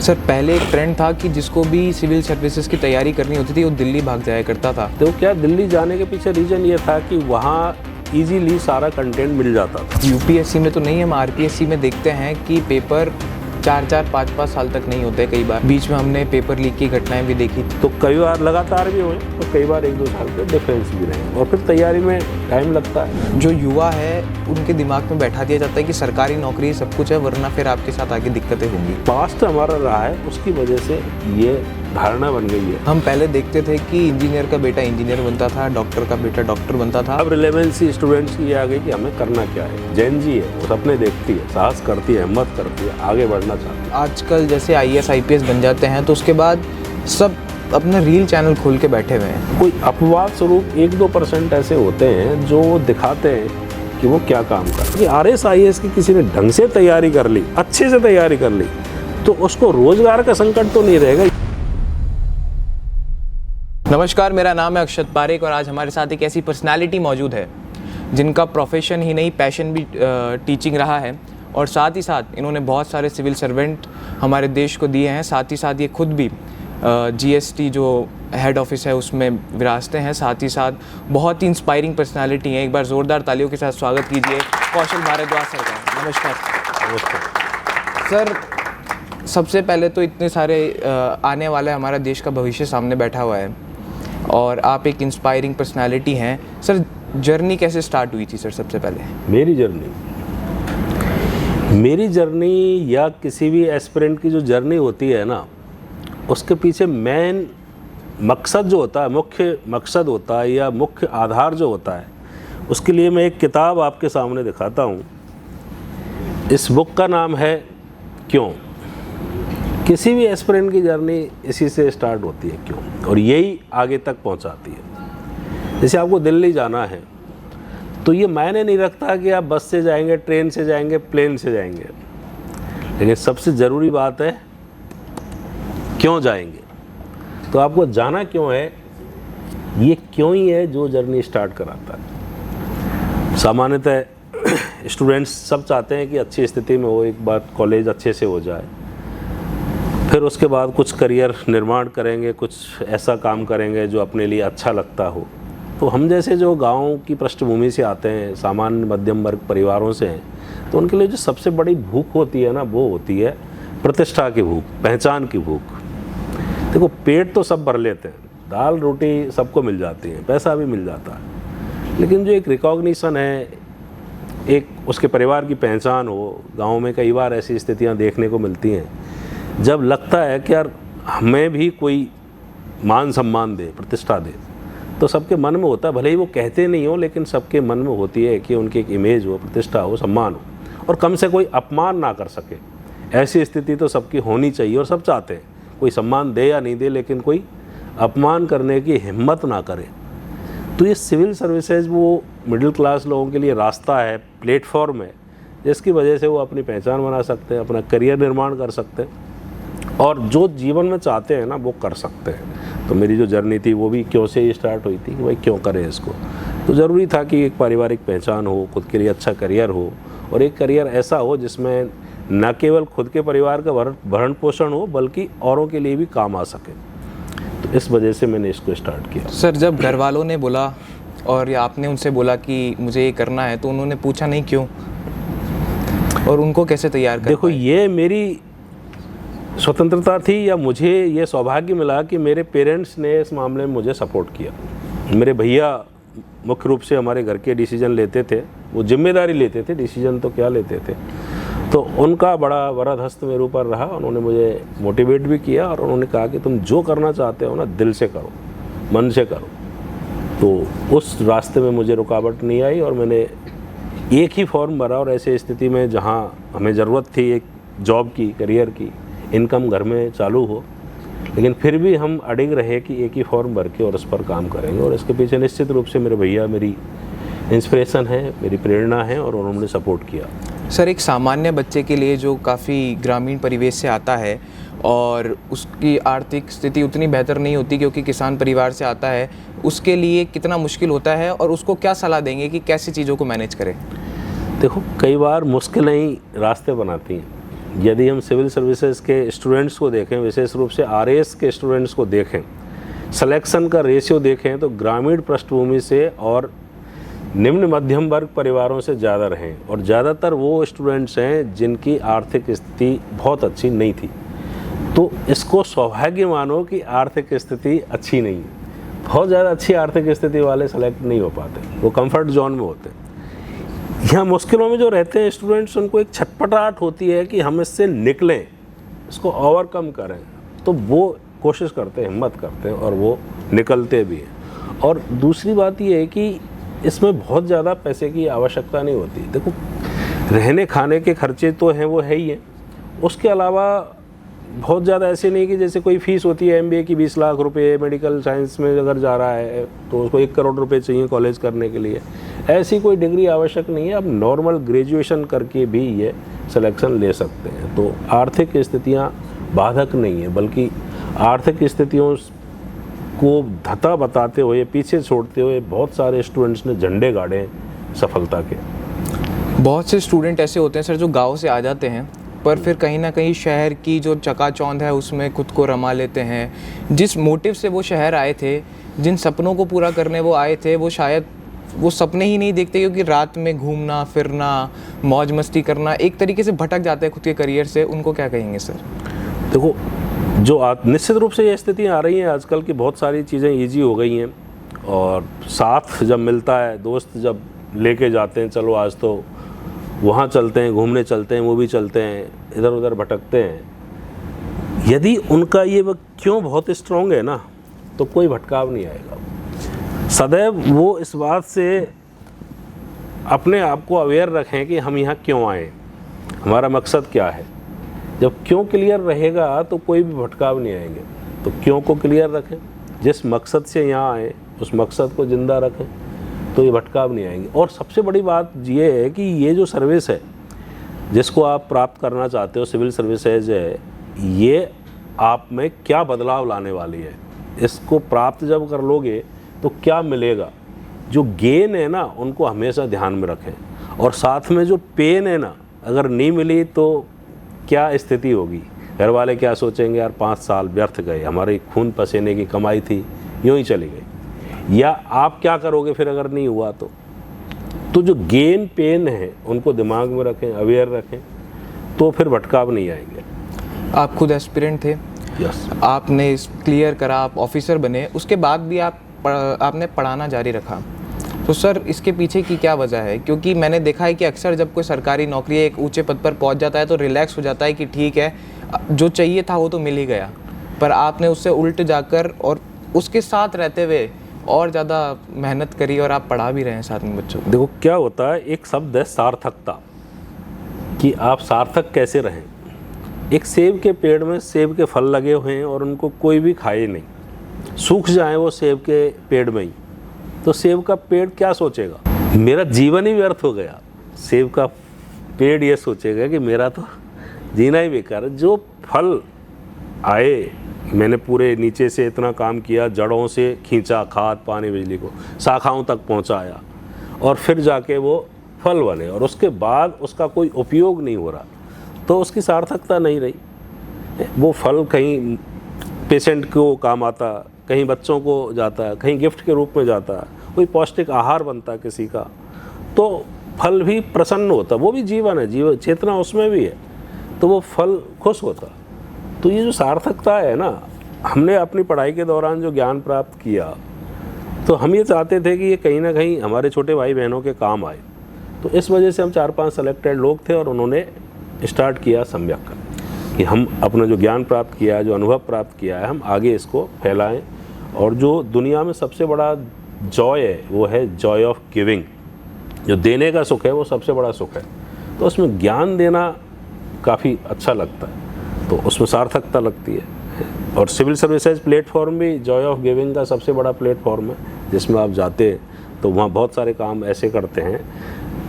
Sir पहले एक trend था कि जिसको भी सिविल सर्विसेज की तैयारी करनी होती थी वो दिल्ली भाग जाया करता था। तो क्या दिल्ली जाने के पीछे रीज़न ये था कि वहाँ इजीली सारा कंटेंट मिल जाता था। यूपीएससी में तो नहीं, हम आरपीएससी में देखते हैं कि पेपर 4-4, 5-5 साल तक नहीं होते। कई बार बीच में हमने पेपर लीक की घटनाएं भी देखी। तो कई बार लगातार भी हुए और कई बार 1-2 साल के डिफरेंस भी रहे और फिर तैयारी में टाइम लगता है। जो युवा है उनके दिमाग में बैठा दिया जाता है कि सरकारी नौकरी सब कुछ है, वरना फिर आपके साथ आगे दिक्कतें होंगी। पास्ट हमारा रहा है, उसकी वजह से ये धारणा बन गई है। हम पहले देखते थे कि इंजीनियर का बेटा इंजीनियर बनता था, डॉक्टर का बेटा डॉक्टर बनता था। अब रिलेवेंसी स्टूडेंट्स की आ गई कि हमें करना क्या है। जेन जी है, वो सपने देखती है, साहस करती है, हिम्मत करती है, आगे बढ़ना चाहती है। आजकल जैसे आईएएस आईपीएस बन जाते हैं तो उसके बाद सब अपना रील चैनल खोल के बैठे हुए हैं। कोई अपवाद स्वरूप 1-2% ऐसे होते हैं जो दिखाते हैं कि वो क्या काम कर रहे हैं। आरएस आईएएस की किसी ने ढंग से तैयारी कर ली, अच्छे से तैयारी कर ली, तो उसको रोजगार का संकट तो नहीं रहेगा। नमस्कार, मेरा नाम है अक्षत पारेख और आज हमारे साथ एक ऐसी पर्सनालिटी मौजूद है जिनका प्रोफेशन ही नहीं पैशन भी टीचिंग रहा है और साथ ही साथ इन्होंने बहुत सारे सिविल सर्वेंट हमारे देश को दिए हैं। साथ ही साथ ये खुद भी जीएसटी जो हेड ऑफिस है उसमें विरासते हैं। साथ ही साथ बहुत ही इंस्पायरिंग पर्सनालिटी हैं। एक बार ज़ोरदार तालियों के साथ स्वागत कीजिए कौशल भारद्वाज सर का। नमस्कार सर। सबसे पहले तो इतने सारे आने वाला हमारा देश का भविष्य सामने बैठा हुआ है और आप एक इंस्पायरिंग पर्सनालिटी हैं। सर जर्नी कैसे स्टार्ट हुई थी सर सबसे पहले? मेरी जर्नी या किसी भी एस्पिरेंट की जो जर्नी होती है ना, उसके पीछे मेन मकसद जो होता है, मुख्य मकसद होता है या मुख्य आधार जो होता है, उसके लिए मैं एक किताब आपके सामने दिखाता हूँ। इस बुक का नाम है क्यों। किसी भी एस्पिरेंट की जर्नी इसी से स्टार्ट होती है, क्यों, और यही आगे तक पहुंचाती है। जैसे आपको दिल्ली जाना है तो ये मायने नहीं रखता कि आप बस से जाएंगे, ट्रेन से जाएंगे, प्लेन से जाएंगे, लेकिन सबसे ज़रूरी बात है क्यों जाएंगे। तो आपको जाना क्यों है, ये क्यों ही है जो जर्नी स्टार्ट कराता है। सामान्यतः स्टूडेंट्स सब चाहते हैं कि अच्छी स्थिति में हो, एक बार कॉलेज अच्छे से हो जाए, फिर उसके बाद कुछ करियर निर्माण करेंगे, कुछ ऐसा काम करेंगे जो अपने लिए अच्छा लगता हो। तो हम जैसे जो गांव की पृष्ठभूमि से आते हैं, सामान्य मध्यम वर्ग परिवारों से हैं, तो उनके लिए जो सबसे बड़ी भूख होती है ना, वो होती है प्रतिष्ठा की भूख, पहचान की भूख। देखो, पेट तो सब भर लेते हैं, दाल रोटी सबको मिल जाती है, पैसा भी मिल जाता है, लेकिन जो एक रिकॉग्निशन है, एक उसके परिवार की पहचान हो। गाँव में कई बार ऐसी स्थितियाँ देखने को मिलती हैं जब लगता है कि यार हमें भी कोई मान सम्मान दे, प्रतिष्ठा दे, तो सबके मन में होता है। भले ही वो कहते नहीं हो, लेकिन सबके मन में होती है कि उनकी एक इमेज हो, प्रतिष्ठा हो, सम्मान हो, और कम से कोई अपमान ना कर सके। ऐसी स्थिति तो सबकी होनी चाहिए और सब चाहते हैं कोई सम्मान दे या नहीं दे, लेकिन कोई अपमान करने की हिम्मत ना करे। तो ये सिविल सर्विसेज वो मिडिल क्लास लोगों के लिए रास्ता है, प्लेटफॉर्म है, जिसकी वजह से वो अपनी पहचान बना सकते हैं, अपना करियर निर्माण कर सकते हैं और जो जीवन में चाहते हैं ना, वो कर सकते हैं। तो मेरी जो जर्नी थी वो भी क्यों से ही स्टार्ट हुई थी कि भाई क्यों करें इसको। तो ज़रूरी था कि एक पारिवारिक पहचान हो, खुद के लिए अच्छा करियर हो, और एक करियर ऐसा हो जिसमें न केवल खुद के परिवार का भरण पोषण हो, बल्कि औरों के लिए भी काम आ सके। तो इस वजह से मैंने इसको स्टार्ट किया। सर जब घर वालों ने बोला और या आपने उनसे बोला कि मुझे ये करना है, तो उन्होंने पूछा नहीं क्यों, और उनको कैसे तैयार कर? देखो, ये मेरी स्वतंत्रता थी या मुझे ये सौभाग्य मिला कि मेरे पेरेंट्स ने इस मामले में मुझे सपोर्ट किया। मेरे भैया मुख्य रूप से हमारे घर के डिसीजन लेते थे, वो जिम्मेदारी लेते थे, डिसीजन तो क्या लेते थे। तो उनका बड़ा वरद हस्त मेरे ऊपर रहा। उन्होंने मुझे मोटिवेट भी किया और उन्होंने कहा कि तुम जो करना चाहते हो ना, दिल से करो, मन से करो। तो उस रास्ते में मुझे रुकावट नहीं आई और मैंने एक ही फॉर्म भरा, और ऐसी स्थिति में जहाँ हमें ज़रूरत थी एक जॉब की, करियर की, इनकम घर में चालू हो, लेकिन फिर भी हम अडिग रहे कि एक ही फॉर्म भर के और उस पर काम करेंगे। और इसके पीछे निश्चित रूप से मेरे भैया मेरी इंस्पिरेशन है, मेरी प्रेरणा है, और उन्होंने सपोर्ट किया। सर एक सामान्य बच्चे के लिए जो काफ़ी ग्रामीण परिवेश से आता है और उसकी आर्थिक स्थिति उतनी बेहतर नहीं होती क्योंकि किसान परिवार से आता है, उसके लिए कितना मुश्किल होता है और उसको क्या सलाह देंगे कि कैसे चीज़ों को मैनेज करें? देखो, कई बार मुश्किलें ही रास्ते बनाती हैं। यदि हम सिविल सर्विसेज के स्टूडेंट्स को देखें, विशेष रूप से आरएएस के स्टूडेंट्स को देखें, सिलेक्शन का रेशियो देखें तो ग्रामीण पृष्ठभूमि से और निम्न मध्यम वर्ग परिवारों से ज़्यादा रहे, और ज़्यादातर वो स्टूडेंट्स हैं जिनकी आर्थिक स्थिति बहुत अच्छी नहीं थी। तो इसको सौभाग्य मानो कि आर्थिक स्थिति अच्छी नहीं है। बहुत ज़्यादा अच्छी आर्थिक स्थिति वाले सेलेक्ट नहीं हो पाते, वो कंफर्ट जोन में होते हैं। यहाँ मुश्किलों में जो रहते हैं स्टूडेंट्स, उनको एक छटपटाहट होती है कि हम इससे निकलें, इसको ओवरकम करें, तो वो कोशिश करते हैं, हिम्मत करते हैं और वो निकलते भी हैं। और दूसरी बात ये है कि इसमें बहुत ज़्यादा पैसे की आवश्यकता नहीं होती। देखो, रहने खाने के खर्चे तो हैं, वो है ही हैं, उसके अलावा बहुत ज़्यादा ऐसे नहीं कि जैसे कोई फ़ीस होती है एमबीए की 20 लाख रुपए, मेडिकल साइंस में अगर जा रहा है तो उसको 1 करोड़ रुपए चाहिए कॉलेज करने के लिए। ऐसी कोई डिग्री आवश्यक नहीं है, आप नॉर्मल ग्रेजुएशन करके भी ये सिलेक्शन ले सकते हैं। तो आर्थिक स्थितियाँ बाधक नहीं है, बल्कि आर्थिक स्थितियों को धता बताते हुए, पीछे छोड़ते हुए बहुत सारे स्टूडेंट्स ने झंडे गाड़े हैं सफलता के। बहुत से स्टूडेंट ऐसे होते हैं सर जो गांव से आ जाते हैं, पर फिर कहीं ना कहीं शहर की जो चकाचौंध है उसमें खुद को रमा लेते हैं। जिस मोटिव से वो शहर आए थे, जिन सपनों को पूरा करने वो आए थे, वो शायद वो सपने ही नहीं देखते, क्योंकि रात में घूमना फिरना, मौज मस्ती करना, एक तरीके से भटक जाते हैं खुद के करियर से। उनको क्या कहेंगे सर? देखो, जो निश्चित रूप से ये स्थितियाँ आ रही हैं आजकल की, बहुत सारी चीज़ें ईजी हो गई हैं, और साथ जब मिलता है, दोस्त जब लेके जाते हैं, चलो आज तो वहाँ चलते हैं, घूमने चलते हैं, मूवी चलते हैं, इधर उधर भटकते हैं, यदि उनका ये क्यों बहुत स्ट्रॉन्ग है ना, तो कोई भटकाव नहीं आएगा। सदैव वो इस बात से अपने आप को अवेयर रखें कि हम यहाँ क्यों आए, हमारा मकसद क्या है। जब क्यों क्लियर रहेगा तो कोई भी भटकाव नहीं आएंगे। तो क्यों को क्लियर रखें, जिस मकसद से यहाँ आए उस मकसद को ज़िंदा रखें, तो ये भटकाव नहीं आएंगे। और सबसे बड़ी बात ये है कि ये जो सर्विस है जिसको आप प्राप्त करना चाहते हो, सिविल सर्विसेज है, ये आप में क्या बदलाव लाने वाली है। इसको प्राप्त जब कर लोगे तो क्या मिलेगा, जो गेन है ना उनको हमेशा ध्यान में रखें। और साथ में जो पेन है ना, अगर नहीं मिली तो क्या स्थिति होगी, घर वाले क्या सोचेंगे, यार 5 साल व्यर्थ गए, हमारी खून पसीने की कमाई थी, यूँ ही चली गई। या आप क्या करोगे फिर अगर नहीं हुआ तो जो गेन पेन है उनको दिमाग में रखें, अवेयर रखें, तो फिर भटकाव नहीं आएंगे। आप खुद एस्पिरेंट थे, यस, आपने क्लियर करा, आप ऑफिसर बने, उसके बाद भी आपने पढ़ाना जारी रखा। तो सर इसके पीछे की क्या वजह है? क्योंकि मैंने देखा है कि अक्सर जब कोई सरकारी नौकरी एक ऊंचे पद पर पहुंच जाता है तो रिलैक्स हो जाता है कि ठीक है, जो चाहिए था वो तो मिल ही गया, पर आपने उससे उल्ट जाकर और उसके साथ रहते हुए और ज़्यादा मेहनत करी और आप पढ़ा भी रहे हैं साथ में बच्चों को। देखो क्या होता है, एक शब्द है सार्थकता, कि आप सार्थक कैसे रहें। एक सेब के पेड़ में सेब के फल लगे हुए हैं और उनको कोई भी खाए नहीं, सूख जाए वो सेब के पेड़ में ही, तो सेब का पेड़ क्या सोचेगा, मेरा जीवन ही व्यर्थ हो गया। सेब का पेड़ ये सोचेगा कि मेरा तो जीना ही बेकार है। जो फल आए, मैंने पूरे नीचे से इतना काम किया, जड़ों से खींचा, खाद पानी बिजली को, शाखाओं तक पहुंचाया, और फिर जाके वो फल बने, और उसके बाद उसका कोई उपयोग नहीं हो रहा, तो उसकी सार्थकता नहीं रही। वो फल कहीं पेशेंट को काम आता, कहीं बच्चों को जाता, कहीं गिफ्ट के रूप में जाता, कोई पौष्टिक आहार बनता किसी का, तो फल भी प्रसन्न होता, वो भी जीवन है, जीवन चेतना उसमें भी है, तो वो फल खुश होता। तो ये जो सार्थकता है ना, हमने अपनी पढ़ाई के दौरान जो ज्ञान प्राप्त किया, तो हम ये चाहते थे कि ये कहीं ना कहीं हमारे छोटे भाई बहनों के काम आए। तो इस वजह से हम 4-5 सेलेक्टेड लोग थे और उन्होंने स्टार्ट किया सम्यक, कि हम अपना जो ज्ञान प्राप्त किया है, जो अनुभव प्राप्त किया है, हम आगे इसको फैलाएं। और जो दुनिया में सबसे बड़ा जॉय है वो है जॉय ऑफ गिविंग, जो देने का सुख है वो सबसे बड़ा सुख है। तो उसमें ज्ञान देना काफ़ी अच्छा लगता है, तो उसमें सार्थकता लगती है। और सिविल सर्विसेज प्लेटफॉर्म भी जॉय ऑफ गिविंग का सबसे बड़ा प्लेटफॉर्म है, जिसमें आप जाते तो वहाँ बहुत सारे काम ऐसे करते हैं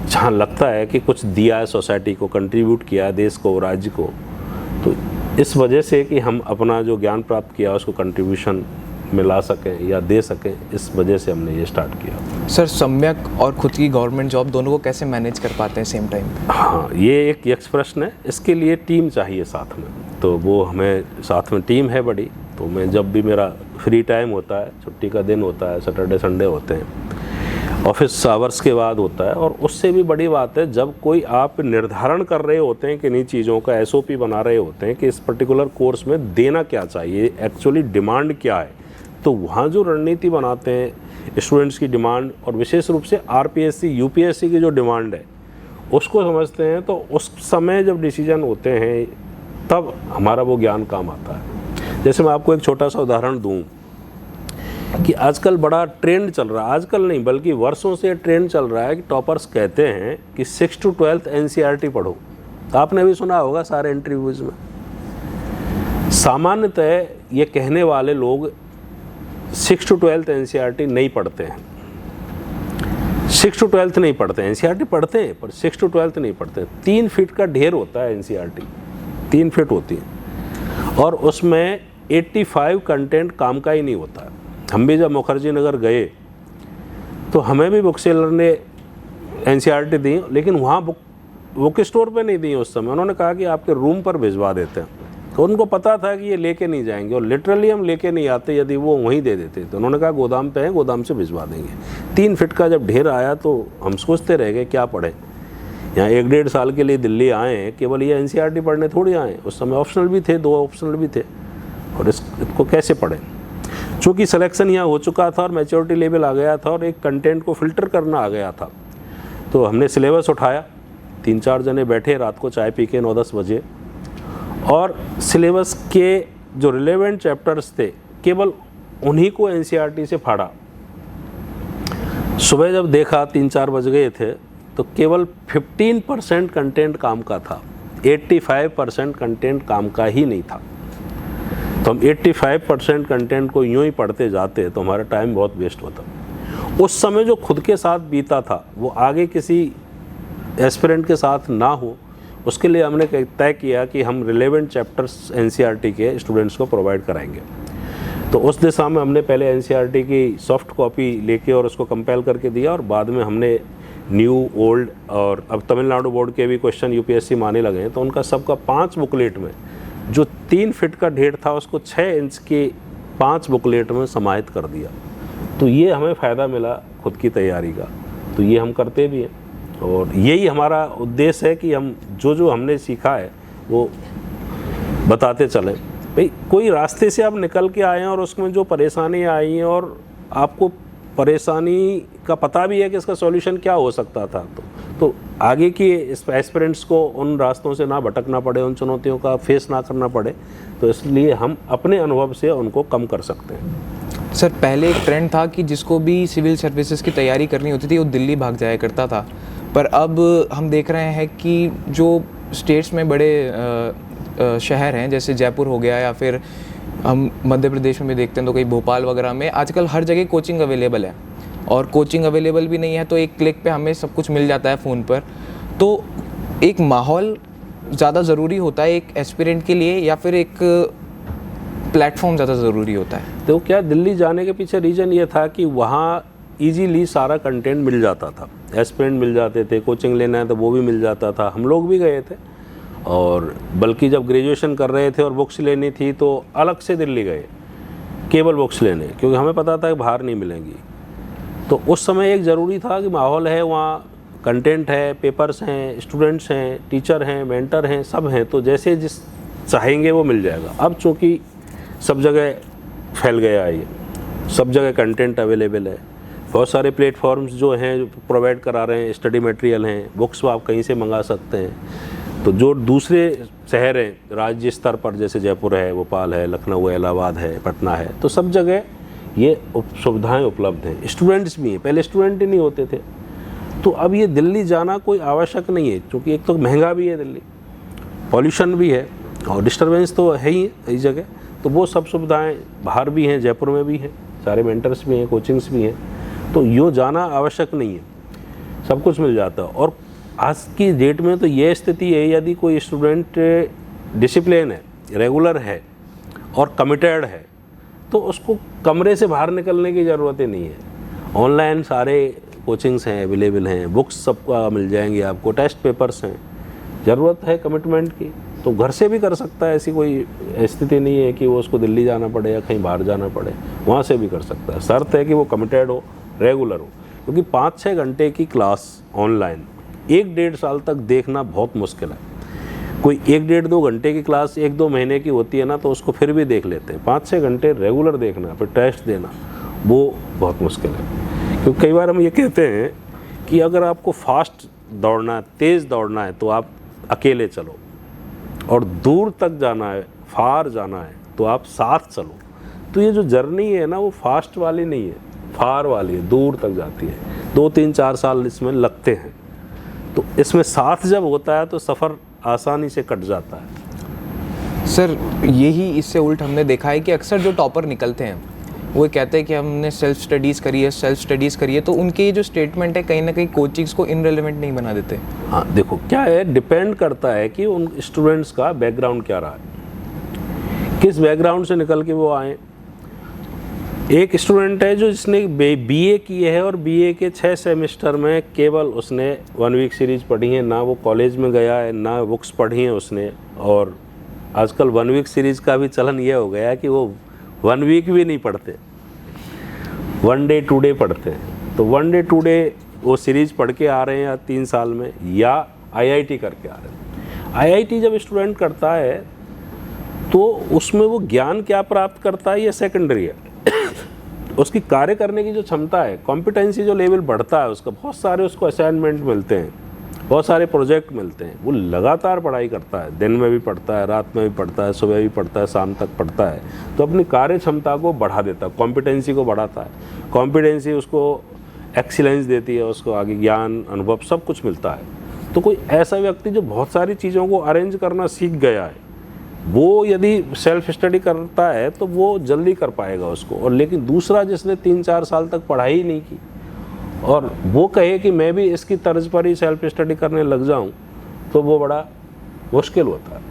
जहाँ लगता है कि कुछ दिया है सोसाइटी को, कंट्रीब्यूट किया है देश को, राज्य को। तो इस वजह से कि हम अपना जो ज्ञान प्राप्त किया उसको कंट्रीब्यूशन में ला सकें या दे सकें, इस वजह से हमने ये स्टार्ट किया। सर सम्यक और खुद की गवर्नमेंट जॉब दोनों को कैसे मैनेज कर पाते हैं सेम टाइम पे? हाँ, ये एक यक्ष प्रश्न है। इसके लिए टीम चाहिए साथ में, तो वो हमें साथ में टीम है बड़ी। तो मैं जब भी मेरा फ्री टाइम होता है, छुट्टी का दिन होता है, सैटरडे संडे होते हैं, ऑफिस आवर्स के बाद होता है, और उससे भी बड़ी बात है जब कोई आप निर्धारण कर रहे होते हैं किन्हीं चीज़ों का, एसओपी बना रहे होते हैं कि इस पर्टिकुलर कोर्स में देना क्या चाहिए, एक्चुअली डिमांड क्या है, तो वहाँ जो रणनीति बनाते हैं स्टूडेंट्स की डिमांड और विशेष रूप से आरपीएससी यूपीएससी की जो डिमांड है उसको समझते हैं, तो उस समय जब डिसीजन होते हैं तब हमारा वो ज्ञान काम आता है। जैसे मैं आपको एक छोटा सा उदाहरण दूँ कि आजकल बड़ा ट्रेंड चल रहा है, आजकल नहीं बल्कि वर्षों से ट्रेंड चल रहा है कि टॉपर्स कहते हैं कि 6 to 12th एनसीईआरटी पढ़ो। आपने भी सुना होगा सारे इंटरव्यूज़ में। सामान्यतः ये कहने वाले लोग 6 to 12th एनसीईआरटी नहीं पढ़ते हैं, 6 to 12th नहीं पढ़ते हैं, एनसीईआरटी पढ़ते हैं पर 6 to 12th नहीं पढ़ते। 3 फीट का ढेर होता है एनसीईआरटी, 3 फीट होती है और उसमें 85 कंटेंट काम का ही नहीं होता है। हम भी जब मुखर्जी नगर गए तो हमें भी बुक सेलर ने एनसीईआरटी दी, लेकिन वहाँ बुक स्टोर पे नहीं दी उस समय। उन्होंने कहा कि आपके रूम पर भिजवा देते हैं, तो उनको पता था कि ये लेके नहीं जाएंगे और लिटरली हम लेके नहीं आते यदि वो वहीं दे देते। तो उन्होंने कहा गोदाम पे है, गोदाम से भिजवा देंगे। 3 फीट का जब ढेर आया तो हम सोचते रह गए क्या पढ़ें, यहाँ 1-1.5 साल के लिए दिल्ली आए हैं, केवल ये एनसीईआरटी पढ़ने थोड़ी आए। उस समय ऑप्शनल भी थे, 2 ऑप्शनल भी थे, और इसको कैसे पढ़ें। चूँकि सिलेक्शन यहाँ हो चुका था और मैच्योरिटी लेवल आ गया था और एक कंटेंट को फ़िल्टर करना आ गया था, तो हमने सिलेबस उठाया, 3-4 जने बैठे रात को चाय पी के 9-10 बजे, और सिलेबस के जो रिलेवेंट चैप्टर्स थे केवल उन्हीं को एनसीईआरटी से फाड़ा। सुबह जब देखा 3-4 बज गए थे तो केवल 15% कंटेंट काम का था, 85% कंटेंट काम का ही नहीं था। तो हम 85% कंटेंट को यूं ही पढ़ते जाते तो हमारा टाइम बहुत वेस्ट होता। उस समय जो खुद के साथ बीता था वो आगे किसी एस्पिरेंट के साथ ना हो, उसके लिए हमने तय किया कि हम रिलेवेंट चैप्टर्स एनसीईआरटी के स्टूडेंट्स को प्रोवाइड कराएंगे। तो उस दिशा में हमने पहले एनसीईआरटी की सॉफ्ट कॉपी लेके और उसको कंपाइल करके दिया, और बाद में हमने न्यू, ओल्ड, और अब तमिलनाडु बोर्ड के भी क्वेश्चन यूपीएससी में आने लगे हैं, तो उनका सबका 5 बुकलेट में जो 3 फीट का ढेर था उसको 6 इंच के 5 बुकलेट में समाहित कर दिया। तो ये हमें फ़ायदा मिला खुद की तैयारी का, तो ये हम करते भी हैं, और यही हमारा उद्देश्य है कि हम जो हमने सीखा है वो बताते चलें। भाई कोई रास्ते से आप निकल के आए हैं और उसमें जो परेशानी आई हैं और आपको परेशानी का पता भी है कि इसका सॉल्यूशन क्या हो सकता था, तो आगे की एस्पिरेंट्स को उन रास्तों से ना भटकना पड़े, उन चुनौतियों का फेस ना करना पड़े, तो इसलिए हम अपने अनुभव से उनको कम कर सकते हैं। सर पहले एक ट्रेंड था कि जिसको भी सिविल सर्विसेज की तैयारी करनी होती थी वो दिल्ली भाग जाया करता था, पर अब हम देख रहे हैं कि जो स्टेट्स में बड़े शहर हैं जैसे जयपुर हो गया, या फिर हम मध्य प्रदेश में भी देखते हैं तो कहीं भोपाल वगैरह में आजकल हर जगह कोचिंग अवेलेबल है, और कोचिंग अवेलेबल भी नहीं है तो एक क्लिक पे हमें सब कुछ मिल जाता है फ़ोन पर। तो एक माहौल ज़्यादा ज़रूरी होता है एक एस्पिरेंट के लिए, या फिर एक प्लेटफॉर्म ज़्यादा ज़रूरी होता है? तो क्या दिल्ली जाने के पीछे रीज़न ये था कि वहाँ ईजीली सारा कंटेंट मिल जाता था, एस्पिरेंट मिल जाते थे, कोचिंग लेना है तो वो भी मिल जाता था। हम लोग भी गए थे, और बल्कि जब ग्रेजुएशन कर रहे थे और बुक्स लेनी थी तो अलग से दिल्ली गए केवल बुक्स लेने, क्योंकि हमें पता था कि बाहर नहीं मिलेंगी। तो उस समय एक ज़रूरी था कि माहौल है, वहाँ कंटेंट है, पेपर्स हैं, स्टूडेंट्स हैं, टीचर हैं, मेंटर हैं, सब हैं, तो जैसे जिस चाहेंगे वो मिल जाएगा। अब चूँकि सब जगह फैल गया है, ये सब जगह कंटेंट अवेलेबल है, बहुत सारे प्लेटफॉर्म्स जो हैं प्रोवाइड करा रहे हैं, स्टडी मटेरियल हैं, बुक्स आप कहीं से मंगा सकते हैं। तो जो दूसरे शहर हैं राज्य स्तर पर, जैसे जयपुर है, भोपाल है, लखनऊ है, इलाहाबाद है, पटना है, तो सब जगह ये सुविधाएं उपलब्ध हैं। स्टूडेंट्स भी हैं, पहले स्टूडेंट ही नहीं होते थे, तो अब ये दिल्ली जाना कोई आवश्यक नहीं है, क्योंकि एक तो महंगा भी है दिल्ली, पॉल्यूशन भी है और डिस्टर्बेंस तो है ही इस जगह। तो वो सब सुविधाएं बाहर भी हैं, जयपुर में भी हैं, सारे मेंटर्स भी हैं, कोचिंग्स भी हैं, तो यो जाना आवश्यक नहीं है, सब कुछ मिल जाता है। और आज की डेट में तो ये स्थिति है, यदि कोई स्टूडेंट डिसिप्लिन है, रेगुलर है और कमिटेड है, तो उसको कमरे से बाहर निकलने की ज़रूरत ही नहीं है। ऑनलाइन सारे कोचिंग्स हैं, अवेलेबल हैं, बुक्स सबका मिल जाएंगी आपको, टेस्ट पेपर्स हैं। ज़रूरत है कमिटमेंट की तो घर से भी कर सकता है, ऐसी कोई स्थिति नहीं है कि वो उसको दिल्ली जाना पड़े या कहीं बाहर जाना पड़े, वहाँ से भी कर सकता है। शर्त है कि वो कमिटेड हो, रेगुलर हो, क्योंकि 5-6 घंटे की क्लास ऑनलाइन 1-1.5 साल तक देखना बहुत मुश्किल है। कोई 1-1.5-2 घंटे की क्लास 1-2 महीने की होती है ना, तो उसको फिर भी देख लेते हैं। 5-6 घंटे रेगुलर देखना, फिर टेस्ट देना, वो बहुत मुश्किल है। क्योंकि कई बार हम ये कहते हैं कि अगर आपको फास्ट दौड़ना है, तेज़ दौड़ना है, तो आप अकेले चलो, और दूर तक जाना है, फार जाना है, तो आप साथ चलो। तो ये जो जर्नी है ना, वो फास्ट वाली नहीं है, फार वाली है, दूर तक जाती है। 2-3-4 साल इसमें लगते हैं। तो इसमें साथ जब होता है तो सफ़र आसानी से कट जाता है। सर यही इससे उल्ट हमने देखा है कि अक्सर जो टॉपर निकलते हैं वो कहते हैं कि हमने सेल्फ स्टडीज़ करी है, तो उनके ये जो स्टेटमेंट है कहीं ना कहीं कोचिंग्स को इनरेलेवेंट नहीं बना देते। हाँ देखो क्या है, डिपेंड करता है कि उन स्टूडेंट्स का बैकग्राउंड क्या रहा है, किस बैकग्राउंड से निकल के वो आए। एक स्टूडेंट है जो जिसने बीए की है और बीए के 6 सेमेस्टर में केवल उसने 1 वीक सीरीज पढ़ी है, ना वो कॉलेज में गया है, ना बुक्स पढ़ी हैं उसने। और आजकल 1 वीक सीरीज का भी चलन ये हो गया है कि वो 1 वीक भी नहीं पढ़ते, 1 डे 2 डे पढ़ते हैं। तो 1 डे 2 डे वो सीरीज पढ़ के आ रहे हैं या 3 साल में, या आईआईटी करके आ रहे हैं। आईआईटी जब स्टूडेंट करता है तो उसमें वो ज्ञान क्या प्राप्त करता है ये सेकेंडरी है। उसकी कार्य करने की जो क्षमता है, कॉम्पिटेंसी जो लेवल बढ़ता है उसका, बहुत सारे उसको असाइनमेंट मिलते हैं, बहुत सारे प्रोजेक्ट मिलते हैं, वो लगातार पढ़ाई करता है, दिन में भी पढ़ता है, रात में भी पढ़ता है, सुबह भी पढ़ता है, शाम तक पढ़ता है, तो अपनी कार्य क्षमता को बढ़ा देता है, कॉम्पिटेंसी को बढ़ाता है। कॉम्पिटेंसी उसको एक्सीलेंस देती है, उसको आगे ज्ञान, अनुभव सब कुछ मिलता है। तो कोई ऐसा व्यक्ति जो बहुत सारी चीज़ों को अरेंज करना सीख गया है, वो यदि सेल्फ स्टडी करता है तो वो जल्दी कर पाएगा उसको। और लेकिन दूसरा जिसने 3-4 साल तक पढ़ाई ही नहीं की और वो कहे कि मैं भी इसकी तर्ज पर ही सेल्फ स्टडी करने लग जाऊं, तो वो बड़ा मुश्किल होता है।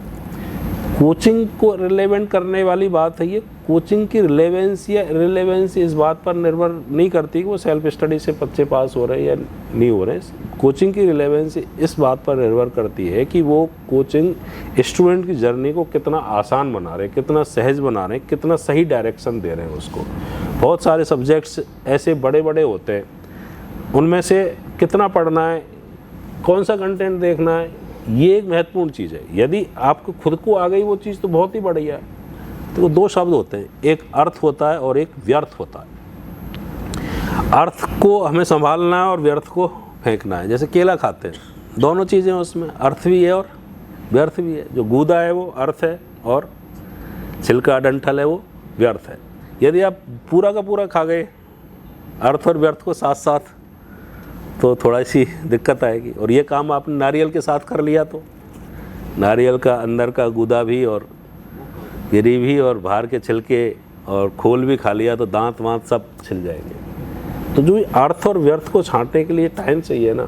कोचिंग को रिलेवेंट करने वाली बात है ये। कोचिंग की रिलेवेंस या इररिलेवेंस इस बात पर निर्भर नहीं करती कि वो सेल्फ स्टडी से बच्चे पास हो रहे हैं या नहीं हो रहे हैं। कोचिंग की रिलेवेंस इस बात पर निर्भर करती है कि वो कोचिंग स्टूडेंट की जर्नी को कितना आसान बना रहे हैं, कितना सहज बना रहे हैं, कितना सही डायरेक्शन दे रहे हैं उसको। बहुत सारे सब्जेक्ट्स ऐसे बड़े बड़े होते हैं, उनमें से कितना पढ़ना है, कौन सा कंटेंट देखना है, ये एक महत्वपूर्ण चीज़ है। यदि आपको खुद को आ गई वो चीज़ तो बहुत ही बढ़िया है। तो वो 2 शब्द होते हैं, एक अर्थ होता है और एक व्यर्थ होता है। अर्थ को हमें संभालना है और व्यर्थ को फेंकना है। जैसे केला खाते हैं, दोनों चीज़ें उसमें, अर्थ भी है और व्यर्थ भी है। जो गूदा है वो अर्थ है और छिलका डंठल है वो व्यर्थ है। यदि आप पूरा का पूरा खा गए अर्थ और व्यर्थ को साथ साथ, तो थोड़ा सी दिक्कत आएगी। और ये काम आपने नारियल के साथ कर लिया तो नारियल का अंदर का गूदा भी और गिरी भी और बाहर के छिलके और खोल भी खा लिया तो दांत वांत सब छिल जाएंगे। तो जो अर्थ और व्यर्थ को छांटने के लिए टाइम चाहिए ना,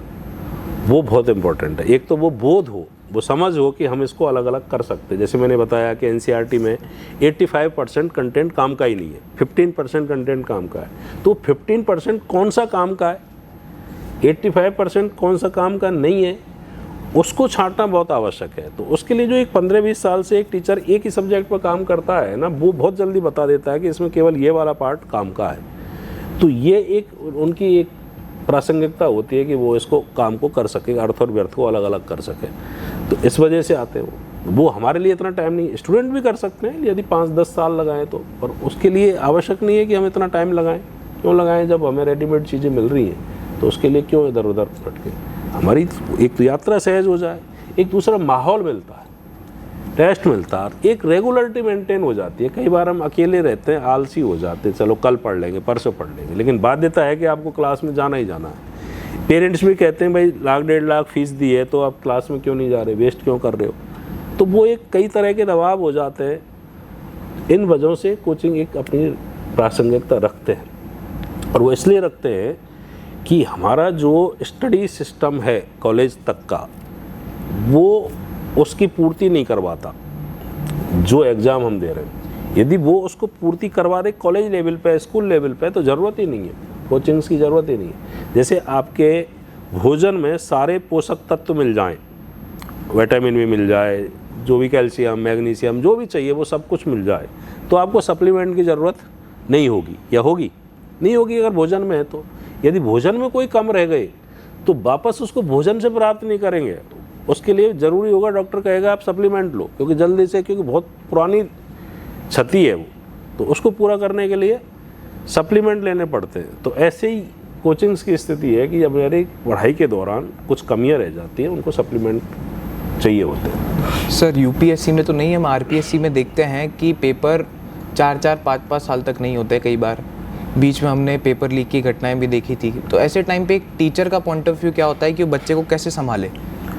वो बहुत इम्पोर्टेंट है। एक तो वो बोध हो, वो समझ हो कि हम इसको अलग अलग कर सकते हैं। जैसे मैंने बताया कि एनसीईआरटी में 85% कंटेंट काम का ही नहीं है, 15% कंटेंट काम का है। तो 15% कौन सा काम का है, 85% कौन सा काम का नहीं है, उसको छांटना बहुत आवश्यक है। तो उसके लिए जो एक 15-20 साल से एक टीचर एक ही सब्जेक्ट पर काम करता है ना, वो बहुत जल्दी बता देता है कि इसमें केवल ये वाला पार्ट काम का है। तो ये एक उनकी एक प्रासंगिकता होती है कि वो इसको काम को कर सके, अर्थ और व्यर्थ को अलग अलग कर सके। तो इस वजह से आते हैं वो हमारे लिए इतना टाइम नहीं। स्टूडेंट भी कर सकते हैं यदि 5-10 साल लगाएं तो, और उसके लिए आवश्यक नहीं है कि हम इतना टाइम लगाएं। क्यों लगाएं जब हमें रेडीमेड चीज़ें मिल रही हैं, तो उसके लिए क्यों इधर उधर भटके। हमारी एक तो यात्रा सहज हो जाए, एक दूसरा माहौल मिलता है, टेस्ट मिलता है, एक रेगुलरिटी मेंटेन हो जाती है। कई बार हम अकेले रहते हैं, आलसी हो जाते हैं, चलो कल पढ़ लेंगे, परसों पढ़ लेंगे, लेकिन बाध्यता है कि आपको क्लास में जाना ही जाना है। पेरेंट्स भी कहते हैं भाई 1-1.5 लाख फीस दी है तो आप क्लास में क्यों नहीं जा रहे, वेस्ट क्यों कर रहे हो। तो वो एक कई तरह के दबाव हो जाते हैं। इन वजहों से कोचिंग एक अपनी प्रासंगिकता रखते हैं, और वो इसलिए रखते हैं कि हमारा जो स्टडी सिस्टम है कॉलेज तक का, वो उसकी पूर्ति नहीं करवाता जो एग्ज़ाम हम दे रहे हैं। यदि वो उसको पूर्ति करवा दे कॉलेज लेवल पे, स्कूल लेवल पे, तो ज़रूरत ही नहीं है, कोचिंग्स की ज़रूरत ही नहीं है। जैसे आपके भोजन में सारे पोषक तत्व मिल जाएं, विटामिन भी मिल जाए, जो भी कैल्शियम, मैग्नीशियम, जो भी चाहिए वो सब कुछ मिल जाए, तो आपको सप्लीमेंट की ज़रूरत नहीं होगी, या होगी? नहीं होगी अगर भोजन में है तो। यदि भोजन में कोई कम रह गए तो वापस उसको भोजन से प्राप्त नहीं करेंगे, उसके लिए ज़रूरी होगा, डॉक्टर कहेगा आप सप्लीमेंट लो, क्योंकि जल्दी से, क्योंकि बहुत पुरानी क्षति है वो, तो उसको पूरा करने के लिए सप्लीमेंट लेने पड़ते हैं। तो ऐसे ही कोचिंग्स की स्थिति है कि जब मेरी पढ़ाई के दौरान कुछ कमियां रह जाती हैं, उनको सप्लीमेंट चाहिए होते हैं। सर यूपीएससी में तो नहीं, हम आरपीएससी में देखते हैं कि पेपर 4-4, 5-5 साल तक नहीं होते। कई बार बीच में हमने पेपर लीक की घटनाएं भी देखी थी। तो ऐसे टाइम पे एक टीचर का पॉइंट ऑफ व्यू क्या होता है कि वो बच्चे को कैसे संभाले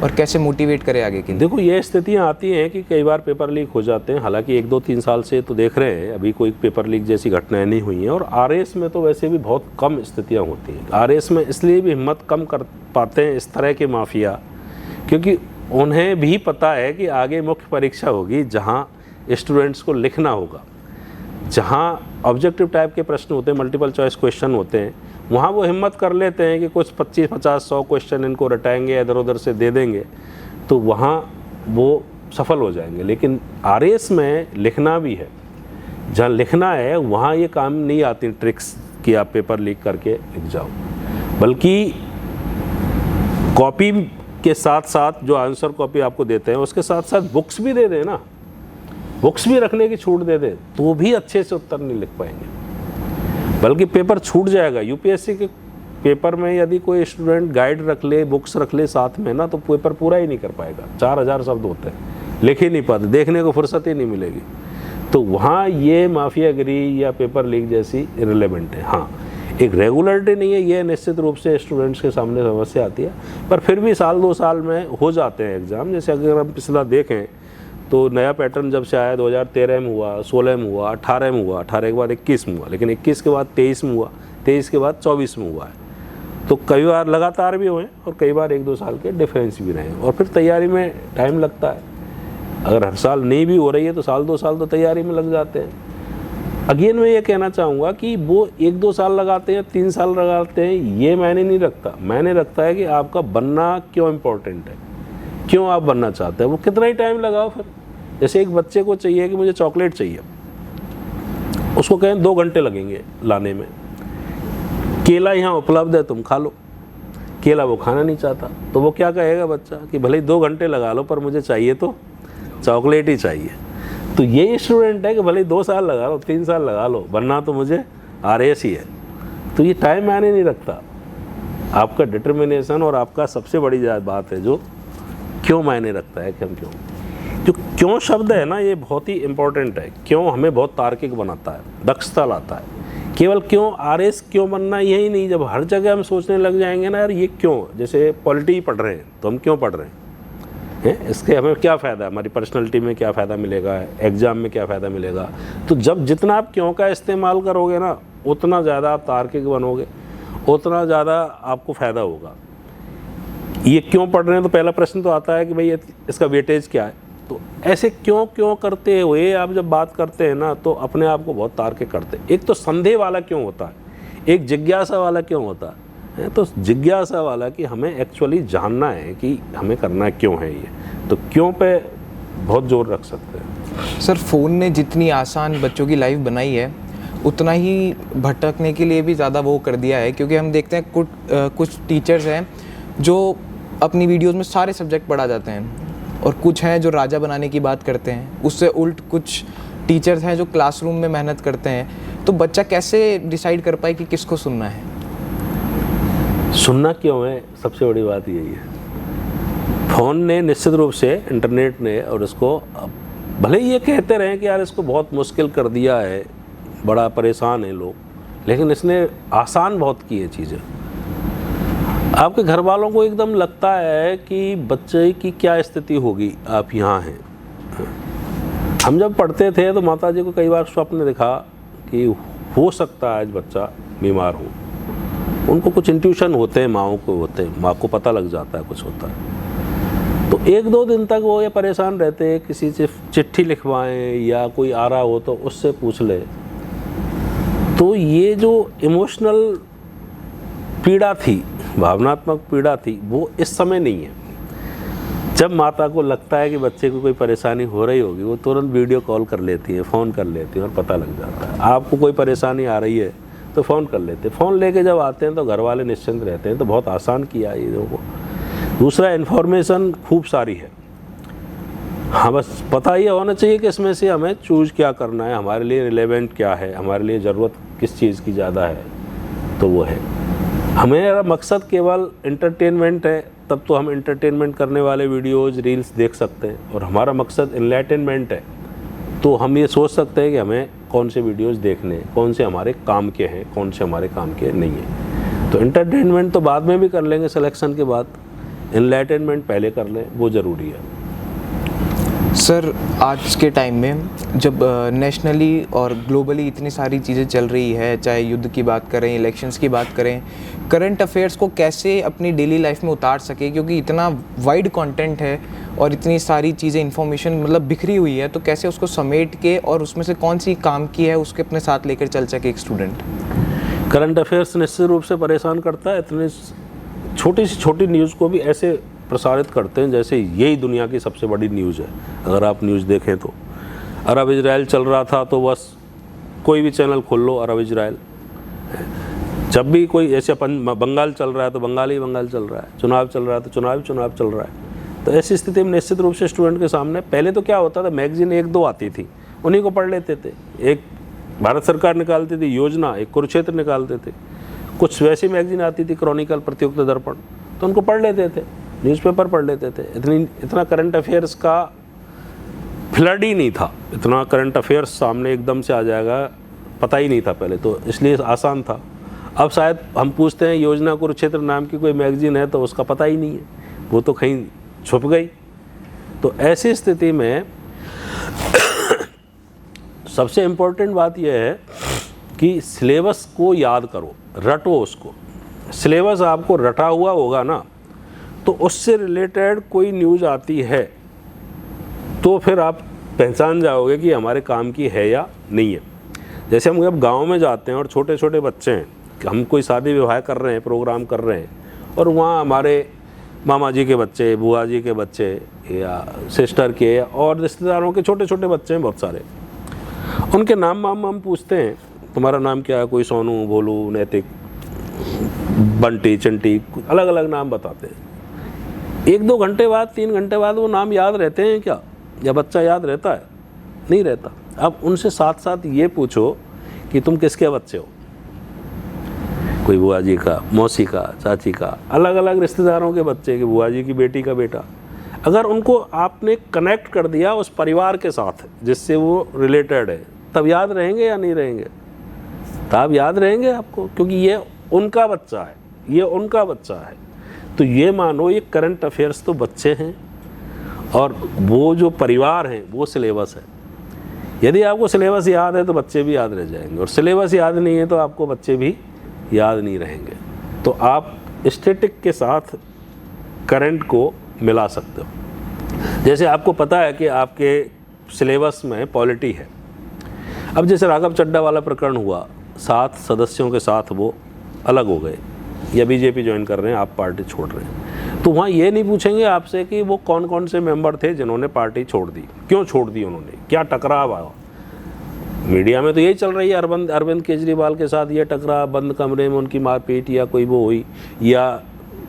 और कैसे मोटिवेट करे आगे के लिए? देखो, ये स्थितियाँ आती हैं कि कई बार पेपर लीक हो जाते हैं, हालांकि 1-2-3 साल से तो देख रहे हैं अभी कोई पेपर लीक जैसी घटनाएं नहीं हुई हैं। और आरएस में तो वैसे भी बहुत कम स्थितियाँ होती हैं। आरएस में इसलिए भी हिम्मत कम कर पाते हैं इस तरह के माफिया, क्योंकि उन्हें भी पता है कि आगे मुख्य परीक्षा होगी जहाँ स्टूडेंट्स को लिखना होगा, जहाँ ऑब्जेक्टिव टाइप के प्रश्न होते हैं, मल्टीपल चॉइस क्वेश्चन होते हैं, वहाँ वो हिम्मत कर लेते हैं कि कुछ 25, 50, 100 क्वेश्चन इनको रटाएंगे, इधर उधर से दे देंगे, तो वहाँ वो सफल हो जाएंगे। लेकिन आरएस में लिखना भी है, जहाँ लिखना है वहाँ ये काम नहीं आती ट्रिक्स कि आप पेपर लीक करके लिख जाओ, बल्कि कॉपी के साथ साथ जो आंसर कॉपी आपको देते हैं उसके साथ साथ बुक्स भी दे दें ना, बुक्स भी रखने की छूट दे दें, तो भी अच्छे से उत्तर नहीं लिख पाएंगे, बल्कि पेपर छूट जाएगा। यूपीएससी के पेपर में यदि कोई स्टूडेंट गाइड रख ले, बुक्स रख ले साथ में ना, तो पेपर पूरा ही नहीं कर पाएगा। 4000 शब्द होते हैं, लिख ही नहीं पाते, देखने को फुर्सत ही नहीं मिलेगी। तो वहाँ ये माफियागिरी या पेपर लीक जैसी इररिलेवेंट है। हाँ, एक रेगुलरिटी नहीं है, ये निश्चित रूप से स्टूडेंट्स के सामने समस्या आती है, पर फिर भी साल 2 साल में हो जाते हैं एग्ज़ाम। जैसे अगर हम पिछला देखें तो नया पैटर्न जब से आया 2013 में हुआ, 16 में हुआ, 18 में हुआ, 18 के बाद 21 में हुआ, लेकिन 21 के बाद 23 में हुआ, 23 के बाद 24 में हुआ है। तो कई बार लगातार भी हुए और कई बार 1-2 साल के डिफरेंस भी रहे, और फिर तैयारी में टाइम लगता है। अगर हर साल नहीं भी हो रही है तो साल 2 साल तो तैयारी में लग जाते हैं। अगेन मैं ये कहना चाहूँगा कि वो 1-2 साल लगाते हैं, 3 साल लगाते हैं, ये मायने नहीं रखता। मायने रखता है कि आपका बनना क्यों इम्पोर्टेंट है, क्यों आप बनना चाहते हैं, वो कितना ही टाइम लगाओ। फिर जैसे एक बच्चे को चाहिए कि मुझे चॉकलेट चाहिए, उसको कहें 2 घंटे लगेंगे लाने में, केला यहाँ उपलब्ध है तुम खा लो, केला वो खाना नहीं चाहता, तो वो क्या कहेगा बच्चा कि भले ही 2 घंटे लगा लो पर मुझे चाहिए तो चॉकलेट ही चाहिए। तो ये स्टूडेंट है कि भले 2 साल लगा लो, 3 साल लगा लो, बनना तो मुझे आरएस ही है। तो ये टाइम मायने नहीं रखता, आपका डिटर्मिनेशन और आपका सबसे बड़ी बात है जो क्यों मायने रखता है कि हम क्यों। जो क्यों शब्द है ना, ये बहुत ही इम्पोर्टेंट है। क्यों हमें बहुत तार्किक बनाता है, दक्षता लाता है। केवल क्यों आरएस क्यों बनना यही नहीं, जब हर जगह हम सोचने लग जाएंगे ना यार ये क्यों, जैसे पॉलिटी पढ़ रहे हैं तो हम क्यों पढ़ रहे हैं, इसके हमें क्या फ़ायदा है, हमारी पर्सनैलिटी में क्या फ़ायदा मिलेगा, एग्ज़ाम में क्या फ़ायदा मिलेगा। तो जब जितना आप क्यों का इस्तेमाल करोगे ना, उतना ज़्यादा आप तार्किक बनोगे, उतना ज़्यादा आपको फ़ायदा होगा। ये क्यों पढ़ रहे हैं तो पहला प्रश्न तो आता है कि भाई इसका वेटेज क्या है। तो ऐसे क्यों करते हुए आप जब बात करते हैं ना, तो अपने आप को बहुत तार्किक करते हैं। एक तो संदेह वाला क्यों होता है, एक जिज्ञासा वाला क्यों होता है। तो जिज्ञासा वाला कि हमें एक्चुअली जानना है कि हमें करना क्यों है, ये तो क्यों पे बहुत जोर रख सकते हैं। सर फ़ोन ने जितनी आसान बच्चों की लाइफ बनाई है, उतना ही भटकने के लिए भी ज़्यादा वो कर दिया है। क्योंकि हम देखते हैं कुछ टीचर्स हैं जो अपनी वीडियोज़ में सारे सब्जेक्ट पढ़ा जाते हैं, और कुछ हैं जो राजा बनाने की बात करते हैं। उससे उल्ट कुछ टीचर्स हैं जो क्लासरूम में मेहनत करते हैं। तो बच्चा कैसे डिसाइड कर पाए कि किसको सुनना है, सुनना क्यों है, सबसे बड़ी बात यही है। फ़ोन ने निश्चित रूप से, इंटरनेट ने, और इसको भले ही ये कहते रहे कि यार इसको बहुत मुश्किल कर दिया है, बड़ा परेशान है लोग, लेकिन इसने आसान बहुत की है चीज़ें। आपके घर वालों को एकदम लगता है कि बच्चे की क्या स्थिति होगी, आप यहाँ हैं। हम जब पढ़ते थे तो माता जी को कई बार स्वप्न दिखा कि हो सकता है आज बच्चा बीमार हो। उनको कुछ इंट्यूशन होते हैं, माँओं को होते हैं, माँ को पता लग जाता है कुछ होता है। तो 1-2 दिन तक वो ये परेशान रहते हैं, किसी से चिट्ठी लिखवाएं या कोई आ रहा हो तो उससे पूछ ले। तो ये जो इमोशनल पीड़ा थी, भावनात्मक पीड़ा थी, वो इस समय नहीं है। जब माता को लगता है कि बच्चे को कोई परेशानी हो रही होगी, वो तुरंत वीडियो कॉल कर लेती है, फ़ोन कर लेती है और पता लग जाता है। आपको कोई परेशानी आ रही है तो फ़ोन कर लेते हैं। फ़ोन लेके जब आते हैं तो घर वाले निश्चिंत रहते हैं, तो बहुत आसान किया है ये को। दूसरा, इन्फॉर्मेशन खूब सारी है। हाँ, बस पता ही होना चाहिए कि इसमें से हमें चूज़ क्या करना है, हमारे लिए रिलेवेंट क्या है, हमारे लिए ज़रूरत किस चीज़ की ज़्यादा है, तो वो है। हमें मकसद केवल एंटरटेनमेंट है, तब तो हम एंटरटेनमेंट करने वाले वीडियोज़, रील्स देख सकते हैं। और हमारा मकसद एनलाइटनमेंट है, तो हम ये सोच सकते हैं कि हमें कौन से वीडियोज़ देखने हैं, कौन से हमारे काम के हैं, कौन से हमारे काम के नहीं हैं। तो एंटरटेनमेंट तो बाद में भी कर लेंगे सिलेक्शन के बाद, एनलाइटनमेंट पहले कर लें, वो ज़रूरी है। सर, आज के टाइम में जब नेशनली और ग्लोबली इतनी सारी चीज़ें चल रही है, चाहे युद्ध की बात करें, इलेक्शंस की बात करें, करंट अफेयर्स को कैसे अपनी डेली लाइफ में उतार सके, क्योंकि इतना वाइड कंटेंट है और इतनी सारी चीज़ें, इन्फॉर्मेशन मतलब बिखरी हुई है, तो कैसे उसको समेट के और उसमें से कौन सी काम की है उसके अपने साथ लेकर चल सके एक स्टूडेंट। करंट अफेयर्स निश्चित रूप से परेशान करता है। इतनी छोटी सी छोटी न्यूज़ को भी ऐसे प्रसारित करते हैं जैसे यही दुनिया की सबसे बड़ी न्यूज़ है। अगर आप न्यूज़ देखें तो अरब इजराइल चल रहा था तो बस कोई भी चैनल खोल लो, अरब इजराइल। जब भी कोई ऐसे बंगाल चल रहा है तो बंगाल ही बंगाल चल रहा है, चुनाव चल रहा है तो चुनाव चल रहा है। तो ऐसी स्थिति में निश्चित रूप से स्टूडेंट के सामने पहले तो क्या होता था, मैगजीन 1-2 आती थी, उन्हीं को पढ़ लेते थे। एक भारत सरकार निकालती थी योजना, एक कुरुक्षेत्र निकालते थे, कुछ वैसी मैगजीन आती थी, क्रॉनिकल, प्रतियुक्त दर्पण, तो उनको पढ़ लेते थे, न्यूज़पेपर पढ़ लेते थे। इतना करंट अफेयर्स का फ्लड ही नहीं था, इतना करंट अफेयर्स सामने एकदम से आ जाएगा पता ही नहीं था पहले, तो इसलिए आसान था। अब शायद हम पूछते हैं योजना कुरुक्षेत्र नाम की कोई मैगजीन है तो उसका पता ही नहीं है, वो तो कहीं छुप गई। तो ऐसी स्थिति में सबसे इम्पोर्टेंट बात यह है कि सिलेबस को याद करो, रटो उसको। सिलेबस आपको रटा हुआ होगा ना, तो उससे रिलेटेड कोई न्यूज़ आती है तो फिर आप पहचान जाओगे कि हमारे काम की है या नहीं है। जैसे हम जब गांव में जाते हैं और छोटे छोटे बच्चे हैं, हम कोई शादी विवाह कर रहे हैं, प्रोग्राम कर रहे हैं, और वहाँ हमारे मामा जी के बच्चे, बुआ जी के बच्चे या सिस्टर के और रिश्तेदारों के छोटे छोटे बच्चे हैं बहुत सारे, उनके नाम हम पूछते हैं, तुम्हारा नाम क्या है, कोई सोनू, भोलू, नैतिक, बंटी, चिंटी, अलग अलग नाम बताते हैं। 1-2 घंटे बाद, 3 घंटे बाद वो नाम याद रहते हैं क्या, या बच्चा याद रहता है? नहीं रहता। अब उनसे साथ साथ ये पूछो कि तुम किसके बच्चे हो, कोई बुआ जी का, मौसी का, चाची का, अलग अलग रिश्तेदारों के बच्चे, कि बुआ जी की बेटी का बेटा। अगर उनको आपने कनेक्ट कर दिया उस परिवार के साथ जिससे वो रिलेटेड है, तब याद रहेंगे या नहीं रहेंगे? तब याद रहेंगे आपको, क्योंकि ये उनका बच्चा है, ये उनका बच्चा है। तो ये मानो ये करंट अफेयर्स तो बच्चे हैं और वो जो परिवार हैं वो सिलेबस है। यदि आपको सिलेबस याद है तो बच्चे भी याद रह जाएंगे, और सिलेबस याद नहीं है तो आपको बच्चे भी याद नहीं रहेंगे। तो आप स्टैटिक के साथ करंट को मिला सकते हो। जैसे आपको पता है कि आपके सिलेबस में पॉलिटी है। अब जैसे राघव चड्ढा वाला प्रकरण हुआ, 7 सदस्यों के साथ वो अलग हो गए या बीजेपी ज्वाइन कर रहे हैं, आप पार्टी छोड़ रहे हैं, तो वहाँ ये नहीं पूछेंगे आपसे कि वो कौन कौन से मेंबर थे जिन्होंने पार्टी छोड़ दी, क्यों छोड़ दी उन्होंने, क्या टकराव आया। मीडिया में तो यही चल रही है, अरविंद केजरीवाल के साथ ये टकराव, बंद कमरे में उनकी मारपीट या कोई वो हुई, या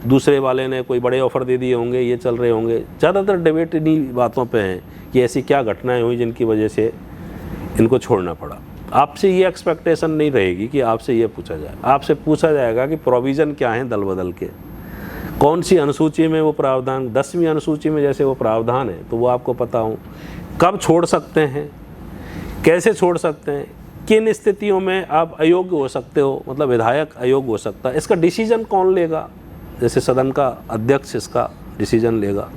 दूसरे वाले ने कोई बड़े ऑफर दे दिए होंगे, ये चल रहे होंगे। ज़्यादातर डिबेट इन्हीं बातों पे हैं कि ऐसी क्या घटनाएं हुई जिनकी वजह से इनको छोड़ना पड़ा। आपसे ये एक्सपेक्टेशन नहीं रहेगी कि आपसे ये पूछा जाए, आपसे पूछा जाएगा कि प्रोविज़न क्या है दल बदल के, कौन सी अनुसूची में वो प्रावधान, 10वीं अनुसूची में जैसे वो प्रावधान है तो वो आपको पता हो, कब छोड़ सकते हैं, कैसे छोड़ सकते हैं, किन स्थितियों में आप अयोग्य हो सकते हो, मतलब विधायक अयोग्य हो सकता है, इसका डिसीजन कौन लेगा, जैसे सदन का अध्यक्ष इसका डिसीजन लेगा।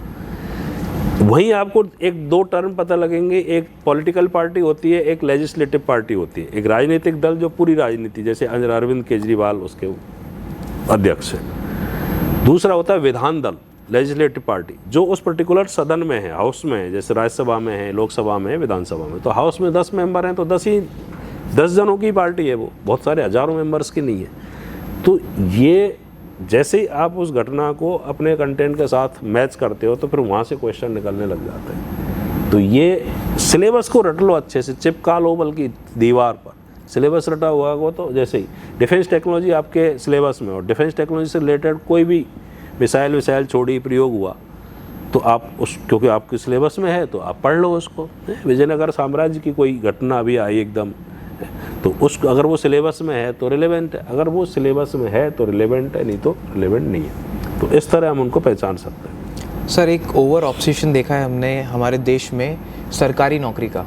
वहीं आपको 1-2 टर्म पता लगेंगे, एक पॉलिटिकल पार्टी होती है, एक लेजिस्लेटिव पार्टी होती है, एक राजनीतिक दल जो पूरी राजनीति, जैसे अरविंद केजरीवाल उसके अध्यक्ष है, दूसरा होता है विधान दल, लेजिस्लेटिव पार्टी जो उस पर्टिकुलर सदन में है, हाउस में है, जैसे राज्यसभा में है, लोकसभा में है, विधानसभा में, तो हाउस में 10 मेंबर हैं तो 10 जनों की पार्टी है वो, बहुत सारे हजारों मेंबर्स की नहीं है। तो ये जैसे ही आप उस घटना को अपने कंटेंट के साथ मैच करते हो तो फिर वहाँ से क्वेश्चन निकलने लग जाते हैं। तो ये सिलेबस को रट लो अच्छे से, चिपका लो बल्कि दीवार पर। सिलेबस रटा हुआ हो तो जैसे ही डिफेंस टेक्नोलॉजी आपके सिलेबस में, और डिफेंस टेक्नोलॉजी से रिलेटेड कोई भी मिसाइल छोड़ी प्रयोग हुआ तो आप उस, क्योंकि आपके सिलेबस में है तो आप पढ़ लो उसको। विजयनगर साम्राज्य की कोई घटना अभी आई एकदम, तो उस अगर वो सिलेबस में है तो रिलेवेंट है, अगर वो सिलेबस में है तो रिलेवेंट है, नहीं तो रिलेवेंट नहीं है। तो इस तरह हम उनको पहचान सकते हैं। सर, एक ओवर ऑब्सेशन देखा है हमने हमारे देश में सरकारी नौकरी का।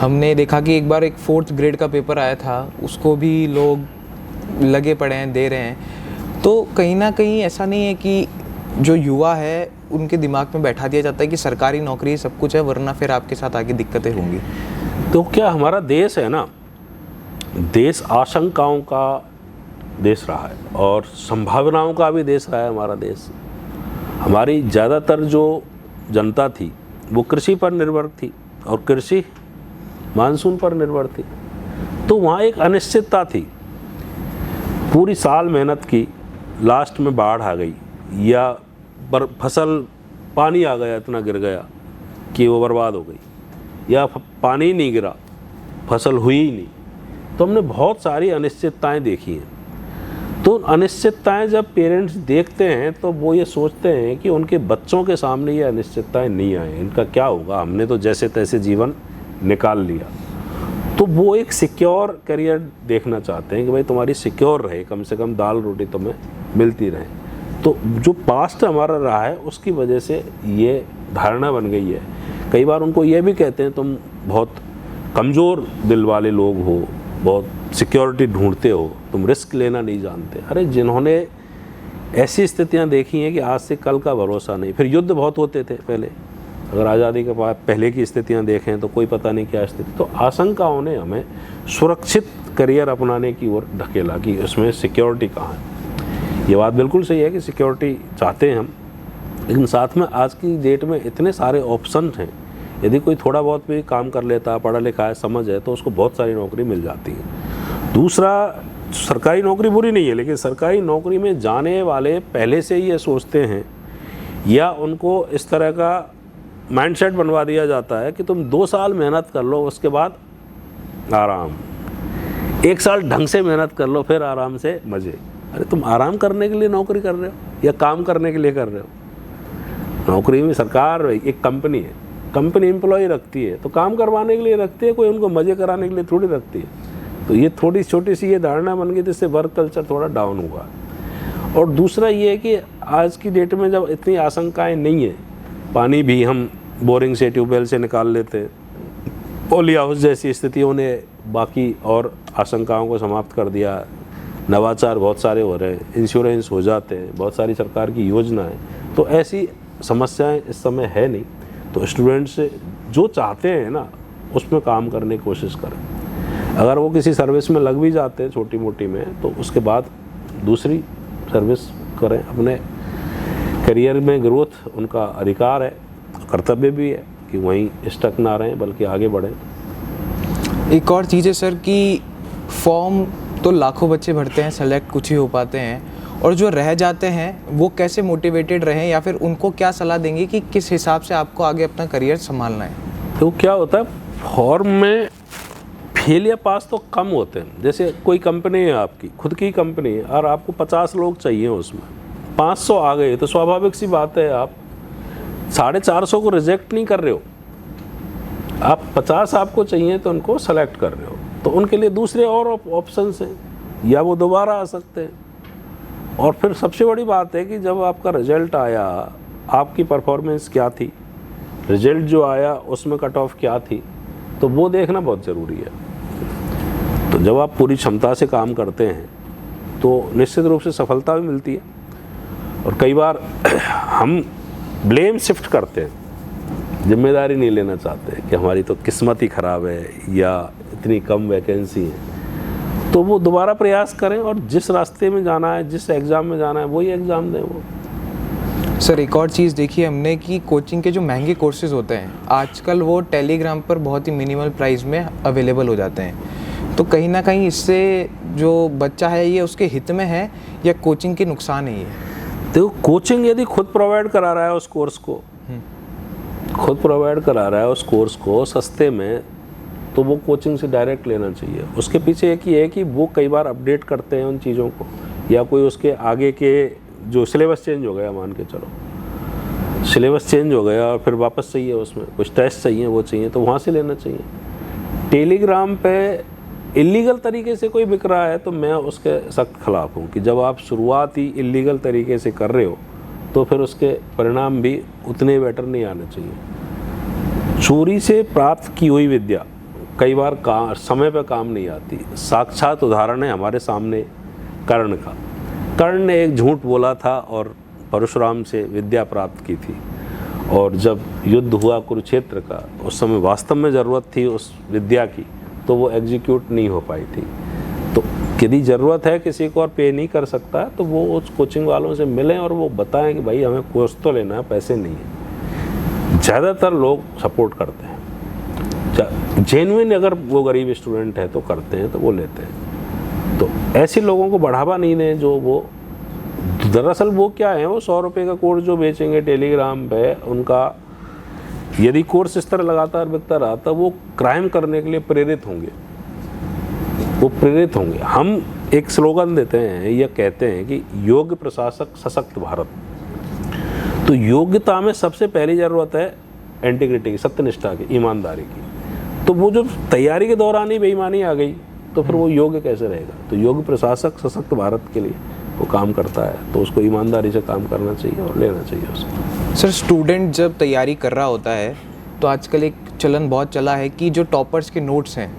हमने देखा कि एक बार एक 4th ग्रेड का पेपर आया था, उसको भी लोग लगे पड़े हैं, दे रहे हैं। तो कहीं ना कहीं ऐसा नहीं है कि जो युवा है उनके दिमाग में बैठा दिया जाता है कि सरकारी नौकरी सब कुछ है, वरना फिर आपके साथ आगे दिक्कतें होंगी। तो क्या हमारा देश है ना, देश आशंकाओं का देश रहा है और संभावनाओं का भी देश रहा है हमारा देश। हमारी ज़्यादातर जो जनता थी वो कृषि पर निर्भर थी और कृषि मानसून पर निर्भर थी। तो वहाँ एक अनिश्चितता थी, पूरी साल मेहनत की, लास्ट में बाढ़ आ गई या फसल पानी आ गया, इतना गिर गया कि वो बर्बाद हो गई, या पानी नहीं गिरा, फसल हुई ही नहीं। तो हमने बहुत सारी अनिश्चितताएं देखी हैं। तो अनिश्चितताएं जब पेरेंट्स देखते हैं तो वो ये सोचते हैं कि उनके बच्चों के सामने ये अनिश्चितताएं नहीं आए, इनका क्या होगा, हमने तो जैसे तैसे जीवन निकाल लिया। तो वो एक सिक्योर करियर देखना चाहते हैं कि भाई तुम्हारी सिक्योर रहे, कम से कम दाल रोटी तुम्हें मिलती रहे। तो जो पास्ट हमारा रहा है उसकी वजह से ये धारणा बन गई है। कई बार उनको ये भी कहते हैं तुम बहुत कमज़ोर दिल वाले लोग हो, बहुत सिक्योरिटी ढूंढते हो, तुम रिस्क लेना नहीं जानते। अरे जिन्होंने ऐसी स्थितियां देखी हैं कि आज से कल का भरोसा नहीं, फिर युद्ध बहुत होते थे पहले, अगर आज़ादी के बाद पहले की स्थितियां देखें तो कोई पता नहीं क्या स्थिति। तो आशंकाओं ने हमें सुरक्षित करियर अपनाने की ओर ढकेला कि उसमें सिक्योरिटी कहाँ है। ये बात बिल्कुल सही है कि सिक्योरिटी चाहते हैं हम, लेकिन साथ में आज की डेट में इतने सारे ऑप्शन हैं, यदि कोई थोड़ा बहुत भी काम कर लेता, पढ़ा लिखा है, समझ है, तो उसको बहुत सारी नौकरी मिल जाती है। दूसरा, सरकारी नौकरी बुरी नहीं है, लेकिन सरकारी नौकरी में जाने वाले पहले से ही ये सोचते हैं या उनको इस तरह का माइंडसेट बनवा दिया जाता है कि तुम 2 साल मेहनत कर लो, उसके बाद आराम, 1 साल ढंग से मेहनत कर लो, फिर आराम से मज़े। अरे तुम आराम करने के लिए नौकरी कर रहे हो या काम करने के लिए कर रहे हो? नौकरी में सरकार एक कंपनी है, कंपनी एम्प्लॉय रखती है तो काम करवाने के लिए रखती है, कोई उनको मज़े कराने के लिए थोड़ी रखती है। तो ये थोड़ी छोटी सी ये धारणा बन गई, जिससे वर्क कल्चर थोड़ा डाउन हुआ। और दूसरा ये है कि आज की डेट में जब इतनी आशंकाएं नहीं है, पानी भी हम बोरिंग से, ट्यूबवेल से निकाल लेते हैं, पोली हाउस जैसी स्थितियों ने बाकी और आशंकाओं को समाप्त कर दिया, नवाचार बहुत सारे हो रहे हैं, इंश्योरेंस हो जाते हैं, बहुत सारी सरकार की योजनाएं, तो ऐसी समस्याएं इस समय है नहीं। तो स्टूडेंट्स जो चाहते हैं ना उसमें काम करने की कोशिश करें। अगर वो किसी सर्विस में लग भी जाते हैं छोटी मोटी में, तो उसके बाद दूसरी सर्विस करें। अपने करियर में ग्रोथ उनका अधिकार है, कर्तव्य भी है कि वहीं स्टक ना रहें बल्कि आगे बढ़ें। एक और चीज़ है सर कि फॉर्म तो लाखों बच्चे भरते हैं, सेलेक्ट कुछ ही हो पाते हैं, और जो रह जाते हैं वो कैसे मोटिवेटेड रहें, या फिर उनको क्या सलाह देंगे कि किस हिसाब से आपको आगे अपना करियर संभालना है? तो क्या होता है, फॉर्म में फेल या पास तो कम होते हैं। जैसे कोई कंपनी है, आपकी खुद की कंपनी है और आपको 50 लोग चाहिए, उसमें 500 आ गए, तो स्वाभाविक सी बात है आप 450 को रिजेक्ट नहीं कर रहे हो, आप 50 आपको चाहिए तो उनको सेलेक्ट कर रहे हो। तो उनके लिए दूसरे और ऑप्शंस हैं, या वो दोबारा आ सकते हैं। और फिर सबसे बड़ी बात है कि जब आपका रिजल्ट आया, आपकी परफॉर्मेंस क्या थी, रिजल्ट जो आया उसमें कट ऑफ क्या थी, तो वो देखना बहुत ज़रूरी है। तो जब आप पूरी क्षमता से काम करते हैं तो निश्चित रूप से सफलता भी मिलती है। और कई बार हम ब्लेम शिफ्ट करते हैं, जिम्मेदारी नहीं लेना चाहते कि हमारी तो किस्मत ही ख़राब है या इतनी कम वैकेंसी है। तो वो दोबारा प्रयास करें और जिस रास्ते में जाना है, जिस एग्ज़ाम में जाना है, वही एग्ज़ाम दें वो। सर एक और चीज़ देखी है हमने कि कोचिंग के जो महंगे कोर्सेज होते हैं आजकल वो टेलीग्राम पर बहुत ही मिनिमल प्राइस में अवेलेबल हो जाते हैं, तो कहीं ना कहीं इससे जो बच्चा है ये उसके हित में है या कोचिंग के नुकसान है ये? देखो, कोचिंग यदि खुद प्रोवाइड करा रहा है उस कोर्स को, खुद प्रोवाइड करा रहा है उस कोर्स को सस्ते में, तो वो कोचिंग से डायरेक्ट लेना चाहिए। उसके पीछे एक ही है कि वो कई बार अपडेट करते हैं उन चीज़ों को, या कोई उसके आगे के जो सिलेबस चेंज हो गया, मान के चलो सिलेबस चेंज हो गया और फिर वापस चाहिए, उसमें कुछ टेस्ट चाहिए, वो चाहिए, तो वहाँ से लेना चाहिए। टेलीग्राम पे इलीगल तरीके से कोई बिक रहा है तो मैं उसके सख्त खिलाफ हूँ कि जब आप शुरुआत ही इलीगल तरीके से कर रहे हो तो फिर उसके परिणाम भी उतने बेटर नहीं आने चाहिए। चोरी से प्राप्त की हुई विद्या कई बार समय पर काम नहीं आती। साक्षात उदाहरण है हमारे सामने कर्ण का। कर्ण ने एक झूठ बोला था और परशुराम से विद्या प्राप्त की थी, और जब युद्ध हुआ कुरुक्षेत्र का, उस समय वास्तव में ज़रूरत थी उस विद्या की, तो वो एग्जीक्यूट नहीं हो पाई थी। तो यदि ज़रूरत है किसी को और पे नहीं कर सकता तो वो उस कोचिंग वालों से मिलें और वो बताएं कि भाई हमें कोर्स तो लेना है, पैसे नहीं है। ज़्यादातर लोग सपोर्ट करते हैं, जेन्युइन अगर वो गरीब स्टूडेंट है तो करते हैं, तो वो लेते हैं। तो ऐसे लोगों को बढ़ावा नहीं दें जो वो दरअसल वो क्या है, वो 100 रुपये का कोर्स जो बेचेंगे टेलीग्राम पे, उनका यदि कोर्स इस तरह लगातार बिकता रहा तो वो क्राइम करने के लिए प्रेरित होंगे, वो प्रेरित होंगे। हम एक स्लोगन देते हैं या कहते हैं कि योग्य प्रशासक सशक्त भारत। तो योग्यता में सबसे पहली ज़रूरत है इंटीग्रिटी की, सत्यनिष्ठा की, ईमानदारी की। तो वो जो तैयारी के दौरान ही बेईमानी आ गई तो फिर वो योग्य कैसे रहेगा? तो योग्य प्रशासक सशक्त भारत के लिए वो काम करता है, तो उसको ईमानदारी से काम करना चाहिए और लेना चाहिए उसको। सर स्टूडेंट जब तैयारी कर रहा होता है तो आजकल एक चलन बहुत चला है कि जो टॉपर्स के नोट्स हैं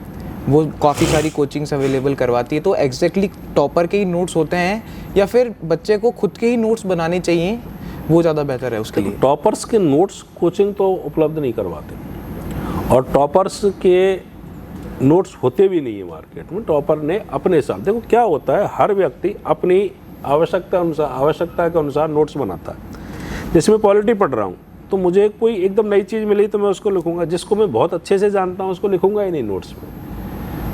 वो काफ़ी सारी कोचिंग्स अवेलेबल करवाती है, तो एग्जैक्टली टॉपर के ही नोट्स होते हैं या फिर बच्चे को खुद के ही नोट्स बनाने चाहिए, वो ज़्यादा बेहतर है उसके लिए? टॉपर्स के नोट्स कोचिंग तो उपलब्ध नहीं करवाते, और टॉपर्स के नोट्स होते भी नहीं है मार्केट में। टॉपर ने अपने हिसाब, देखो क्या होता है, हर व्यक्ति अपनी आवश्यकता के अनुसार नोट्स बनाता है। जैसे मैं पॉलिटी पढ़ रहा हूँ तो मुझे कोई एकदम नई चीज़ मिली तो मैं उसको लिखूंगा, जिसको मैं बहुत अच्छे से जानता हूँ उसको लिखूंगा ही नहीं नोट्स में।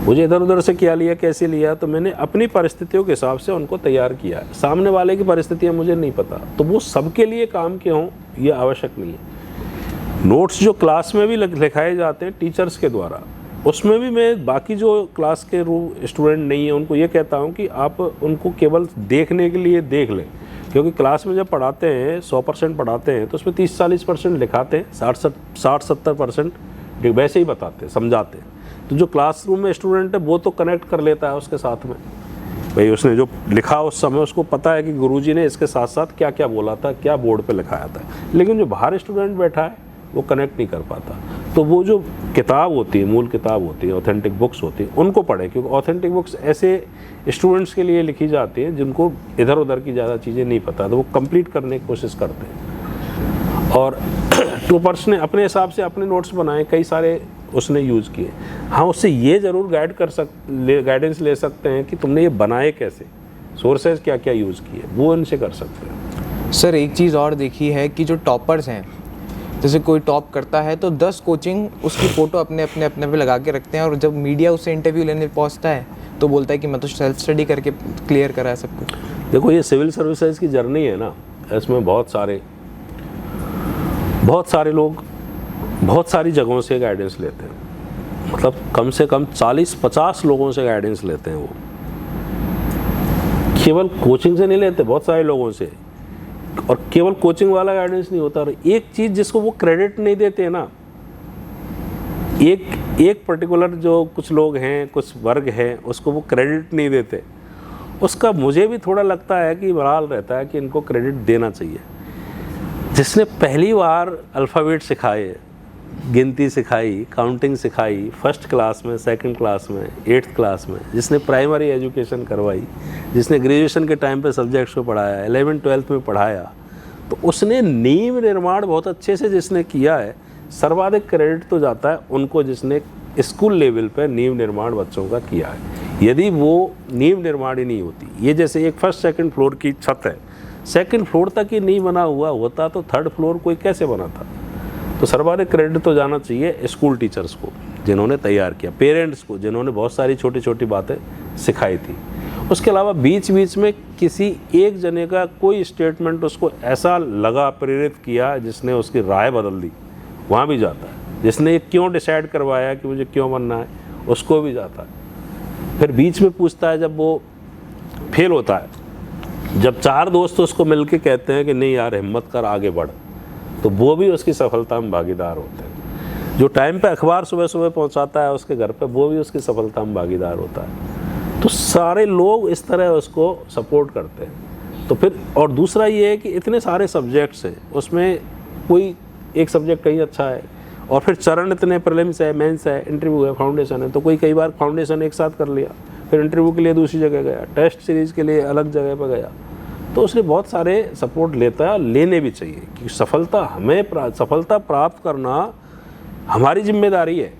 मुझे इधर उधर से क्या लिया, कैसे लिया, तो मैंने अपनी परिस्थितियों के हिसाब से उनको तैयार किया है। सामने वाले की परिस्थितियाँ मुझे नहीं पता, तो वो सबके लिए काम के हों ये आवश्यक नहीं है। नोट्स जो क्लास में भी लिखाए जाते हैं टीचर्स के द्वारा, उसमें भी मैं बाकी जो क्लास के स्टूडेंट नहीं है उनको ये कहता हूँ कि आप उनको केवल देखने के लिए देख लें, क्योंकि क्लास में जब पढ़ाते हैं 100% पढ़ाते हैं तो उसमें 30-40% लिखाते हैं, 60-70% वैसे ही बताते हैं, समझाते हैं। तो जो क्लासरूम में स्टूडेंट है वो तो कनेक्ट कर लेता है उसके साथ में, भाई उसने जो लिखा उस समय उसको पता है कि गुरुजी ने इसके साथ साथ क्या क्या बोला था, क्या बोर्ड पे लिखाया था। लेकिन जो बाहर स्टूडेंट बैठा है वो कनेक्ट नहीं कर पाता। तो वो जो किताब होती है, मूल किताब होती है, ऑथेंटिक बुक्स होती है, उनको पढ़ें, क्योंकि ऑथेंटिक बुक्स ऐसे स्टूडेंट्स के लिए लिखी जाती हैं जिनको इधर उधर की ज़्यादा चीज़ें नहीं पता, तो वो कंप्लीट करने की कोशिश करते हैं। और टॉपर्स ने अपने हिसाब से अपने नोट्स बनाए, कई सारे उसने यूज़ किए। हाँ, उससे ये ज़रूर गाइडेंस ले सकते हैं कि तुमने ये बनाए कैसे, सोर्सेज क्या क्या यूज़ किए, वो उनसे कर सकते हैं। सर एक चीज़ और देखी है कि जो टॉपर्स हैं, जैसे कोई टॉप करता है तो 10 कोचिंग उसकी फ़ोटो अपने पे लगा के रखते हैं, और जब मीडिया उससे इंटरव्यू लेने पहुंचता है तो बोलता है कि मैं तो सेल्फ स्टडी करके क्लियर करा है सब कुछ। देखो, ये सिविल सर्विसेज की जर्नी है ना, इसमें बहुत सारे लोग बहुत सारी जगहों से गाइडेंस लेते हैं। मतलब कम से कम 40-50 लोगों से गाइडेंस लेते हैं। वो केवल कोचिंग से नहीं लेते, बहुत सारे लोगों से, और केवल कोचिंग वाला गाइडेंस नहीं होता। और एक चीज़ जिसको वो क्रेडिट नहीं देते ना, एक पर्टिकुलर जो कुछ लोग हैं, कुछ वर्ग हैं, उसको वो क्रेडिट नहीं देते, उसका मुझे भी थोड़ा लगता है कि बहरहाल रहता है कि इनको क्रेडिट देना चाहिए। जिसने पहली बार अल्फ़ाबेट सिखाए, गिनती सिखाई, काउंटिंग सिखाई, फर्स्ट क्लास में, सेकंड क्लास में, 8th क्लास में, जिसने प्राइमरी एजुकेशन करवाई, जिसने ग्रेजुएशन के टाइम पे सब्जेक्ट्स को पढ़ाया, 11th-12th में पढ़ाया, तो उसने नींव निर्माण बहुत अच्छे से जिसने किया है, सर्वाधिक क्रेडिट तो जाता है उनको जिसने स्कूल लेवल पर नींव निर्माण बच्चों का किया है। यदि वो नींव निर्माण ही नहीं होती, ये जैसे एक फर्स्ट सेकंड फ्लोर की छत है, सेकंड फ्लोर तक ही नहीं बना हुआ होता तो थर्ड फ्लोर कोई कैसे बनाता। तो सर्वाधिक क्रेडिट तो जाना चाहिए स्कूल टीचर्स को जिन्होंने तैयार किया, पेरेंट्स को जिन्होंने बहुत सारी छोटी छोटी बातें सिखाई थी। उसके अलावा बीच बीच में किसी एक जने का कोई स्टेटमेंट उसको ऐसा लगा, प्रेरित किया, जिसने उसकी राय बदल दी, वहाँ भी जाता है। जिसने क्यों डिसाइड करवाया कि मुझे क्यों बनना है, उसको भी जाता है। फिर बीच में पूछता है जब वो फेल होता है, जब 4 दोस्त उसको मिलके कहते हैं कि नहीं यार हिम्मत कर आगे बढ़, तो वो भी उसकी सफलता में भागीदार होते हैं। जो टाइम पे अखबार सुबह सुबह पहुंचाता है उसके घर पे, वो भी उसकी सफलता में भागीदार होता है। तो सारे लोग इस तरह उसको सपोर्ट करते हैं। तो फिर और दूसरा ये है कि इतने सारे सब्जेक्ट्स हैं, उसमें कोई एक सब्जेक्ट कहीं अच्छा है और फिर चरण इतने, प्रीलिम्स है, मेंस है, इंटरव्यू है, फाउंडेशन है, तो कोई कई बार फाउंडेशन एक साथ कर लिया, फिर इंटरव्यू के लिए दूसरी जगह गया, टेस्ट सीरीज़ के लिए अलग जगह पर गया। तो उसने बहुत सारे सपोर्ट लेता है, लेने भी चाहिए, क्योंकि सफलता प्राप्त करना हमारी जिम्मेदारी है।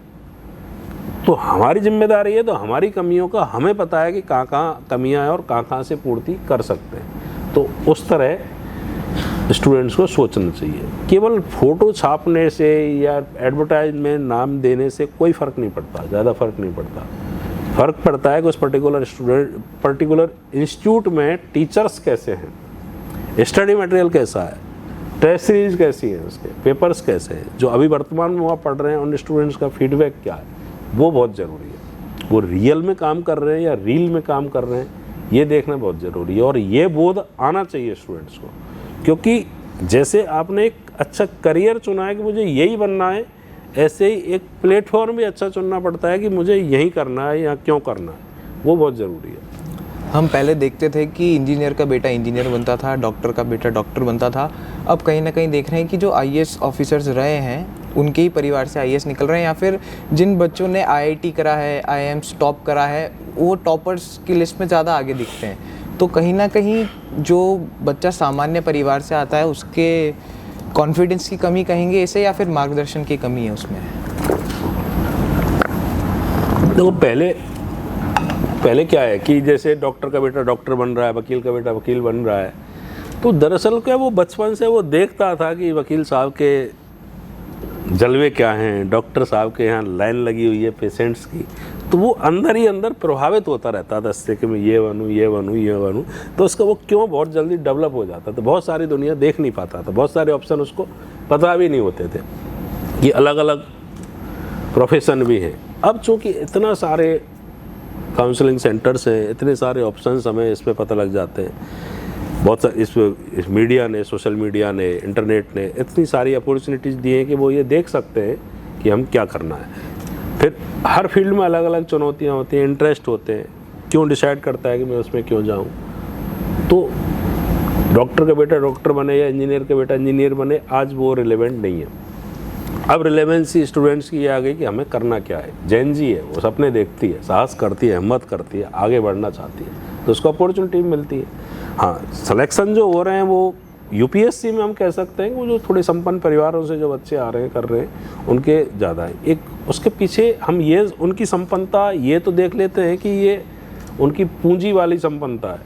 तो हमारी जिम्मेदारी है, तो हमारी कमियों का हमें पता है कि कहाँ कहाँ कमियाँ हैं और कहाँ कहाँ से पूर्ति कर सकते हैं। तो उस तरह स्टूडेंट्स को सोचना चाहिए। केवल फ़ोटो छापने से या एडवर्टाइजमेंट नाम देने से कोई फ़र्क नहीं पड़ता, ज़्यादा फ़र्क नहीं पड़ता। फ़र्क पड़ता है कि उस पर्टिकुलर इंस्टीट्यूट में टीचर्स कैसे हैं, स्टडी मटेरियल कैसा है, टेस्ट सीरीज कैसी है, उसके पेपर्स कैसे हैं, जो अभी वर्तमान में वहाँ पढ़ रहे हैं उन स्टूडेंट्स का फीडबैक क्या है, वो बहुत ज़रूरी है। वो रियल में काम कर रहे हैं या रील में काम कर रहे हैं, ये देखना बहुत ज़रूरी है। और ये बोध आना चाहिए स्टूडेंट्स को, क्योंकि जैसे आपने एक अच्छा करियर चुना है कि मुझे यही बनना है, ऐसे ही एक प्लेटफॉर्म भी अच्छा चुनना पड़ता है कि मुझे यही करना है या क्यों करना है, वो बहुत ज़रूरी है। हम पहले देखते थे कि इंजीनियर का बेटा इंजीनियर बनता था, डॉक्टर का बेटा डॉक्टर बनता था। अब कहीं ना कहीं देख रहे हैं कि जो आईएएस ऑफिसर्स रहे हैं उनके ही परिवार से आईएएस निकल रहे हैं, या फिर जिन बच्चों ने आईआईटी करा है, आईआईएम्स टॉप करा है, वो टॉपर्स की लिस्ट में ज़्यादा आगे दिखते हैं। तो कहीं ना कहीं जो बच्चा सामान्य परिवार से आता है उसके कॉन्फिडेंस की कमी कहेंगे इसे, या फिर मार्गदर्शन की कमी है उसमें? देखो पहले क्या है कि जैसे डॉक्टर का बेटा डॉक्टर बन रहा है, वकील का बेटा वकील बन रहा है, तो दरअसल क्या वो बचपन से वो देखता था कि वकील साहब के जलवे क्या हैं, डॉक्टर साहब के यहाँ लाइन लगी हुई है पेशेंट्स की, तो वो अंदर ही अंदर प्रभावित होता रहता था इससे कि मैं ये बनूँ ये बनूँ ये बनूँ। तो उसका वो क्यों बहुत जल्दी डेवलप हो जाता था। बहुत सारी दुनिया देख नहीं पाता था, बहुत सारे ऑप्शन उसको पता भी नहीं होते थे कि अलग अलग प्रोफेशन भी हैं। अब चूँकि इतना सारे काउंसलिंग सेंटर्स हैं, इतने सारे ऑप्शंस हमें इस पर पता लग जाते हैं, बहुत सारे इस मीडिया ने, सोशल मीडिया ने, इंटरनेट ने इतनी सारी अपॉर्चुनिटीज़ दी हैं कि वो ये देख सकते हैं कि हम क्या करना है। फिर हर फील्ड में अलग अलग चुनौतियाँ होती हैं, इंटरेस्ट होते हैं, क्यों डिसाइड करता है कि मैं उसमें क्यों जाऊँ। तो डॉक्टर का बेटा डॉक्टर बने या इंजीनियर का बेटा इंजीनियर बने, आज वो रिलेवेंट नहीं है। अब रिलेवेंसी स्टूडेंट्स की ये आ गई कि हमें करना क्या है। जैन जी है, वो सपने देखती है, साहस करती है, हिम्मत करती है, आगे बढ़ना चाहती है, तो उसको अपॉर्चुनिटी मिलती है। हाँ, सिलेक्शन जो हो रहे हैं वो यूपीएससी में हम कह सकते हैं कि वो जो थोड़े संपन्न परिवारों से जो बच्चे आ रहे हैं कर रहे हैं उनके ज़्यादा है। एक उसके पीछे हम ये उनकी संपन्नता ये तो देख लेते हैं कि ये उनकी पूंजी वाली संपन्नता है,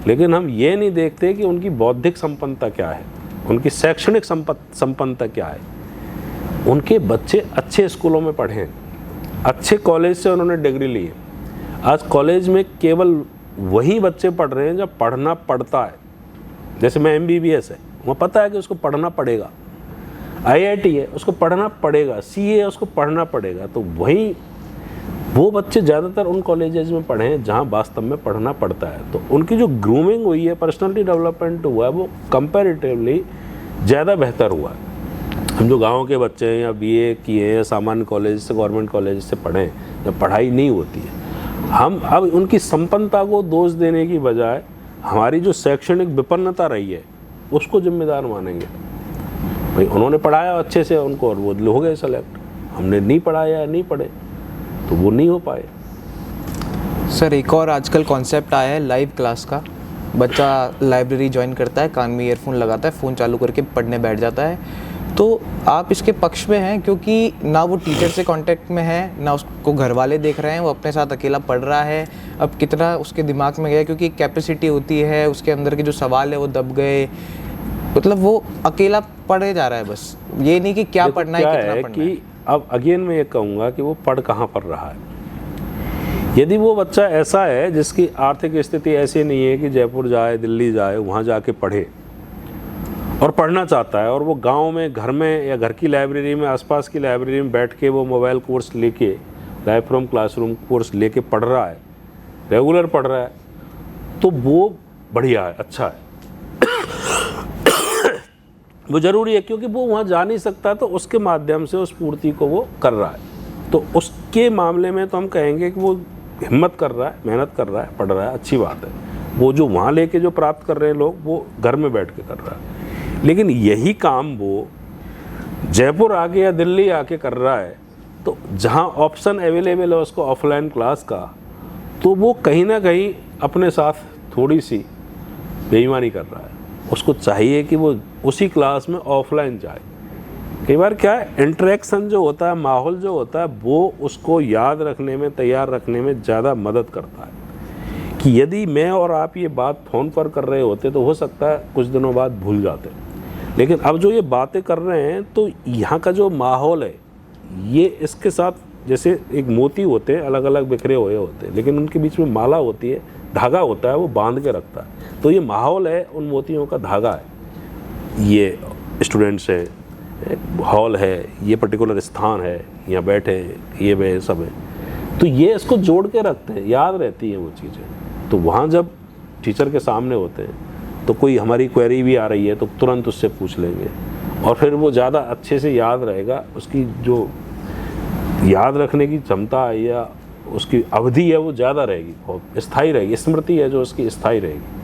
लेकिन हम ये नहीं देखते कि उनकी बौद्धिक संपन्नता क्या है, उनकी शैक्षणिक संपन्नता क्या है। उनके बच्चे अच्छे स्कूलों में पढ़े हैं, अच्छे कॉलेज से उन्होंने डिग्री ली है। आज कॉलेज में केवल वही बच्चे पढ़ रहे हैं जब पढ़ना पड़ता है। जैसे मैं MBBS है, वहाँ पता है कि उसको पढ़ना पड़ेगा, IIT है उसको पढ़ना पड़ेगा, CA है उसको पढ़ना पड़ेगा। तो वही वो बच्चे ज़्यादातर उन कॉलेजेस में पढ़े हैं जहाँ वास्तव में पढ़ना पड़ता है। तो उनकी जो ग्रूमिंग हुई है, पर्सनैलिटी डेवलपमेंट हुआ है, वो कंपैरेटिवली ज़्यादा बेहतर हुआ है। हम जो गाँव के बच्चे हैं या BA किए हैं, सामान्य कॉलेज से, गवर्नमेंट कॉलेज से पढ़े हैं, जब पढ़ाई नहीं होती है, हम अब उनकी संपन्नता को दोष देने की बजाय हमारी जो शैक्षणिक विपन्नता रही है उसको जिम्मेदार मानेंगे। भाई उन्होंने पढ़ाया अच्छे से उनको और वो हो गए सेलेक्ट, हमने नहीं पढ़ाया या नहीं पढ़े तो वो नहीं हो पाए। सर, एक और आजकल कॉन्सेप्ट आया है लाइव क्लास का। बच्चा लाइब्रेरी ज्वाइन करता है, कान में ईयरफोन लगाता है, फ़ोन चालू करके पढ़ने बैठ जाता है। तो आप इसके पक्ष में हैं, क्योंकि ना वो टीचर से कांटेक्ट में है, ना उसको घर वाले देख रहे हैं, वो अपने साथ अकेला पढ़ रहा है। अब कितना उसके दिमाग में गया, क्योंकि एक कैपेसिटी होती है, उसके अंदर के जो सवाल है वो दब गए, मतलब वो अकेला पढ़े जा रहा है बस, ये नहीं कि क्या पढ़ना है, कितना पढ़ना है। अब अगेन मैं ये कहूँगा कि वो पढ़ कहाँ पर रहा है। यदि वो बच्चा ऐसा है जिसकी आर्थिक स्थिति ऐसी नहीं है कि जयपुर जाए, दिल्ली जाए, वहाँ जाके पढ़े और पढ़ना चाहता है, और वो गांव में, घर में या घर की लाइब्रेरी में, आसपास की लाइब्रेरी में बैठ के वो मोबाइल कोर्स लेके, लाइफ फ्रॉम क्लासरूम कोर्स लेके पढ़ रहा है, रेगुलर पढ़ रहा है, तो वो बढ़िया है, अच्छा है। वो ज़रूरी है, क्योंकि वो वहाँ जा नहीं सकता, तो उसके माध्यम से उस पूर्ति को वो कर रहा है। तो उसके मामले में तो हम कहेंगे कि वो हिम्मत कर रहा है, मेहनत कर रहा है, पढ़ रहा है, अच्छी बात है। वो जो वहाँ लेके जो प्राप्त कर रहे हैं लोग, वो घर में बैठ के कर रहा है। लेकिन यही काम वो जयपुर आके या दिल्ली आके कर रहा है, तो जहाँ ऑप्शन अवेलेबल है उसको ऑफलाइन क्लास का, तो वो कहीं ना कहीं अपने साथ थोड़ी सी बेईमानी कर रहा है। उसको चाहिए कि वो उसी क्लास में ऑफलाइन जाए। कई बार क्या है, इंटरेक्शन जो होता है, माहौल जो होता है, वो उसको याद रखने में, तैयार रखने में ज़्यादा मदद करता है। कि यदि मैं और आप ये बात फ़ोन पर कर रहे होते तो हो सकता है कुछ दिनों बाद भूल जाते, लेकिन अब जो ये बातें कर रहे हैं, तो यहाँ का जो माहौल है, ये इसके साथ जैसे एक मोती होते हैं, अलग अलग बिखरे हुए होते हैं, लेकिन उनके बीच में माला होती है, धागा होता है, वो बांध के रखता है। तो ये माहौल है, उन मोतियों का धागा है। ये स्टूडेंट्स है, हॉल है, ये पर्टिकुलर स्थान है, यहाँ बैठे, ये वे सब है, तो ये इसको जोड़ के रखते हैं, याद रहती हैं वो चीज़ें। तो वहाँ जब टीचर के सामने होते हैं, तो कोई हमारी क्वेरी भी आ रही है तो तुरंत उससे पूछ लेंगे, और फिर वो ज़्यादा अच्छे से याद रहेगा। उसकी जो याद रखने की क्षमता है या उसकी अवधि है, वो ज़्यादा रहेगी, बहुत स्थायी रहेगी, स्मृति है जो उसकी स्थायी रहेगी।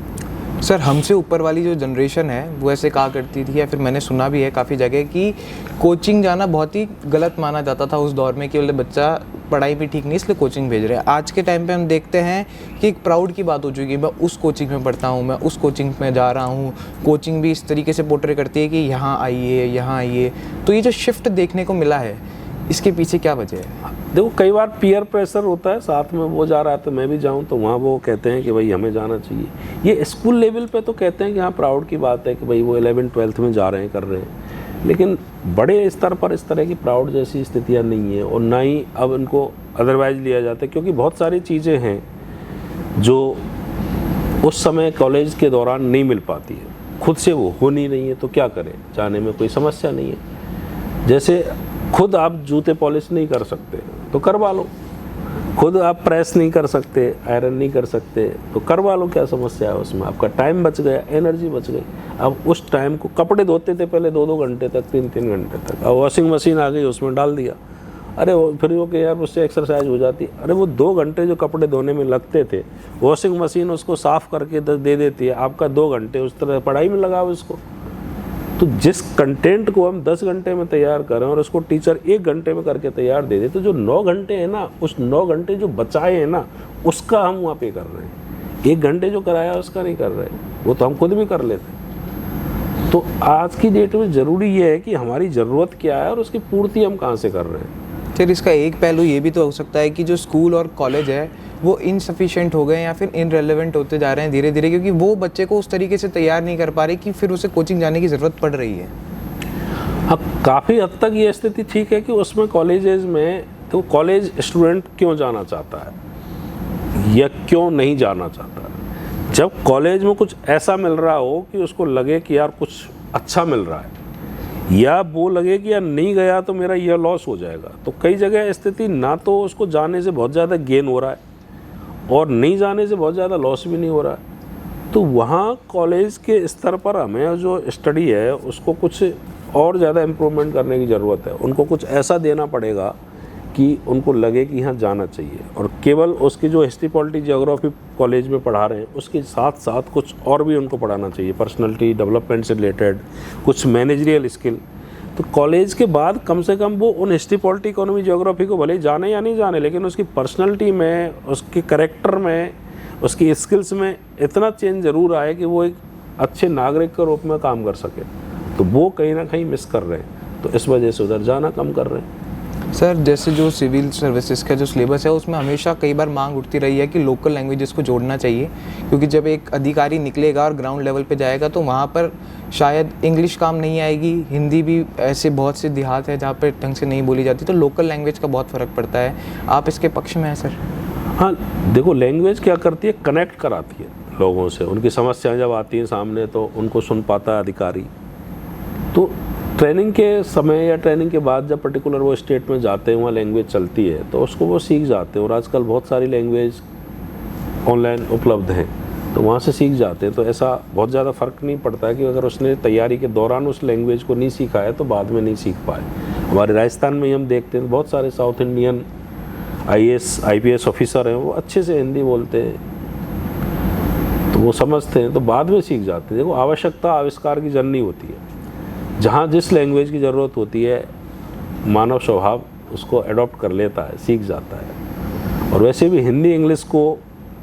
सर, हमसे ऊपर वाली जो जनरेशन है वो ऐसे कहा करती थी, या फिर मैंने सुना भी है काफ़ी जगह, कि कोचिंग जाना बहुत ही गलत माना जाता था उस दौर में, कि बोले बच्चा पढ़ाई भी ठीक नहीं इसलिए कोचिंग भेज रहे हैं। आज के टाइम पे हम देखते हैं कि एक प्राउड की बात हो चुकी है, मैं उस कोचिंग में पढ़ता हूँ, मैं उस कोचिंग में जा रहा हूँ। कोचिंग भी इस तरीके से पोर्ट्रे करती है कि यहाँ आइए, यहाँ आइए। तो ये जो शिफ्ट देखने को मिला है, इसके पीछे क्या वजह है? देखो, कई बार पीयर प्रेशर होता है, साथ में वो जा रहा है तो मैं भी जाऊं, तो वहाँ वो कहते हैं कि भाई हमें जाना चाहिए। ये स्कूल लेवल पे तो कहते हैं कि हाँ प्राउड की बात है कि भाई वो 11th-12th में जा रहे हैं, कर रहे हैं, लेकिन बड़े स्तर पर इस तरह की प्राउड जैसी स्थितियाँ नहीं है, और ना ही अब इनको अदरवाइज लिया जाता है, क्योंकि बहुत सारी चीज़ें हैं जो उस समय कॉलेज के दौरान नहीं मिल पाती है, खुद से वो होनी नहीं है, तो क्या करें, जाने में कोई समस्या नहीं है। जैसे खुद आप जूते पॉलिश नहीं कर सकते तो करवा लो, खुद आप प्रेस नहीं कर सकते, आयरन नहीं कर सकते तो करवा लो, क्या समस्या है उसमें? आपका टाइम बच गया, एनर्जी बच गई। अब उस टाइम को, कपड़े धोते थे पहले 2-2 घंटे तक, 3-3 घंटे तक, अब वॉशिंग मशीन आ गई, उसमें डाल दिया, अरे वो फिर वो कि यार उससे एक्सरसाइज हो जाती। अरे वो 2 घंटे जो कपड़े धोने में लगते थे, वॉशिंग मशीन उसको साफ़ करके दे देती है, आपका 2 घंटे उस तरह पढ़ाई में लगाओ इसको। तो जिस कंटेंट को हम 10 घंटे में तैयार करें और उसको टीचर 1 घंटे में करके तैयार दे दे, तो जो 9 घंटे हैं ना, उस 9 घंटे जो बचाए हैं ना, उसका हम वहाँ पे कर रहे हैं। 1 घंटे जो कराया उसका नहीं कर रहे, वो तो हम खुद भी कर लेते। तो आज की डेट में ज़रूरी ये है कि हमारी ज़रूरत क्या है और उसकी पूर्ति हम कहाँ से कर रहे हैं। फिर इसका एक पहलू ये भी तो हो सकता है कि जो स्कूल और कॉलेज है वो इनसफिशिएंट हो गए या फिर इनरेलेवेंट होते जा रहे हैं धीरे धीरे, क्योंकि वो बच्चे को उस तरीके से तैयार नहीं कर पा रहे कि फिर उसे कोचिंग जाने की ज़रूरत पड़ रही है। हाँ, काफ़ी हद तक ये स्थिति ठीक है कि उसमें कॉलेजेस में, तो कॉलेज स्टूडेंट क्यों जाना चाहता है या क्यों नहीं जाना चाहता है? जब कॉलेज में कुछ ऐसा मिल रहा हो कि उसको लगे कि यार कुछ अच्छा मिल रहा है, या वो लगे कि यार नहीं गया तो मेरा यह लॉस हो जाएगा, तो कई जगह स्थिति ना तो उसको जाने से बहुत ज़्यादा गेन हो रहा है और नहीं जाने से बहुत ज़्यादा लॉस भी नहीं हो रहा है। तो वहाँ कॉलेज के स्तर पर हमें जो स्टडी है उसको कुछ और ज़्यादा इम्प्रूवमेंट करने की ज़रूरत है। उनको कुछ ऐसा देना पड़ेगा कि उनको लगे कि यहाँ जाना चाहिए, और केवल उसकी जो हिस्ट्री, पॉलिटी, जियोग्राफी कॉलेज में पढ़ा रहे हैं उसके साथ साथ कुछ और भी उनको पढ़ाना चाहिए, पर्सनैलिटी डेवलपमेंट से रिलेटेड कुछ मैनेजरियल स्किल। तो कॉलेज के बाद कम से कम वो उन हिस्ट्री, पॉलिटी, इकोनॉमी, जियोग्राफी को भले जाने या नहीं जाने, लेकिन उसकी पर्सनैलिटी में, उसके कैरेक्टर में, उसकी स्किल्स में इतना चेंज ज़रूर आए कि वो एक अच्छे नागरिक के रूप में काम कर सके। तो वो कहीं ना कहीं मिस कर रहे हैं। तो इस वजह से उधर जाना कम कर रहे हैं। सर जैसे जो सिविल सर्विसेज का जो सिलेबस है उसमें हमेशा कई बार मांग उठती रही है कि लोकल लैंग्वेजेस को जोड़ना चाहिए, क्योंकि जब एक अधिकारी निकलेगा और ग्राउंड लेवल पे जाएगा तो वहाँ पर शायद इंग्लिश काम नहीं आएगी, हिंदी भी ऐसे बहुत से देहात है जहाँ पर ढंग से नहीं बोली जाती, तो लोकल लैंग्वेज का बहुत फ़र्क पड़ता है। आप इसके पक्ष में हैं सर? हाँ देखो, लैंग्वेज क्या करती है, कनेक्ट कराती है लोगों से। उनकी समस्याएं जब आती हैं सामने तो उनको सुन पाता है अधिकारी। तो ट्रेनिंग के समय या ट्रेनिंग के बाद जब पर्टिकुलर वो स्टेट में जाते हैं, वहाँ लैंग्वेज चलती है तो उसको वो सीख जाते हैं। और आजकल बहुत सारी लैंग्वेज ऑनलाइन उपलब्ध हैं तो वहाँ से सीख जाते हैं। तो ऐसा बहुत ज़्यादा फ़र्क नहीं पड़ता है कि अगर उसने तैयारी के दौरान उस लैंग्वेज को नहीं सीखा है तो बाद में नहीं सीख पाए। हमारे राजस्थान में हम देखते हैं बहुत सारे south Indian IAS IPS officer हैं, वो अच्छे से हिंदी बोलते हैं तो वो समझते हैं तो बाद में सीख जाते हैं। देखो, आवश्यकता आविष्कार की जननी होती है। जहाँ जिस लैंग्वेज की ज़रूरत होती है मानव स्वभाव उसको अडॉप्ट कर लेता है, सीख जाता है। और वैसे भी हिंदी इंग्लिश को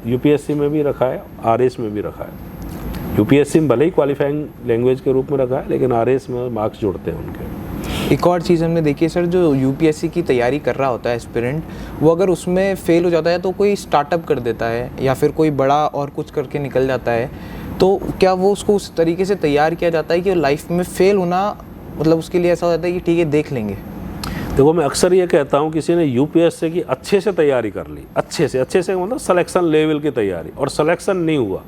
UPSC में भी रखा है, RAS में भी रखा है। UPSC में भले ही क्वालिफाइंग लैंग्वेज के रूप में रखा है, लेकिन RAS में मार्क्स जुड़ते हैं उनके। एक और चीज़ हमने देखी है सर, जो UPSC की तैयारी कर रहा होता है एस्पिरेंट, वो अगर उसमें फेल हो जाता है तो कोई स्टार्टअप कर देता है या फिर कोई बड़ा और कुछ करके निकल जाता है, तो क्या वो उसको उस तरीके से तैयार किया जाता है कि लाइफ में फेल होना मतलब उसके लिए ऐसा हो जाता है कि ठीक है देख लेंगे? देखो, मैं अक्सर ये कहता हूँ, किसी ने UPSC की अच्छे से तैयारी कर ली, अच्छे से मतलब सिलेक्शन लेवल की तैयारी, और सिलेक्शन नहीं हुआ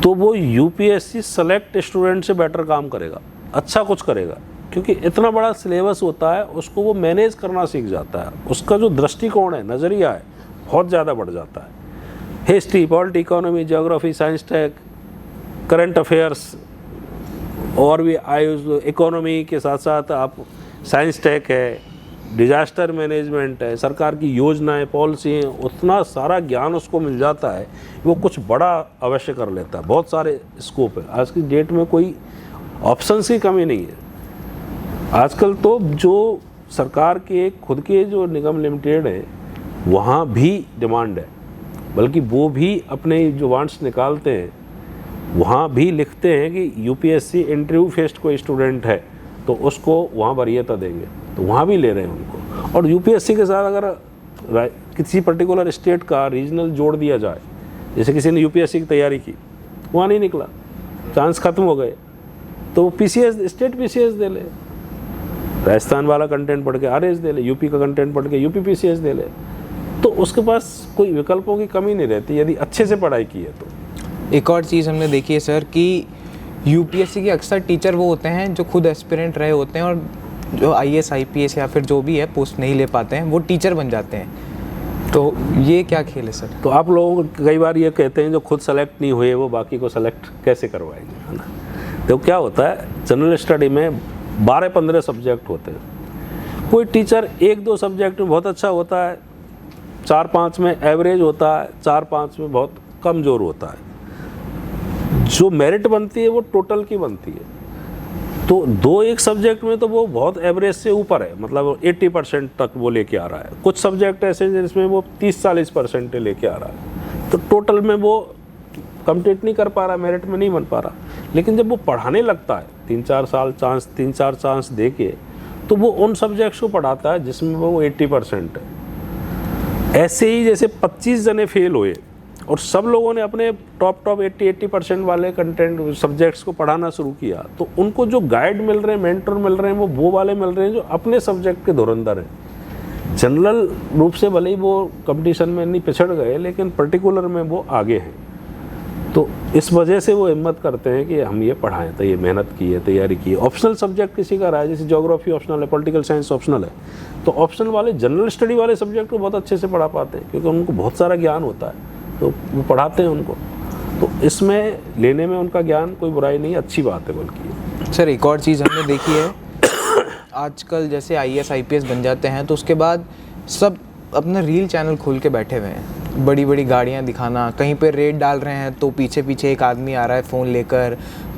तो वो UPSC सेलेक्ट स्टूडेंट से बेटर काम करेगा, अच्छा कुछ करेगा, क्योंकि इतना बड़ा सिलेबस होता है, उसको वो मैनेज करना सीख जाता है। उसका जो दृष्टिकोण है, नज़रिया है, बहुत ज़्यादा बढ़ जाता है। History, polity, economy, geography, science tech, current affairs, और भी इकोनॉमी के साथ साथ आप साइंस टेक है, डिजास्टर मैनेजमेंट है, सरकार की योजनाएं, पॉलिसी हैं, उतना सारा ज्ञान उसको मिल जाता है, वो कुछ बड़ा अवश्य कर लेता है। बहुत सारे स्कोप है। आज की डेट में कोई ऑप्शंस की कमी नहीं है। आजकल तो जो सरकार के खुद के जो निगम लिमिटेड है वहाँ भी डिमांड है, बल्कि वो भी अपने जो वांट्स निकालते हैं वहाँ भी लिखते हैं कि UPSC इंटरव्यू फेस्ट कोई स्टूडेंट है तो उसको वहाँ वरीयता देंगे, तो वहाँ भी ले रहे हैं उनको। और UPSC के साथ अगर किसी पर्टिकुलर स्टेट का रीजनल जोड़ दिया जाए, जैसे किसी ने UPSC की तैयारी की, वहाँ नहीं निकला, चांस खत्म हो गए, तो PCS स्टेट PCS दे ले, राजस्थान वाला कंटेंट पढ़ के RAS दे ले, UP का कंटेंट पढ़ के UP PCS दे ले, तो उसके पास कोई विकल्पों की कमी नहीं रहती यदि अच्छे से पढ़ाई की है तो। एक और चीज़ हमने देखी है सर कि UPSC के अक्सर टीचर वो होते हैं जो खुद एस्पिरेंट रहे होते हैं और जो IAS IPS या फिर जो भी है पोस्ट नहीं ले पाते हैं, वो टीचर बन जाते हैं, तो ये क्या खेल है सर? तो आप लोग कई बार ये कहते हैं जो खुद सेलेक्ट नहीं हुए वो बाकी को सेलेक्ट कैसे करवाएंगे, है ना। तो क्या होता है, जनरल स्टडी में 12-15 सब्जेक्ट होते हैं। कोई टीचर 1-2 सब्जेक्ट में बहुत अच्छा होता है, 4-5 में एवरेज होता है, 4-5 में बहुत कमज़ोर होता है। जो मेरिट बनती है वो टोटल की बनती है। तो 2-1 सब्जेक्ट में तो वो बहुत एवरेज से ऊपर है, मतलब 80% तक वो लेके आ रहा है। कुछ सब्जेक्ट ऐसे हैं जिसमें वो 30-40% लेके आ रहा है, तो टोटल में वो कम्प्लीट नहीं कर पा रहा, मेरिट में नहीं बन पा रहा। लेकिन जब वो पढ़ाने लगता है 3-4 चांस दे के, तो वो उन सब्जेक्ट्स को पढ़ाता है जिसमें वो 80% है। ऐसे ही जैसे 25 जने फेल हुए और सब लोगों ने अपने टॉप 80% वाले कंटेंट सब्जेक्ट्स को पढ़ाना शुरू किया, तो उनको जो गाइड मिल रहे हैं, मेंटर मिल रहे हैं, वो वाले मिल रहे हैं जो अपने सब्जेक्ट के धुरंधर हैं। जनरल रूप से भले ही वो कंपटीशन में नहीं पिछड़ गए, लेकिन पर्टिकुलर में वो आगे हैं। तो इस वजह से वो हिम्मत करते हैं कि हम ये पढ़ाएं, तो ये मेहनत की है, तैयारी की है। ऑप्शनल सब्जेक्ट किसी का रहा है, जैसे ज्योग्राफी ऑप्शनल है, पॉलिटिकल साइंस ऑप्शनल है, तो ऑप्शनल वाले जनरल स्टडी वाले सब्जेक्ट को बहुत अच्छे से पढ़ा पाते हैं, क्योंकि उनको बहुत सारा ज्ञान होता है, तो वो पढ़ाते हैं उनको। तो इसमें लेने में उनका ज्ञान कोई बुराई नहीं, अच्छी बात है बल्कि। सर एक और चीज़ हमने देखी है, आजकल जैसे IAS IPS बन जाते हैं तो उसके बाद सब अपना रील चैनल खोल के बैठे हुए हैं, बड़ी बड़ी गाड़ियां दिखाना, कहीं पे रेड डाल रहे हैं तो पीछे पीछे एक आदमी आ रहा है फ़ोन लेकर,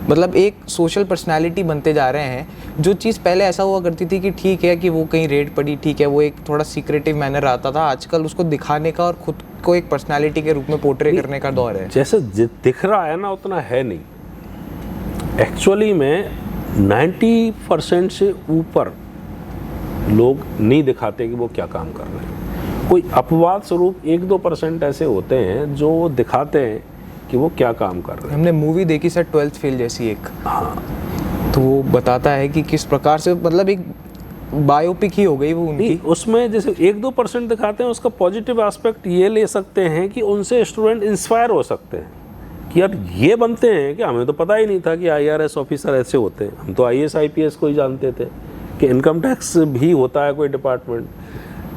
मतलब एक सोशल पर्सनालिटी बनते जा रहे हैं। जो चीज़ पहले ऐसा हुआ करती थी कि ठीक है कि वो कहीं रेड पड़ी, ठीक है, वो एक थोड़ा सीक्रेटिव मैनर आता था, आजकल उसको दिखाने का और खुद को एक पर्सनालिटी के रूप में पोर्ट्रे करने का दौर है। जैसे दिख रहा है ना उतना है नहीं। एक्चुअली में 90% से ऊपर लोग नहीं दिखाते कि वो क्या काम कर रहे हैं। कोई अपवाद स्वरूप 1-2% ऐसे होते हैं जो दिखाते हैं कि वो क्या काम कर रहे हैं। हमने मूवी देखी सर 12th फेल जैसी एक, हाँ, तो वो बताता है कि किस प्रकार से, मतलब एक बायोपिक ही हो गई वो उनकी। उसमें जैसे 1-2% दिखाते हैं, उसका पॉजिटिव एस्पेक्ट ये ले सकते हैं कि उनसे स्टूडेंट इंस्पायर हो सकते हैं कि यार ये बनते हैं कि हमें तो पता ही नहीं था कि IRS ऑफिसर ऐसे होते हैं। हम तो IAS IPS को ही जानते थे कि इनकम टैक्स भी होता है कोई डिपार्टमेंट।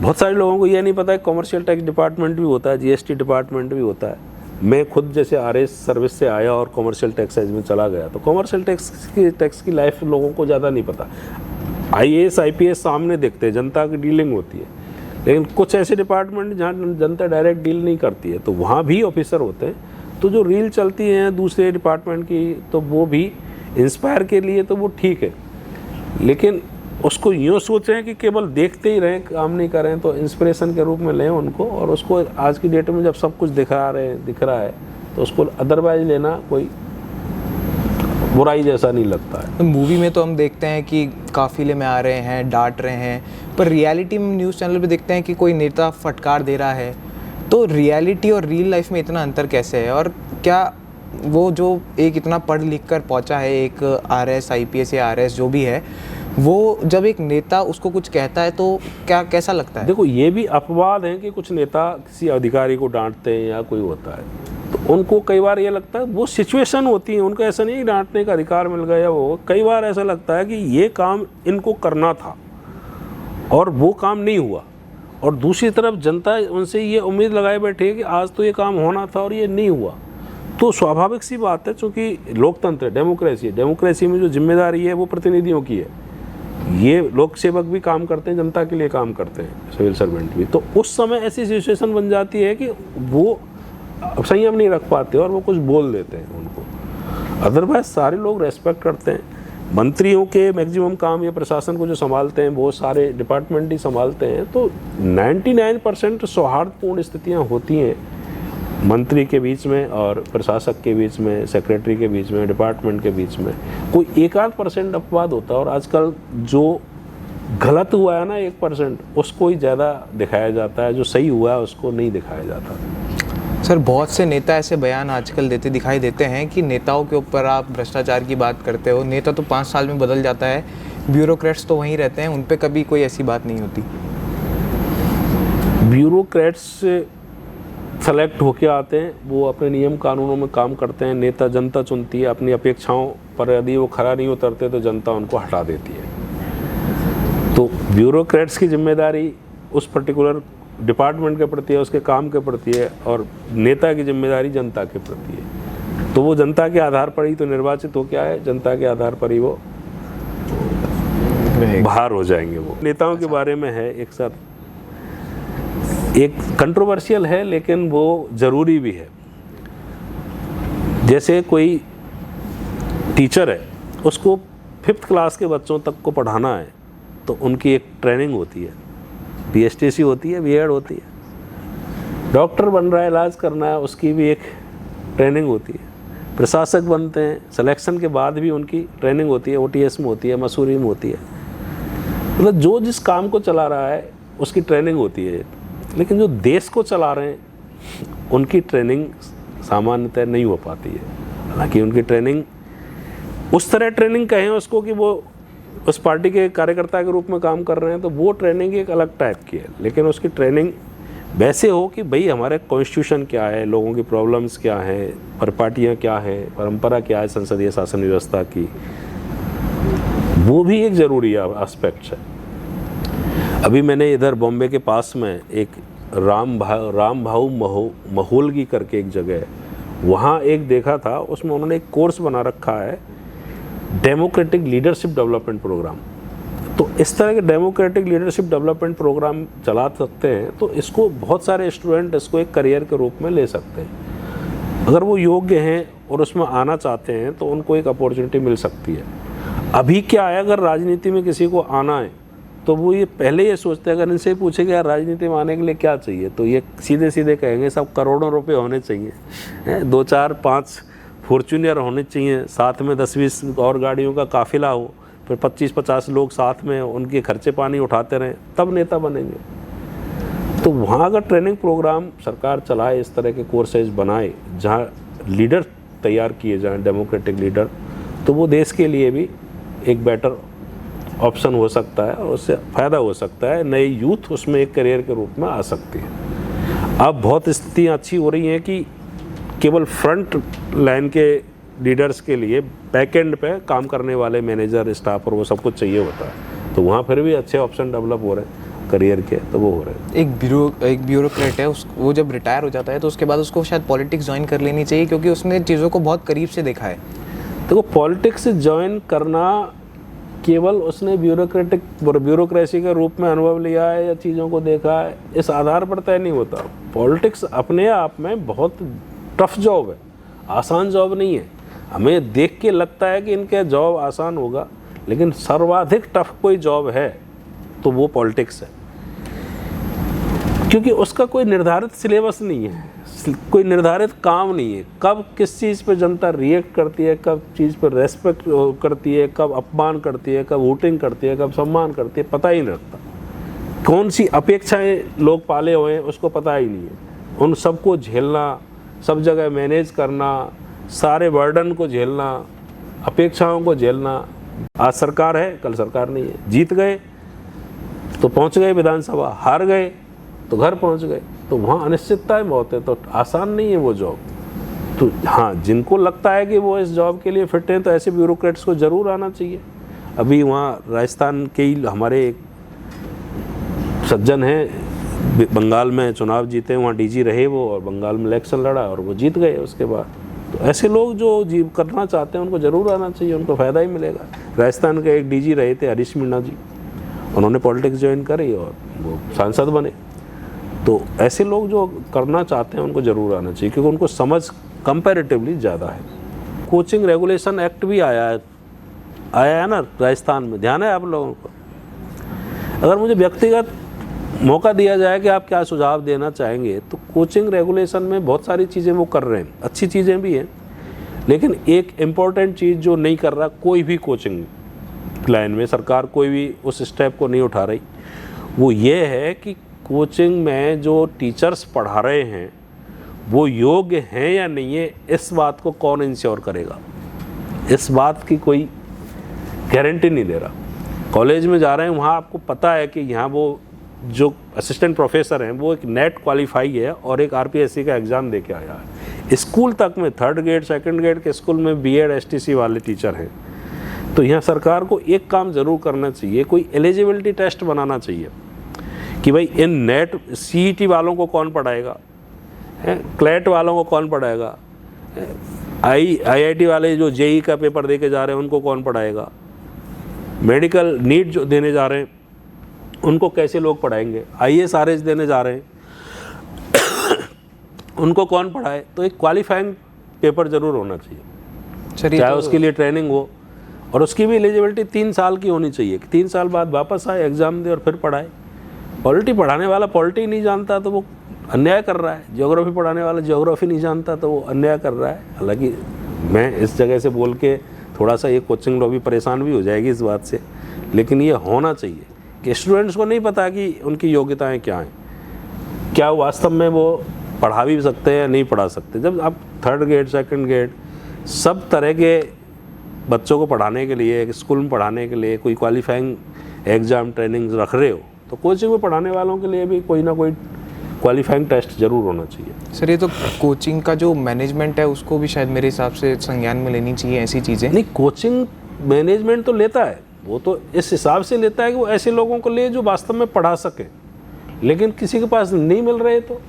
बहुत सारे लोगों को ये नहीं पता है कॉमर्शियल टैक्स डिपार्टमेंट भी होता है, GST डिपार्टमेंट भी होता है। मैं खुद जैसे RS सर्विस से आया और कॉमर्शियल टैक्स में चला गया, तो कॉमर्शियल टैक्स की लाइफ लोगों को ज़्यादा नहीं पता। IAS IPS सामने देखते हैं, जनता की डीलिंग होती है, लेकिन कुछ ऐसे डिपार्टमेंट जहाँ जनता डायरेक्ट डील नहीं करती है, तो वहाँ भी ऑफिसर होते हैं। तो जो रील चलती हैं दूसरे डिपार्टमेंट की, तो वो भी इंस्पायर के लिए तो वो ठीक है, लेकिन उसको यूँ सोचें कि केवल देखते ही रहें, काम नहीं करें, तो इंस्पिरेशन के रूप में लें उनको। और उसको आज की डेट में जब सब कुछ दिख रहा है तो उसको अदरवाइज लेना कोई बुराई जैसा नहीं लगता है। तो मूवी में तो हम देखते हैं कि काफिले में आ रहे हैं, डांट रहे हैं, पर रियलिटी में न्यूज़ चैनल पे देखते हैं कि कोई नेता फटकार दे रहा है। तो रियलिटी और रियल लाइफ में इतना अंतर कैसे है? और क्या वो जो एक इतना पढ़ लिख कर पहुंचा है, एक RS IPS या RS जो भी है, वो जब एक नेता उसको कुछ कहता है तो क्या कैसा लगता है? देखो, ये भी अपवाद है कि कुछ नेता किसी अधिकारी को डांटते हैं या कोई होता है, तो उनको कई बार ये लगता है वो सिचुएशन होती है, उनको ऐसा नहीं डांटने का अधिकार मिल गया। वो कई बार ऐसा लगता है कि ये काम इनको करना था और वो काम नहीं हुआ, और दूसरी तरफ जनता उनसे ये उम्मीद लगाए बैठी है कि आज तो ये काम होना था और ये नहीं हुआ। तो स्वाभाविक सी बात है, चूँकि लोकतंत्र डेमोक्रेसी में जो जिम्मेदारी है वो प्रतिनिधियों की है। ये लोक सेवक भी काम करते हैं, जनता के लिए काम करते हैं, सिविल सर्वेंट भी। तो उस समय ऐसी सिचुएशन बन जाती है कि वो संयम नहीं रख पाते और वो कुछ बोल देते हैं उनको। अदरवाइज सारे लोग रेस्पेक्ट करते हैं। मंत्रियों के मैक्सिमम काम या प्रशासन को जो संभालते हैं वो सारे डिपार्टमेंट ही संभालते हैं। तो 99% सौहार्दपूर्ण स्थितियाँ होती हैं मंत्री के बीच में और प्रशासक के बीच में, सेक्रेटरी के बीच में, डिपार्टमेंट के बीच में। कोई 1-8% अपवाद होता है, और आजकल जो गलत हुआ है ना 1%, उसको ही ज़्यादा दिखाया जाता है, जो सही हुआ है उसको नहीं दिखाया जाता। सर, बहुत से नेता ऐसे बयान आजकल दिखाई देते हैं कि नेताओं के ऊपर आप भ्रष्टाचार की बात करते हो। नेता तो 5 साल में बदल जाता है, ब्यूरोक्रेट्स तो वहीं रहते हैं, उन पे कभी कोई ऐसी बात नहीं होती। ब्यूरोक्रेट्स सेलेक्ट होके आते हैं, वो अपने नियम कानूनों में काम करते हैं। नेता जनता चुनती है, अपनी अपेक्षाओं पर यदि वो खरा नहीं उतरते तो जनता उनको हटा देती है। तो ब्यूरोक्रेट्स की जिम्मेदारी उस पर्टिकुलर डिपार्टमेंट के प्रति है, उसके काम के प्रति है, और नेता की जिम्मेदारी जनता के प्रति है। तो वो जनता के आधार पर ही तो निर्वाचित हो के आए, जनता के आधार पर ही वो बाहर हो जाएंगे। वो नेताओं के बारे में है एक कंट्रोवर्शियल है, लेकिन वो ज़रूरी भी है। जैसे कोई टीचर है, उसको 5th क्लास के बच्चों तक को पढ़ाना है, तो उनकी एक ट्रेनिंग होती है, PSTC होती है, B.Ed होती है। डॉक्टर बन रहा है, इलाज करना है, उसकी भी एक ट्रेनिंग होती है। प्रशासक बनते हैं, सिलेक्शन के बाद भी उनकी ट्रेनिंग होती है, OTS में होती है, मसूरी में होती है। मतलब जो जिस काम को चला रहा है उसकी ट्रेनिंग होती है। लेकिन जो देश को चला रहे हैं उनकी ट्रेनिंग सामान्यतः नहीं हो पाती है। हालांकि उनकी ट्रेनिंग उस तरह ट्रेनिंग कहें उसको कि वो उस पार्टी के कार्यकर्ता के रूप में काम कर रहे हैं, तो वो ट्रेनिंग एक अलग टाइप की है। लेकिन उसकी ट्रेनिंग वैसे हो कि भाई हमारे कॉन्स्टिट्यूशन क्या है, लोगों की प्रॉब्लम्स क्या हैं, परिपाटियाँ क्या है, परंपरा क्या है संसदीय शासन व्यवस्था की, वो भी एक ज़रूरी एस्पेक्ट है। अभी मैंने इधर बॉम्बे के पास में एक राम भाऊ महोलगी करके एक जगह है, वहाँ एक देखा था, उसमें उन्होंने एक कोर्स बना रखा है, डेमोक्रेटिक लीडरशिप डेवलपमेंट प्रोग्राम। तो इस तरह के डेमोक्रेटिक लीडरशिप डेवलपमेंट प्रोग्राम चला सकते हैं, तो इसको बहुत सारे स्टूडेंट इसको एक करियर के रूप में ले सकते हैं। अगर वो योग्य हैं और उसमें आना चाहते हैं तो उनको एक अपॉर्चुनिटी मिल सकती है। अभी क्या है, अगर राजनीति में किसी को आना है तो वो ये पहले ये सोचते हैं, अगर इनसे पूछे कि यार राजनीति में आने के लिए क्या चाहिए, तो ये सीधे सीधे कहेंगे सब करोड़ों रुपए होने चाहिए, 2, 4, 5 फॉर्च्यूनर होने चाहिए, साथ में 10-20 और गाड़ियों का काफिला हो, फिर 25-50 लोग साथ में उनके खर्चे पानी उठाते रहें, तब नेता बनेंगे। तो वहाँ अगर ट्रेनिंग प्रोग्राम सरकार चलाए, इस तरह के कोर्सेज बनाए जहाँ लीडर तैयार किए जाएं, डेमोक्रेटिक लीडर, तो वो देश के लिए भी एक बेटर ऑप्शन हो सकता है और उससे फ़ायदा हो सकता है। नई यूथ उसमें एक करियर के रूप में आ सकती है। अब बहुत स्थितियाँ अच्छी हो रही हैं कि केवल फ्रंट लाइन के लीडर्स के लिए बैक एंड पे काम करने वाले मैनेजर, स्टाफ और वो सब कुछ चाहिए होता है, तो वहाँ फिर भी अच्छे ऑप्शन डेवलप हो रहे हैं करियर के, तो वो हो रहे हैं। एक ब्यूरोक्रेट है, वो जब रिटायर हो जाता है तो उसके बाद उसको शायद पॉलिटिक्स ज्वाइन कर लेनी चाहिए, क्योंकि उसने चीज़ों को बहुत करीब से देखा है। देखो, पॉलिटिक्स ज्वाइन करना केवल उसने ब्यूरोक्रेसी के रूप में अनुभव लिया है या चीज़ों को देखा है, इस आधार पर तय नहीं होता। पॉलिटिक्स अपने आप में बहुत टफ जॉब है, आसान जॉब नहीं है। हमें देख के लगता है कि इनके जॉब आसान होगा, लेकिन सर्वाधिक टफ कोई जॉब है तो वो पॉलिटिक्स है, क्योंकि उसका कोई निर्धारित सिलेबस नहीं है, कोई निर्धारित काम नहीं है। कब किस चीज़ पे जनता रिएक्ट करती है, कब चीज़ पर रेस्पेक्ट करती है, कब अपमान करती है, कब वोटिंग करती है, कब सम्मान करती है, पता ही नहीं लगता। कौन सी अपेक्षाएं लोग पाले हुए हैं उसको पता ही नहीं है। उन सबको झेलना, सब जगह मैनेज करना, सारे बर्डन को झेलना, अपेक्षाओं को झेलना। आज सरकार है, कल सरकार नहीं है। जीत गए तो पहुंच गए विधानसभा, हार गए तो घर पहुंच गए, तो वहाँ अनिश्चितताएं बहुत है, तो आसान नहीं है वो जॉब। तो हाँ, जिनको लगता है कि वो इस जॉब के लिए फिट हैं, तो ऐसे ब्यूरोक्रेट्स को ज़रूर आना चाहिए। अभी वहाँ राजस्थान के ही हमारे एक सज्जन हैं, बंगाल में चुनाव जीते, वहाँ डीजी रहे वो, और बंगाल में इलेक्शन लड़ा और वो जीत गए उसके बाद। तो ऐसे लोग जो जीव करना चाहते हैं उनको ज़रूर आना चाहिए, उनको फ़ायदा ही मिलेगा। राजस्थान के एक डीजी रहे थे हरीश मीणा जी, उन्होंने पॉलिटिक्स ज्वाइन करी और वो सांसद बने। तो ऐसे लोग जो करना चाहते हैं उनको ज़रूर आना चाहिए, क्योंकि उनको समझ कंपैरेटिवली ज़्यादा है। कोचिंग रेगुलेशन एक्ट भी आया है ना राजस्थान में, ध्यान है आप लोगों को? अगर मुझे व्यक्तिगत मौका दिया जाए कि आप क्या सुझाव देना चाहेंगे, तो कोचिंग रेगुलेशन में बहुत सारी चीज़ें वो कर रहे हैं, अच्छी चीज़ें भी हैं, लेकिन एक इम्पॉर्टेंट चीज़ जो नहीं कर रहा कोई भी कोचिंग लाइन में, सरकार कोई भी उस स्टेप को नहीं उठा रही, वो ये है कि कोचिंग में जो टीचर्स पढ़ा रहे हैं वो योग्य हैं या नहीं है, इस बात को कौन इंश्योर करेगा? इस बात की कोई गारंटी नहीं दे रहा। कॉलेज में जा रहे हैं, वहाँ आपको पता है कि यहाँ वो जो असिस्टेंट प्रोफेसर हैं वो एक नेट क्वालिफाई है और एक आरपीएससी का एग्ज़ाम दे के आया है। स्कूल तक में 3rd ग्रेड 2nd ग्रेड के स्कूल में बीएड एसटीसी वाले टीचर हैं। तो यहाँ सरकार को एक काम ज़रूर करना चाहिए, कोई एलिजिबिलिटी टेस्ट बनाना चाहिए कि भाई इन नेट सीईटी वालों को कौन पढ़ाएगा, क्लैट वालों को कौन पढ़ाएगा, आईआईटी वाले जो जेई का पेपर दे के जा रहे हैं उनको कौन पढ़ाएगा, मेडिकल नीट जो देने जा रहे हैं उनको कैसे लोग पढ़ाएंगे, आईएएस आरएएस देने जा रहे हैं उनको कौन पढ़ाए। तो एक क्वालिफाइंग पेपर ज़रूर होना चाहिए, चाहे उसके लिए ट्रेनिंग हो, और उसकी भी एलिजिबिलिटी 3 साल की होनी चाहिए कि 3 साल बाद वापस आए, एग्ज़ाम दे और फिर पढ़ाए। पॉलिटी पढ़ाने वाला पॉलिटी नहीं जानता तो वो अन्याय कर रहा है, ज्योग्राफी पढ़ाने वाला ज्योग्राफी नहीं जानता तो वो अन्याय कर रहा है। हालांकि मैं इस जगह से बोल के थोड़ा सा ये कोचिंग लॉबी परेशान भी हो जाएगी इस बात से, लेकिन ये होना चाहिए कि स्टूडेंट्स को नहीं पता कि उनकी योग्यताएं क्या हैं, क्या वास्तव में वो पढ़ा भी सकते हैं या नहीं पढ़ा सकते। जब आप 3rd ग्रेड 2nd ग्रेड सब तरह के बच्चों को पढ़ाने के लिए, स्कूल में पढ़ाने के लिए कोई क्वालिफाइंग एग्ज़ाम ट्रेनिंग रख रहे हो, तो कोचिंग में पढ़ाने वालों के लिए भी कोई ना कोई क्वालिफाइंग टेस्ट ज़रूर होना चाहिए। सर, ये तो कोचिंग का जो मैनेजमेंट है उसको भी शायद मेरे हिसाब से संज्ञान में लेनी चाहिए ऐसी चीज़ें। नहीं, कोचिंग मैनेजमेंट तो लेता है, वो तो इस हिसाब से लेता है कि वो ऐसे लोगों को ले जो वास्तव में पढ़ा सके, लेकिन किसी के पास नहीं मिल रहे। तो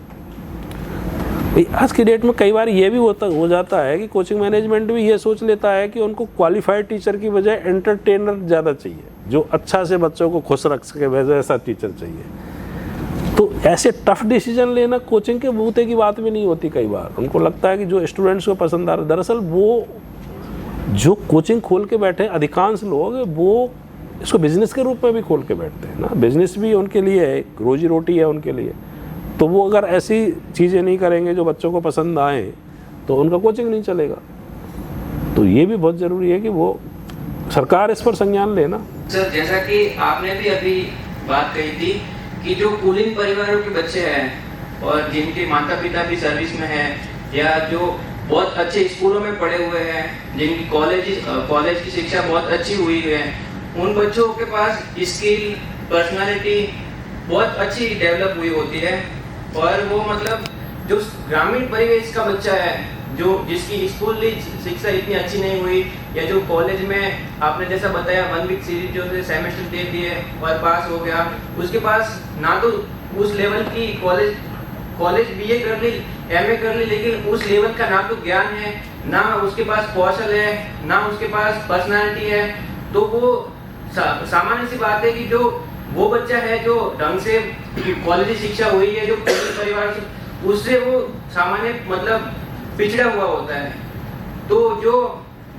आज की डेट में कई बार ये भी हो जाता है कि कोचिंग मैनेजमेंट भी ये सोच लेता है कि उनको क्वालिफाइड टीचर की बजाय एंटरटेनर ज़्यादा चाहिए, जो अच्छा से बच्चों को खुश रख सके, वैसा ऐसा टीचर चाहिए। तो ऐसे टफ डिसीजन लेना कोचिंग के बूते की बात भी नहीं होती। कई बार उनको लगता है कि जो स्टूडेंट्स को पसंद आ रहा है, दरअसल वो जो कोचिंग खोल के बैठे अधिकांश लोग वो इसको बिजनेस के रूप में भी खोल के बैठते हैं ना, बिजनेस भी उनके लिए है, रोजी रोटी है उनके लिए। तो वो अगर ऐसी चीज़ें नहीं करेंगे जो बच्चों को पसंद आए, तो उनका कोचिंग नहीं चलेगा। तो ये भी बहुत ज़रूरी है कि वो सरकार इस पर संज्ञान ले ना। सर, जैसा कि आपने भी अभी बात कही थी कि जो कुलीन परिवारों के बच्चे हैं और जिनके माता पिता भी सर्विस में हैं या जो बहुत अच्छे स्कूलों में पढ़े हुए हैं, जिनकी कॉलेज की शिक्षा बहुत अच्छी हुई है, उन बच्चों के पास स्किल, पर्सनालिटी बहुत अच्छी डेवलप हुई होती है। और वो मतलब जो ग्रामीण परिवेश का बच्चा है, जो जिसकी स्कूल शिक्षा इतनी अच्छी नहीं हुई या जो कॉलेज में आपने जैसा बताया 1 वीक सीरीज जो सेमेस्टर दे दिए और पास हो गया, उसके पास ना तो उस लेवल की कॉलेज BA कर ली, MA कर ली, लेकिन उस लेवल का ना तो ज्ञान है, ना उसके पास कौशल है, ना उसके पास पर्सनालिटी है। तो वो सामान्य सी बात है कि जो वो बच्चा है जो ढंग से कॉलेज शिक्षा हुई है, जो परिवार से, उससे वो सामान्य मतलब पिछड़ा हुआ होता है। तो जो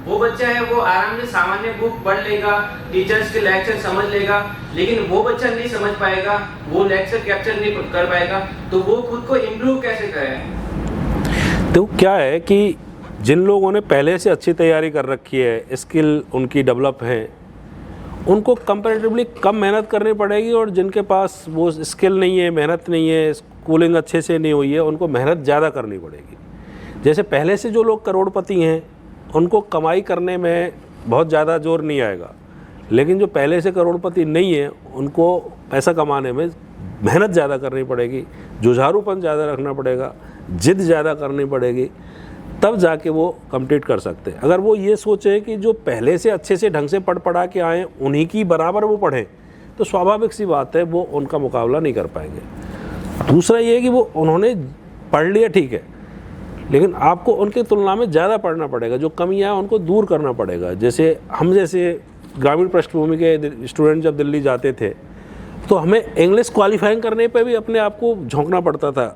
वो बच्चा है वो आराम से सामान्य बुक पढ़ लेगा, टीचर्स के लेक्चर समझ लेगा, लेकिन वो बच्चा नहीं समझ पाएगा, वो लेक्चर कैप्चर नहीं कर पाएगा, तो वो खुद को इम्प्रूव कैसे करे? तो क्या है कि जिन लोगों ने पहले से अच्छी तैयारी कर रखी है, स्किल उनकी डेवलप है, उनको कंपैरेटिवली कम मेहनत करनी पड़ेगी, और जिनके पास वो स्किल नहीं है, मेहनत नहीं है, स्कूलिंग अच्छे से नहीं हुई है, उनको मेहनत ज़्यादा करनी पड़ेगी। जैसे पहले से जो लोग करोड़पति हैं उनको कमाई करने में बहुत ज़्यादा जोर नहीं आएगा, लेकिन जो पहले से करोड़पति नहीं है उनको पैसा कमाने में मेहनत ज़्यादा करनी पड़ेगी, जुझारूपन ज़्यादा रखना पड़ेगा, जिद ज़्यादा करनी पड़ेगी, तब जाके वो कंप्लीट कर सकते हैं। अगर वो ये सोचे कि जो पहले से अच्छे से ढंग से पढ़ा के आए उन्हीं की बराबर वो पढ़ें, तो स्वाभाविक सी बात है वो उनका मुकाबला नहीं कर पाएंगे। दूसरा ये है कि वो उन्होंने पढ़ लिया ठीक है, लेकिन आपको उनकी तुलना में ज़्यादा पढ़ना पड़ेगा, जो कमियां हैं उनको दूर करना पड़ेगा। जैसे हम जैसे ग्रामीण पृष्ठभूमि के स्टूडेंट जब दिल्ली जाते थे तो हमें इंग्लिश क्वालिफाइंग करने पे भी अपने आप को झोंकना पड़ता था।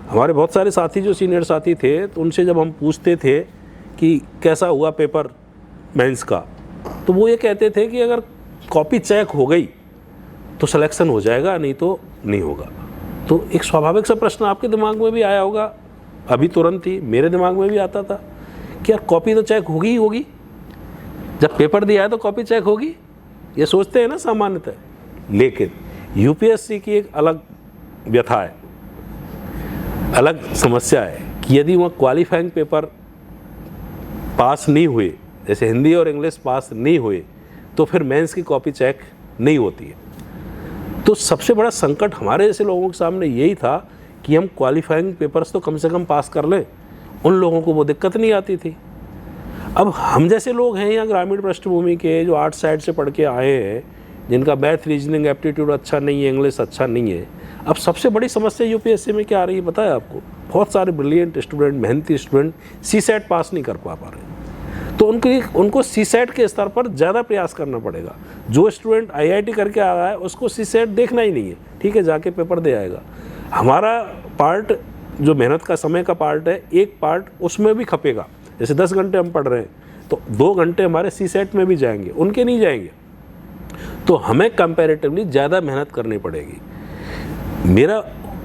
हमारे बहुत सारे साथी जो सीनियर साथी थे, तो उनसे जब हम पूछते थे कि कैसा हुआ पेपर मेंस का, तो वो ये कहते थे कि अगर कॉपी चेक हो गई तो सिलेक्शन हो जाएगा, नहीं तो नहीं होगा। तो एक स्वाभाविक सा प्रश्न आपके दिमाग में भी आया होगा, अभी तुरंत ही मेरे दिमाग में भी आता था कि यार कॉपी तो चेक होगी ही होगी, जब पेपर दिया है तो कॉपी चेक होगी, ये सोचते हैं ना सामान्यतः। लेकिन यूपीएससी की एक अलग व्यथा है, अलग समस्या है कि यदि वह क्वालिफाइंग पेपर पास नहीं हुए, जैसे हिंदी और इंग्लिश पास नहीं हुए, तो फिर मेंस की कॉपी चेक नहीं होती है। तो सबसे बड़ा संकट हमारे जैसे लोगों के सामने यही था कि हम क्वालिफाइंग पेपर्स तो कम से कम पास कर लें। उन लोगों को वो दिक्कत नहीं आती थी। अब हम जैसे लोग हैं यहाँ ग्रामीण पृष्ठभूमि के, जो आर्ट साइड से पढ़ के आए हैं, जिनका मैथ, रीजनिंग, एप्टीट्यूड अच्छा नहीं है, इंग्लिश अच्छा नहीं है, अब सबसे बड़ी समस्या यूपीएससी में क्या आ रही है पता है आपको? बहुत सारे ब्रिलियंट स्टूडेंट, मेहनती स्टूडेंट सीसेट पास नहीं कर पा रहे हैं। तो उनको सीसेट के स्तर पर ज़्यादा प्रयास करना पड़ेगा। जो स्टूडेंट आईआईटी करके आ रहा है उसको सीसेट देखना ही नहीं है, ठीक है, जाके पेपर दे आएगा। हमारा पार्ट जो मेहनत का समय का पार्ट है, एक पार्ट उसमें भी खपेगा। जैसे 10 घंटे हम पढ़ रहे हैं तो 2 घंटे हमारे सीसेट में भी जाएंगे, उनके नहीं जाएंगे। तो हमें कंपैरेटिवली ज़्यादा मेहनत करनी पड़ेगी। मेरा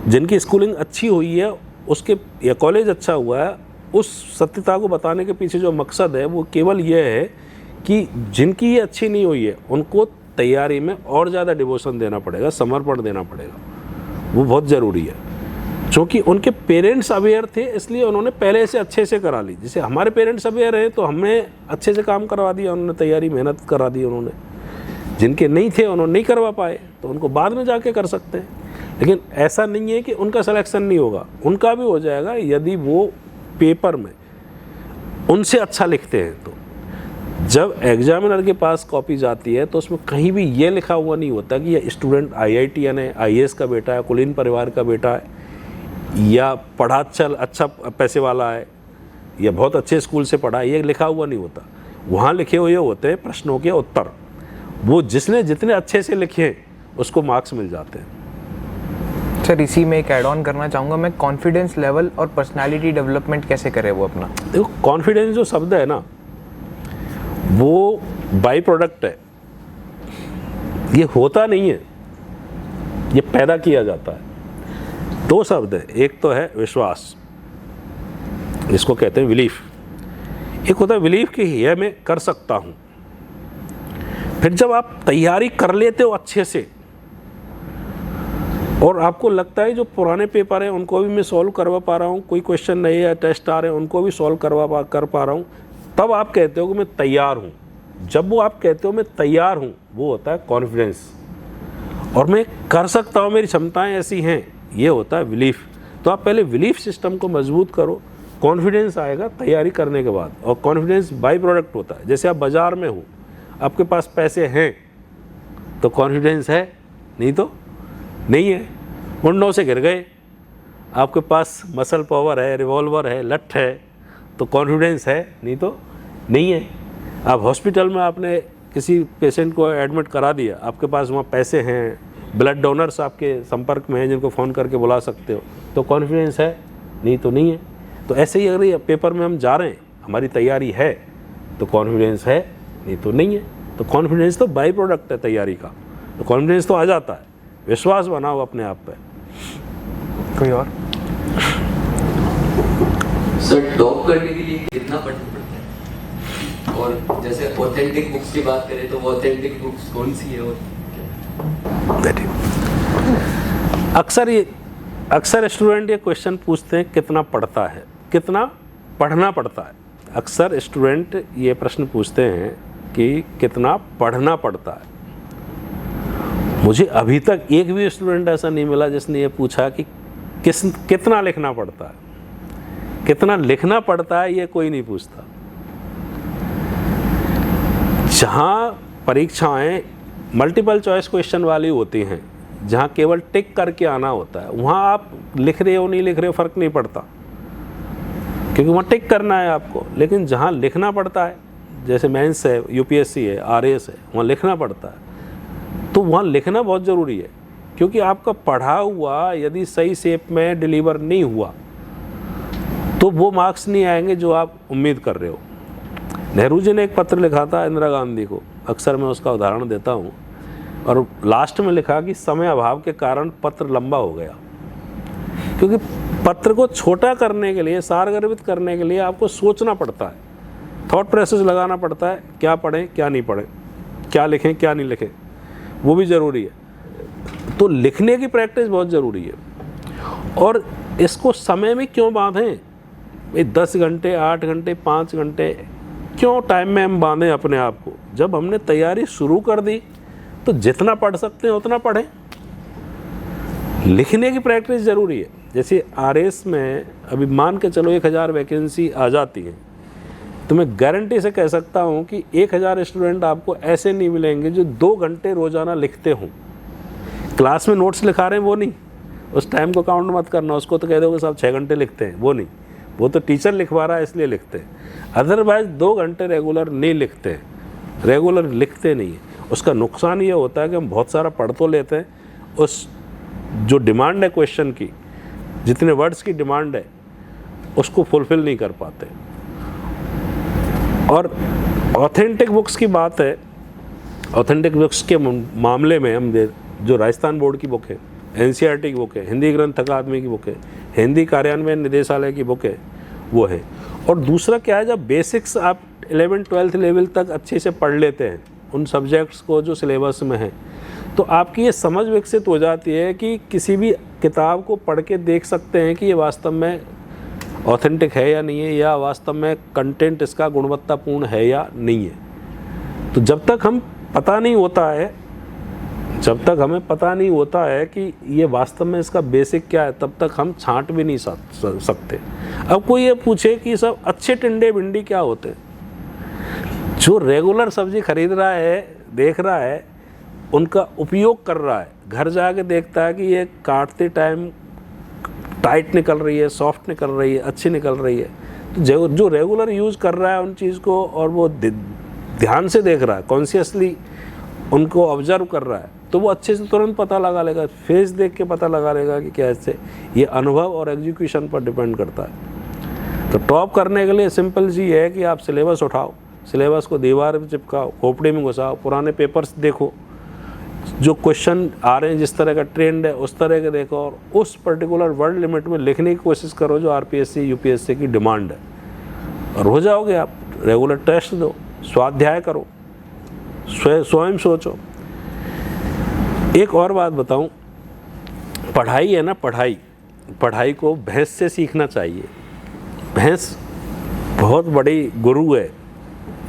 जिनकी स्कूलिंग अच्छी हुई है उसके या कॉलेज अच्छा हुआ है, उस सत्यता को बताने के पीछे जो मकसद है वो केवल ये है कि जिनकी ये अच्छी नहीं हुई है उनको तैयारी में और ज़्यादा डिवोशन देना पड़ेगा, समर्पण देना पड़ेगा। वो बहुत ज़रूरी है, क्योंकि उनके पेरेंट्स अवेयर थे इसलिए उन्होंने पहले से अच्छे से करा ली। जैसे हमारे पेरेंट्स अवेयर हैं तो हमने अच्छे से काम करवा दिया, उन्होंने तैयारी मेहनत करा दी उन्होंने। जिनके नहीं थे उन्होंने नहीं करवा पाए तो उनको बाद में जाके कर सकते हैं। लेकिन ऐसा नहीं है कि उनका सिलेक्शन नहीं होगा, उनका भी हो जाएगा यदि वो पेपर में उनसे अच्छा लिखते हैं। तो जब एग्जामिनर के पास कॉपी जाती है तो उसमें कहीं भी ये लिखा हुआ नहीं होता कि यह स्टूडेंट IITian है, IAS का बेटा है, कुलीन परिवार का बेटा है, या पढ़ा अच्छा पैसे वाला है, या बहुत अच्छे स्कूल से पढ़ा है, ये लिखा हुआ नहीं होता। वहाँ लिखे हुए होते हैं प्रश्नों के उत्तर। वो जिसने जितने अच्छे से लिखे उसको मार्क्स मिल जाते हैं। सर, इसी में एक ऐड ऑन करना चाहूँगा मैं, कॉन्फिडेंस लेवल और पर्सनालिटी डेवलपमेंट कैसे करे वो अपना? देखो, कॉन्फिडेंस जो शब्द है ना वो बाई प्रोडक्ट है, ये होता नहीं है, ये पैदा किया जाता है। 2 शब्द है, एक तो है विश्वास, इसको कहते हैं बिलीफ, एक होता है बिलीव कि यह मैं कर सकता हूँ। फिर जब आप तैयारी कर लेते हो अच्छे से और आपको लगता है जो पुराने पेपर हैं उनको भी मैं सॉल्व करवा पा रहा हूँ, कोई क्वेश्चन नहीं है, टेस्ट आ रहे हैं उनको भी सॉल्व कर पा रहा हूँ, तब आप कहते हो कि मैं तैयार हूँ। जब वो आप कहते हो मैं तैयार हूँ, वो होता है कॉन्फिडेंस, और मैं कर सकता हूँ, मेरी क्षमताएं ऐसी हैं, ये होता है बिलीफ। तो आप पहले बिलीफ सिस्टम को मजबूत करो, कॉन्फिडेंस आएगा तैयारी करने के बाद। और कॉन्फिडेंस बाई प्रोडक्ट होता है। जैसे आप बाज़ार में हो, आपके पास पैसे हैं तो कॉन्फिडेंस है, नहीं तो नहीं है। मुंडों से गिर गए, आपके पास मसल पावर है, रिवॉल्वर है, लठ है, तो कॉन्फिडेंस है, नहीं तो नहीं है। आप हॉस्पिटल में आपने किसी पेशेंट को एडमिट करा दिया, आपके पास वहाँ पैसे हैं, ब्लड डोनर्स आपके संपर्क में हैं जिनको फ़ोन करके बुला सकते हो, तो कॉन्फिडेंस है, नहीं तो नहीं है। तो ऐसे ही अगर पेपर में हम जा रहे हैं, हमारी तैयारी है, तो कॉन्फिडेंस है, नहीं तो नहीं है। तो कॉन्फिडेंस तो बाई प्रोडक्ट है तैयारी का, तो कॉन्फिडेंस तो आ जाता है। विश्वास बनाओ अपने आप पे। कोई और? सर टॉप करने के लिए कितना पढ़ना पड़ता है? और जैसे ऑथेंटिक बुक्स की बात करें तो वो ऑथेंटिक बुक्स कौन सी है? और अक्सर स्टूडेंट ये क्वेश्चन पूछते हैं कितना पढ़ता है, कितना पढ़ना पड़ता है। अक्सर स्टूडेंट ये प्रश्न पूछते हैं कि कितना पढ़ना पड़ता है। मुझे अभी तक एक भी स्टूडेंट ऐसा नहीं मिला जिसने ये पूछा कि कितना लिखना पड़ता है। कितना लिखना पड़ता है ये कोई नहीं पूछता। जहाँ परीक्षाएं मल्टीपल चॉइस क्वेश्चन वाली होती हैं, जहाँ केवल टिक करके आना होता है, वहाँ आप लिख रहे हो नहीं लिख रहे हो फ़र्क नहीं पड़ता, क्योंकि वहाँ टिक करना है आपको। लेकिन जहाँ लिखना पड़ता है, जैसे मेंस है, यूपीएससी है, आरएएस है, वहाँ लिखना पड़ता है, तो वहाँ लिखना बहुत ज़रूरी है। क्योंकि आपका पढ़ा हुआ यदि सही शेप में डिलीवर नहीं हुआ तो वो मार्क्स नहीं आएंगे जो आप उम्मीद कर रहे हो। नेहरू जी ने एक पत्र लिखा था इंदिरा गांधी को, अक्सर मैं उसका उदाहरण देता हूँ, और लास्ट में लिखा कि समय अभाव के कारण पत्र लंबा हो गया। क्योंकि पत्र को छोटा करने के लिए, सारगर्भित करने के लिए आपको सोचना पड़ता है, थॉट प्रोसेस लगाना पड़ता है, क्या पढ़ें क्या नहीं पढ़ें, क्या लिखें क्या नहीं लिखें, वो भी ज़रूरी है। तो लिखने की प्रैक्टिस बहुत ज़रूरी है। और इसको समय में क्यों बांधें? 10 घंटे, 8 घंटे, 5 घंटे क्यों टाइम में हम बांधें अपने आप को? जब हमने तैयारी शुरू कर दी तो जितना पढ़ सकते हैं उतना पढ़ें। लिखने की प्रैक्टिस ज़रूरी है। जैसे आरएएस में अभी मान के चलो 1000 वैकेंसी आ जाती है, तो मैं गारंटी से कह सकता हूँ कि 1000 स्टूडेंट आपको ऐसे नहीं मिलेंगे जो 2 घंटे रोज़ाना लिखते हों। क्लास में नोट्स लिखा रहे हैं वो नहीं, उस टाइम को काउंट मत करना, उसको तो कह दोगे साहब 6 घंटे लिखते हैं, वो नहीं, वो तो टीचर लिखवा रहा है इसलिए लिखते हैं। अदरवाइज 2 घंटे रेगुलर नहीं लिखते हैं, रेगुलर लिखते नहीं है। उसका नुकसान ये होता है कि हम बहुत सारा पढ़ तो लेते हैं, उस जो डिमांड है क्वेश्चन की, जितने वर्ड्स की डिमांड है उसको फुलफिल नहीं कर पाते। और ऑथेंटिक बुक्स की बात है, ऑथेंटिक बुक्स के मामले में हम जो राजस्थान बोर्ड की बुक है, एनसीईआरटी की बुक है, हिंदी ग्रंथ अकादमी की बुक है, हिंदी कार्यान्वयन निदेशालय की बुक है, वो है। और दूसरा क्या है, जब बेसिक्स आप 11th-12th लेवल तक अच्छे से पढ़ लेते हैं उन सब्जेक्ट्स को जो सिलेबस में है, तो आपकी ये समझ विकसित हो जाती है कि किसी भी किताब को पढ़ के देख सकते हैं कि ये वास्तव में ऑथेंटिक है या नहीं है, या वास्तव में कंटेंट इसका गुणवत्तापूर्ण है या नहीं है। तो जब तक हमें पता नहीं होता है कि ये वास्तव में इसका बेसिक क्या है, तब तक हम छांट भी नहीं सकते। अब कोई ये पूछे कि सब अच्छे टिंडे भिंडी क्या होते हैं, जो रेगुलर सब्जी खरीद रहा है, देख रहा है, उनका उपयोग कर रहा है, घर जाके देखता है कि ये काटते टाइम टाइट निकल रही है, सॉफ्ट निकल रही है, अच्छी निकल रही है, तो जो रेगुलर यूज़ कर रहा है उन चीज़ को, और वो ध्यान से देख रहा है, कॉन्शियसली उनको ऑब्जर्व कर रहा है, तो वो अच्छे से तुरंत पता लगा लेगा, फेस देख के पता लगा लेगा कि कैसे। ये अनुभव और एग्जीक्यूशन पर डिपेंड करता है। तो टॉप करने के लिए सिंपल सी है कि आप सिलेबस उठाओ, सिलेबस को दीवार पर चिपकाओ, खोपड़ी में घुसाओ, पुराने पेपर्स देखो, जो क्वेश्चन आ रहे हैं जिस तरह का ट्रेंड है उस तरह के देखो, और उस पर्टिकुलर वर्ड लिमिट में लिखने की कोशिश करो जो आरपीएससी यूपीएससी की डिमांड है, और हो जाओगे आप। रेगुलर टेस्ट दो, स्वाध्याय करो, स्वयं सोचो। एक और बात बताऊं, पढ़ाई है ना, पढ़ाई को भैंस से सीखना चाहिए। भैंस बहुत बड़ी गुरु है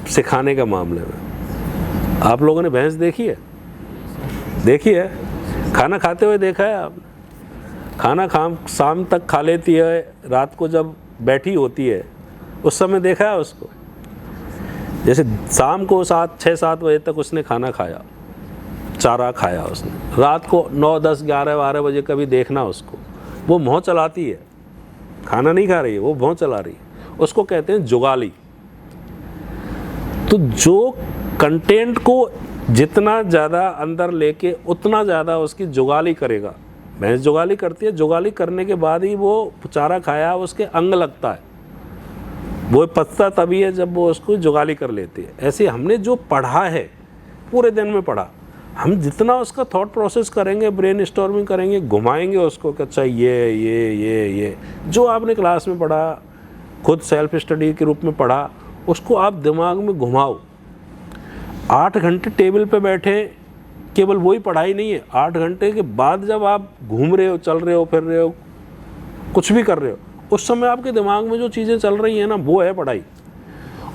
सिखाने के मामले में। आप लोगों ने भैंस देखी है? खाना खाते हुए देखा है आपने? खाना शाम तक खा लेती है, रात को जब बैठी होती है उस समय देखा है उसको? जैसे शाम को 6-7 बजे तक उसने खाना खाया, चारा खाया उसने, रात को 9, 10, 11, 12 बजे कभी देखना उसको, वो भौं चलाती है, खाना नहीं खा रही है, वो भौं चला रही है, उसको कहते हैं जुगाली। तो जो कंटेंट को जितना ज़्यादा अंदर लेके उतना ज़्यादा उसकी जुगाली करेगा। भैंस जुगाली करती है, जुगाली करने के बाद ही वो चारा खाया उसके अंग लगता है, वो पचता तभी है जब वो उसको जुगाली कर लेती है। ऐसे हमने जो पढ़ा है, पूरे दिन में पढ़ा, हम जितना उसका थॉट प्रोसेस करेंगे, ब्रेन स्टॉर्मिंग करेंगे, घुमाएंगे उसको कि अच्छा ये जो आपने क्लास में पढ़ा, खुद सेल्फ स्टडी के रूप में पढ़ा, उसको आप दिमाग में घुमाओ। 8 घंटे टेबल पे बैठे, केवल वही पढ़ाई नहीं है, 8 घंटे के बाद जब आप घूम रहे हो, चल रहे हो, फिर रहे हो, कुछ भी कर रहे हो, उस समय आपके दिमाग में जो चीज़ें चल रही हैं ना, वो है पढ़ाई।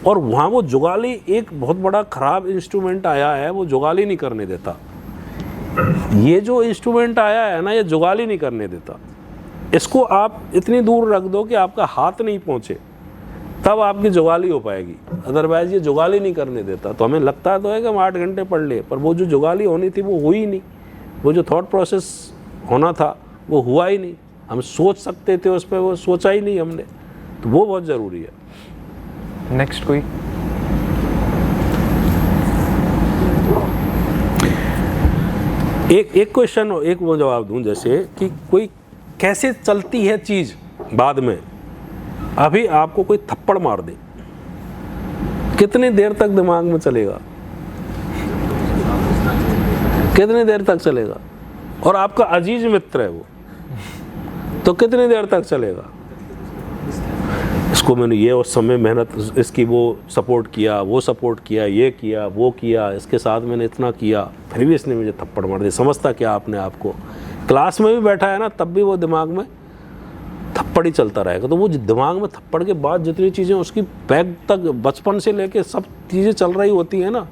और वहाँ वो जुगाली एक बहुत बड़ा ख़राब इंस्ट्रूमेंट आया है, वो जुगाली नहीं करने देता। ये जो इंस्ट्रूमेंट आया है ना, ये जुगाली नहीं करने देता। इसको आप इतनी दूर रख दो कि आपका हाथ नहीं पहुँचे, तब आपकी जुगाली हो पाएगी। अदरवाइज़ ये जुगाली नहीं करने देता। तो हमें लगता तो है कि हम 8 घंटे पढ़ लिए, पर वो जो जुगाली होनी थी वो हुई नहीं, वो जो थॉट प्रोसेस होना था वो हुआ ही नहीं। हम सोच सकते थे उस पर, वो सोचा ही नहीं हमने। तो वो बहुत ज़रूरी है। नेक्स्ट कोई एक क्वेश्चन, एक वो जवाब दूं, जैसे कि कोई कैसे चलती है चीज़ बाद में। अभी आपको कोई थप्पड़ मार दे, कितनी देर तक दिमाग में चलेगा? कितनी देर तक चलेगा? और आपका अजीज मित्र है वो, तो कितनी देर तक चलेगा? इसको मैंने ये उस समय मेहनत, इसकी वो सपोर्ट किया, वो सपोर्ट किया, ये किया, वो किया, इसके साथ मैंने इतना किया, फिर भी इसने मुझे थप्पड़ मार दिया। समझता क्या आपने आपको? क्लास में भी बैठा है ना, तब भी वो दिमाग में थप्पड़ ही चलता रहेगा। तो वो दिमाग में थप्पड़ के बाद जितनी चीज़ें उसकी बैग तक बचपन से लेके सब चीज़ें चल रही होती हैं ना,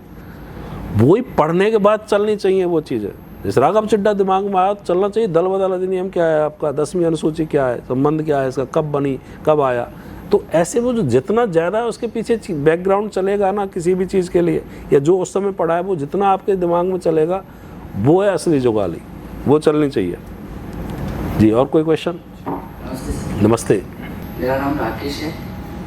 वही पढ़ने के बाद चलनी चाहिए वो चीज़ें। जैसे राघव चड्ढा दिमाग में आया, चलना चाहिए। दल बदल अधिनियम क्या है आपका, 10वीं अनुसूची क्या है, संबंध क्या है इसका, कब बनी, कब आया। तो ऐसे वो जो जितना ज़्यादा उसके पीछे बैकग्राउंड चलेगा ना किसी भी चीज़ के लिए, या जो उस समय पढ़ा है, वो जितना आपके दिमाग में चलेगा, वो है असली जुगाली, वो चलनी चाहिए। जी, और कोई क्वेश्चन? नमस्ते। मेरा नाम राकेश है।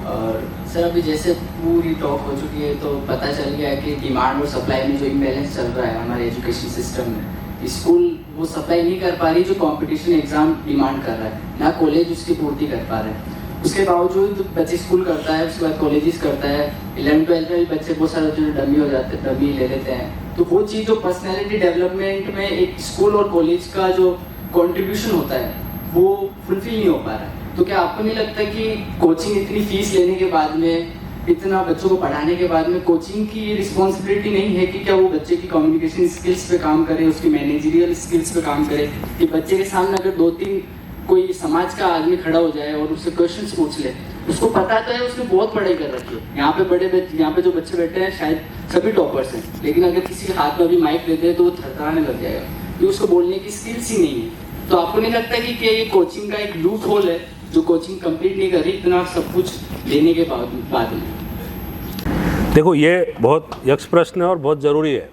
और सर, अभी जैसे पूरी टॉक हो चुकी है, तो पता चल गया है कि डिमांड और सप्लाई में जो इम्बैलेंस चल रहा है हमारे एजुकेशन सिस्टम में, स्कूल वो सप्लाई नहीं कर पा रही जो कंपटीशन एग्जाम डिमांड कर रहा है, ना कॉलेज उसकी पूर्ति कर पा रहे हैं। उसके बावजूद बच्चे स्कूल करता है, उसके बाद कॉलेजेस करता है, 11th-12th में बच्चे बहुत सारे जो डमी हो जाते हैं, डमी ले लेते हैं। तो वो चीज़ जो पर्सनैलिटी डेवलपमेंट में एक स्कूल और कॉलेज का जो कॉन्ट्रीब्यूशन होता है, वो फुलफिल नहीं हो पा रहा है। तो क्या आपको नहीं लगता कि कोचिंग इतनी फीस लेने के बाद में, इतना बच्चों को पढ़ाने के बाद में, कोचिंग की ये रिस्पॉन्सिबिलिटी नहीं है कि क्या वो बच्चे की कम्युनिकेशन स्किल्स पे काम करे, उसकी मैनेजरियल स्किल्स पे काम करे, कि बच्चे के सामने अगर 2-3 कोई समाज का आदमी खड़ा हो जाए और उससे क्वेश्चंस पूछ ले, उसको पता तो है उसने बहुत पढ़ाई कर रखी है, यहाँ पे जो बच्चे बैठे हैं शायद सभी टॉपर्स हैं, लेकिन अगर किसी के हाथ में अभी माइक देते हैं तो वो थरथराने लग जाएगा कि उसको बोलने की स्किल्स ही नहीं है। तो आपको नहीं लगता कि ये कोचिंग का एक लूप होल है, जो कोचिंग कंप्लीट नहीं कर रही इतना सब कुछ लेने के बाद में? देखो, ये बहुत यक्ष प्रश्न है और बहुत ज़रूरी है।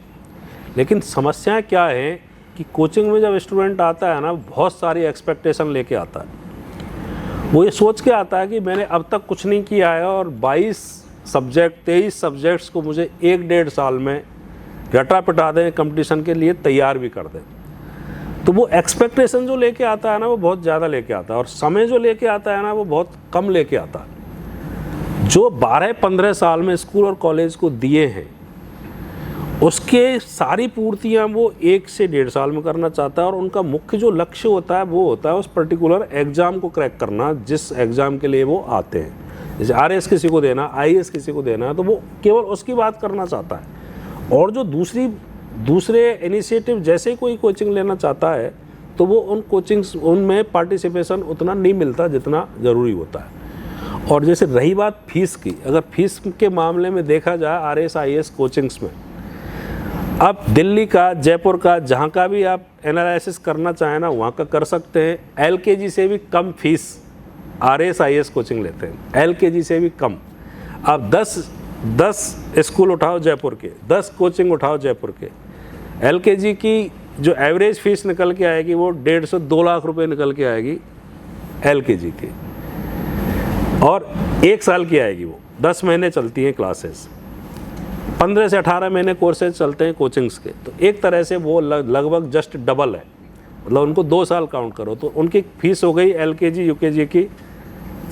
लेकिन समस्याएं क्या है कि कोचिंग में जब स्टूडेंट आता है ना, बहुत सारी एक्सपेक्टेशन लेके आता है। वो ये सोच के आता है कि मैंने अब तक कुछ नहीं किया है और 23 सब्जेक्ट्स को मुझे 1-1.5 साल में रटा पिटा दें, कंपटीशन के लिए तैयार भी कर दें। तो वो एक्सपेक्टेशन जो लेके आता है ना, वो बहुत ज़्यादा लेके आता है, और समय जो लेके आता है ना, वो बहुत कम लेके आता है। जो 12-15 साल में स्कूल और कॉलेज को दिए हैं, उसके सारी पूर्तियां वो 1 से 1.5 साल में करना चाहता है। और उनका मुख्य जो लक्ष्य होता है वो होता है उस पर्टिकुलर एग्ज़ाम को क्रैक करना, जिस एग्ज़ाम के लिए वो आते हैं। जैसे RS किसी को देना, IAS किसी को देना, तो वो केवल उसकी बात करना चाहता है। और जो दूसरे इनिशिएटिव जैसे कोई कोचिंग लेना चाहता है तो वो उन कोचिंग्स उनमें पार्टिसिपेशन उतना नहीं मिलता जितना ज़रूरी होता है। और जैसे रही बात फीस की, अगर फीस के मामले में देखा जाए RS IAS कोचिंग्स में, आप दिल्ली का, जयपुर का, जहाँ का भी आप एनालिसिस करना चाहें ना वहाँ का कर सकते हैं। LKG से भी कम फीस RS IAS कोचिंग लेते हैं, LKG से भी कम। आप 10 स्कूल उठाओ जयपुर के, 10 कोचिंग उठाओ जयपुर के, LKG की जो एवरेज फीस निकल के आएगी वो 1.5-2 लाख रुपए निकल के आएगी LKG की, और 1 साल की आएगी वो। 10 महीने चलती हैं क्लासेस, 15 से 18 महीने कोर्सेज चलते हैं कोचिंग्स के। तो एक तरह से वो लगभग जस्ट डबल है, मतलब उनको 2 साल काउंट करो तो उनकी फीस हो गई LKG UKG की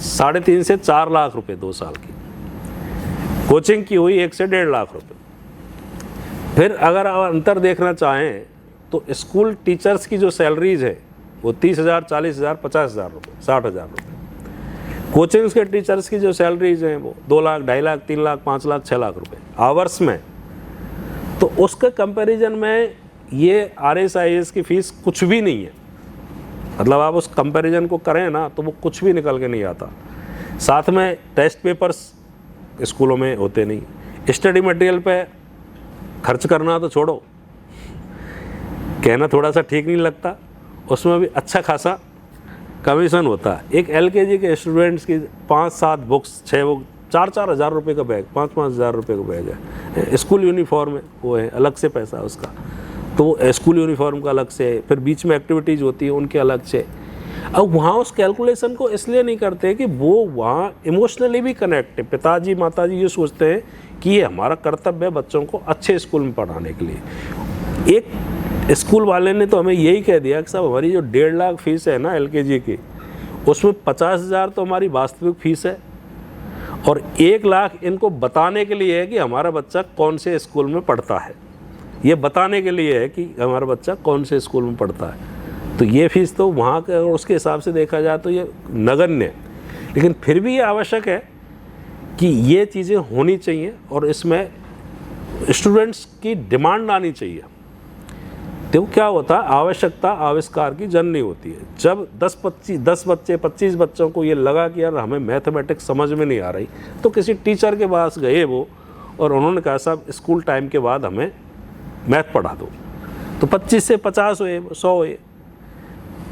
3.5 से 4 लाख रुपए 2 साल की। कोचिंग की हुई 1 से 1.5 लाख रुपए। फिर अगर आप अंतर देखना चाहें तो स्कूल टीचर्स की जो सैलरीज है वो 30,000, 40,000, 50,000 रुपये, 60,000 रुपये। कोचिंग्स के टीचर्स की जो सैलरीज हैं वो 2 लाख, 2.5 लाख, 3 लाख, 5 लाख, 6 लाख रुपये आवर्स में। तो उसके कंपैरिजन में ये RS IAS की फ़ीस कुछ भी नहीं है। मतलब आप उस कंपैरिजन को करें ना तो वो कुछ भी निकल के नहीं आता। साथ में टेस्ट पेपर्स स्कूलों में होते नहीं। स्टडी मटेरियल पे खर्च करना तो छोड़ो, कहना थोड़ा सा ठीक नहीं लगता, उसमें भी अच्छा खासा कमीशन होता है। एक LKG के स्टूडेंट्स की 5-7 बुक्स, 6 बुक, 4-4 हज़ार रुपये का बैग, 5-5 हज़ार रुपये का बैग है। स्कूल यूनिफॉर्म है वो है, अलग से पैसा उसका, तो स्कूल यूनिफॉर्म का अलग से, फिर बीच में एक्टिविटीज़ होती है उनके अलग से। अब वहाँ उस कैलकुलेशन को इसलिए नहीं करते कि वो वहाँ इमोशनली भी कनेक्ट है। पिताजी माताजी ये सोचते हैं कि ये हमारा कर्तव्य है बच्चों को अच्छे स्कूल में पढ़ाने के लिए। एक स्कूल वाले ने तो हमें यही कह दिया कि साहब हमारी जो 1.5 लाख फीस है ना LKG की, उसमें 50,000 तो हमारी वास्तविक फ़ीस है और 1 लाख इनको बताने के लिए है कि हमारा बच्चा कौन से स्कूल में पढ़ता है। ये बताने के लिए है कि हमारा बच्चा कौन से स्कूल में पढ़ता है। तो ये फ़ीस तो वहाँ के उसके हिसाब से देखा जाए तो ये नगण्य है, लेकिन फिर भी ये आवश्यक है कि ये चीज़ें होनी चाहिए और इसमें स्टूडेंट्स की डिमांड आनी चाहिए। तो क्या होता है, आवश्यकता आविष्कार की जननी होती है। जब 25 बच्चों को ये लगा कि यार हमें मैथमेटिक्स समझ में नहीं आ रही, तो किसी टीचर के पास गए वो और उन्होंने कहा साहब स्कूल टाइम के बाद हमें मैथ पढ़ा दो, तो 25 से 50 हुए, 100 हुए।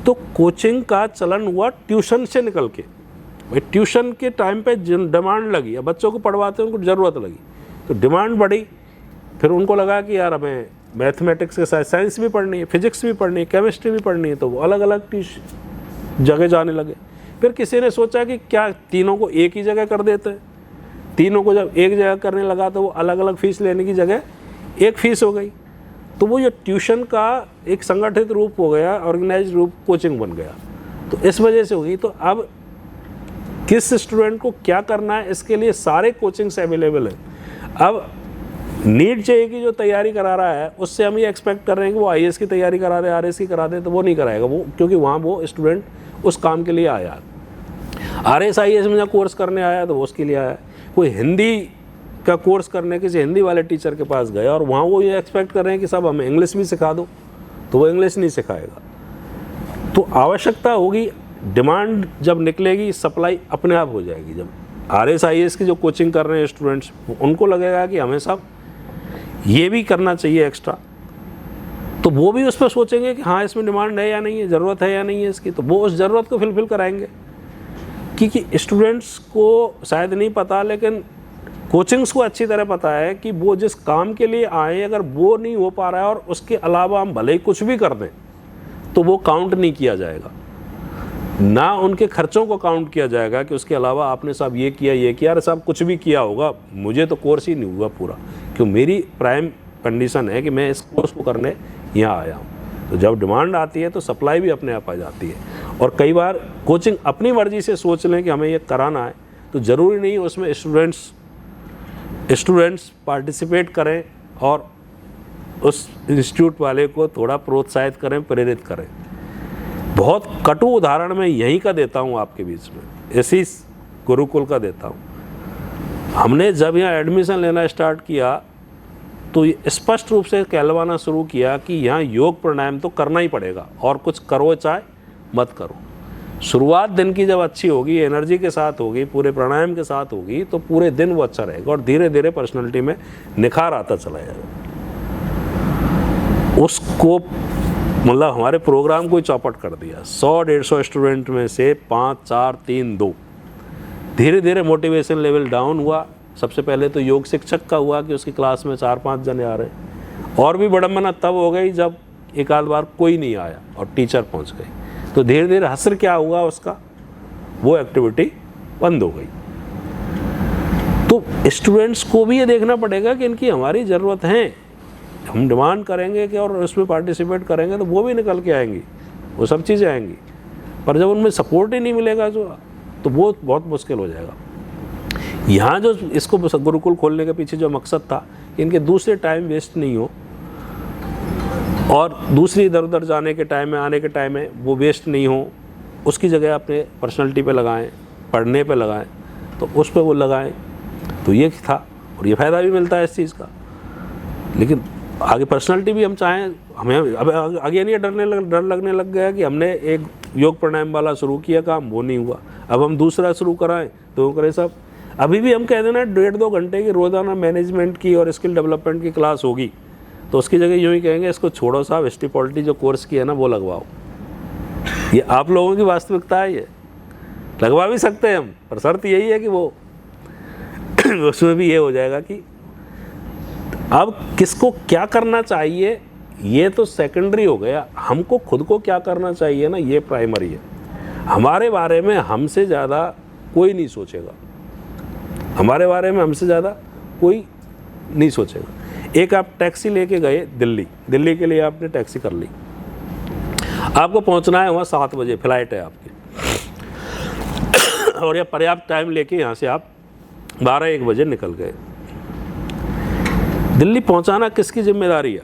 तो कोचिंग का चलन हुआ ट्यूशन से निकल के। भाई ट्यूशन के टाइम पे डिमांड लगी, अब बच्चों को पढ़वाते उनको ज़रूरत लगी तो डिमांड बढ़ी। फिर उनको लगा कि यार हमें मैथमेटिक्स के साथ साइंस भी पढ़नी है, फिजिक्स भी पढ़नी है, केमिस्ट्री भी पढ़नी है, तो वो अलग अलग जगह जाने लगे। फिर किसी ने सोचा कि क्या तीनों को एक ही जगह कर देते हैं। तीनों को जब एक जगह करने लगा तो वो अलग अलग फ़ीस लेने की जगह एक फ़ीस हो गई। तो वो ये ट्यूशन का एक संगठित रूप हो गया, ऑर्गेनाइज्ड रूप कोचिंग बन गया। तो इस वजह से हो गई। तो अब किस स्टूडेंट को क्या करना है इसके लिए सारे कोचिंग्स अवेलेबल हैं। अब नीट जेईई की जो तैयारी करा रहा है उससे हम ये एक्सपेक्ट कर रहे हैं कि वो IAS की तैयारी करा दे, RS की करा दे, तो वो नहीं कराएगा वो, क्योंकि वहाँ वो स्टूडेंट उस काम के लिए आया। RS IAS में जब कोर्स करने आया तो वो उसके लिए आया। कोई हिंदी का कोर्स करने किसी हिंदी वाले टीचर के पास गया और वहाँ वो ये एक्सपेक्ट कर रहे हैं कि साहब हमें इंग्लिश भी सिखा दो, तो वो इंग्लिश नहीं सिखाएगा। तो आवश्यकता होगी, डिमांड जब निकलेगी सप्लाई अपने आप हो जाएगी। जब RS IAS की जो कोचिंग कर रहे हैं स्टूडेंट्स, उनको लगेगा कि हमें सब ये भी करना चाहिए एक्स्ट्रा, तो वो भी उस पर सोचेंगे कि हाँ इसमें डिमांड है या नहीं है, ज़रूरत है या नहीं है इसकी, तो वो उस ज़रूरत को फिलफिल कराएंगे। क्योंकि स्टूडेंट्स को शायद नहीं पता, लेकिन कोचिंग्स को अच्छी तरह पता है कि वो जिस काम के लिए आए अगर वो नहीं हो पा रहा है और उसके अलावा हम भले ही कुछ भी कर दें तो वो काउंट नहीं किया जाएगा, ना उनके खर्चों को काउंट किया जाएगा कि उसके अलावा आपने साहब ये किया, अरे साहब कुछ भी किया होगा, मुझे तो कोर्स ही नहीं हुआ पूरा, क्यों मेरी प्राइम कंडीशन है कि मैं इस कोर्स को करने यहाँ आया हूँ। तो जब डिमांड आती है तो सप्लाई भी अपने आप आ जाती है। और कई बार कोचिंग अपनी मर्जी से सोच लें कि हमें ये कराना है, तो ज़रूरी नहीं उसमें स्टूडेंट्स पार्टिसिपेट करें और उस इंस्टीट्यूट वाले को थोड़ा प्रोत्साहित करें, प्रेरित करें। बहुत कटु उदाहरण मैं यहीं का देता हूँ आपके बीच में। इसी गुरुकुल का देता हूँ। हमने जब यहाँ एडमिशन लेना स्टार्ट किया तो ये स्पष्ट रूप से कहलवाना शुरू किया कि यहाँ योग प्राणायाम तो करना ही पड़ेगा, और कुछ करो चाहे मत करो। शुरुआत दिन की जब अच्छी होगी, एनर्जी के साथ होगी, पूरे प्राणायाम के साथ होगी, तो पूरे दिन वो अच्छा रहेगा और धीरे धीरे पर्सनालिटी में निखार आता चला जाएगा। उसको मतलब हमारे प्रोग्राम को ही चौपट कर दिया। 100-150 स्टूडेंट में से 5, 4, 3, 2 धीरे धीरे मोटिवेशन लेवल डाउन हुआ। सबसे पहले तो योग शिक्षक का हुआ कि उसकी क्लास में 4-5 जने आ रहे, और भी बड़म्बना तब हो गई जब एक आध बार कोई नहीं आया और टीचर पहुंच गई। तो धीरे धीरे असर क्या हुआ उसका, वो एक्टिविटी बंद हो गई। तो स्टूडेंट्स को भी ये देखना पड़ेगा कि इनकी हमारी ज़रूरत है। हम डिमांड करेंगे कि और उसमें पार्टिसिपेट करेंगे तो वो भी निकल के आएंगी, वो सब चीज़ें आएंगी, पर जब उनमें सपोर्ट ही नहीं मिलेगा तो वो बहुत मुश्किल हो जाएगा। यहाँ जो इसको गुरुकुल खोलने के पीछे जो मकसद था, इनके दूसरे टाइम वेस्ट नहीं हो और दूसरी इधर उधर जाने के टाइम में, आने के टाइम में वो वेस्ट नहीं हो, उसकी जगह अपने पर्सनालिटी पे लगाएं, पढ़ने पे लगाएं, तो उस पे वो लगाएं। तो ये था, और ये फ़ायदा भी मिलता है इस चीज़ का। लेकिन आगे पर्सनालिटी भी हम चाहें, हमें अब आगे नहीं डर लगने लग गया कि हमने एक योग प्राणायाम वाला शुरू किया काम, वो नहीं हुआ, अब हम दूसरा शुरू कराएं तो करें सब। अभी भी हम कह देना 1.5-2 घंटे की रोज़ाना मैनेजमेंट की और स्किल डेवलपमेंट की क्लास होगी, तो उसकी जगह यूँ ही कहेंगे इसको छोड़ो साहब, हिस्ट्री पॉलिटी जो कोर्स किया है ना वो लगवाओ। ये आप लोगों की वास्तविकता है, ये लगवा भी सकते हैं हम, पर शर्त यही है कि वो उसमें भी ये हो जाएगा कि अब किसको क्या करना चाहिए ये तो सेकेंडरी हो गया, हमको खुद को क्या करना चाहिए ना ये प्राइमरी है। हमारे बारे में हमसे ज़्यादा कोई नहीं सोचेगा, हमारे बारे में हमसे ज़्यादा कोई नहीं सोचेगा। एक आप टैक्सी लेके गए दिल्ली के लिए, आपने टैक्सी कर ली, आपको पहुंचना है वहाँ 7 बजे फ्लाइट है आपकी, और यह पर्याप्त टाइम लेके यहाँ से आप 12-1 बजे निकल गए। दिल्ली पहुंचाना किसकी जिम्मेदारी है?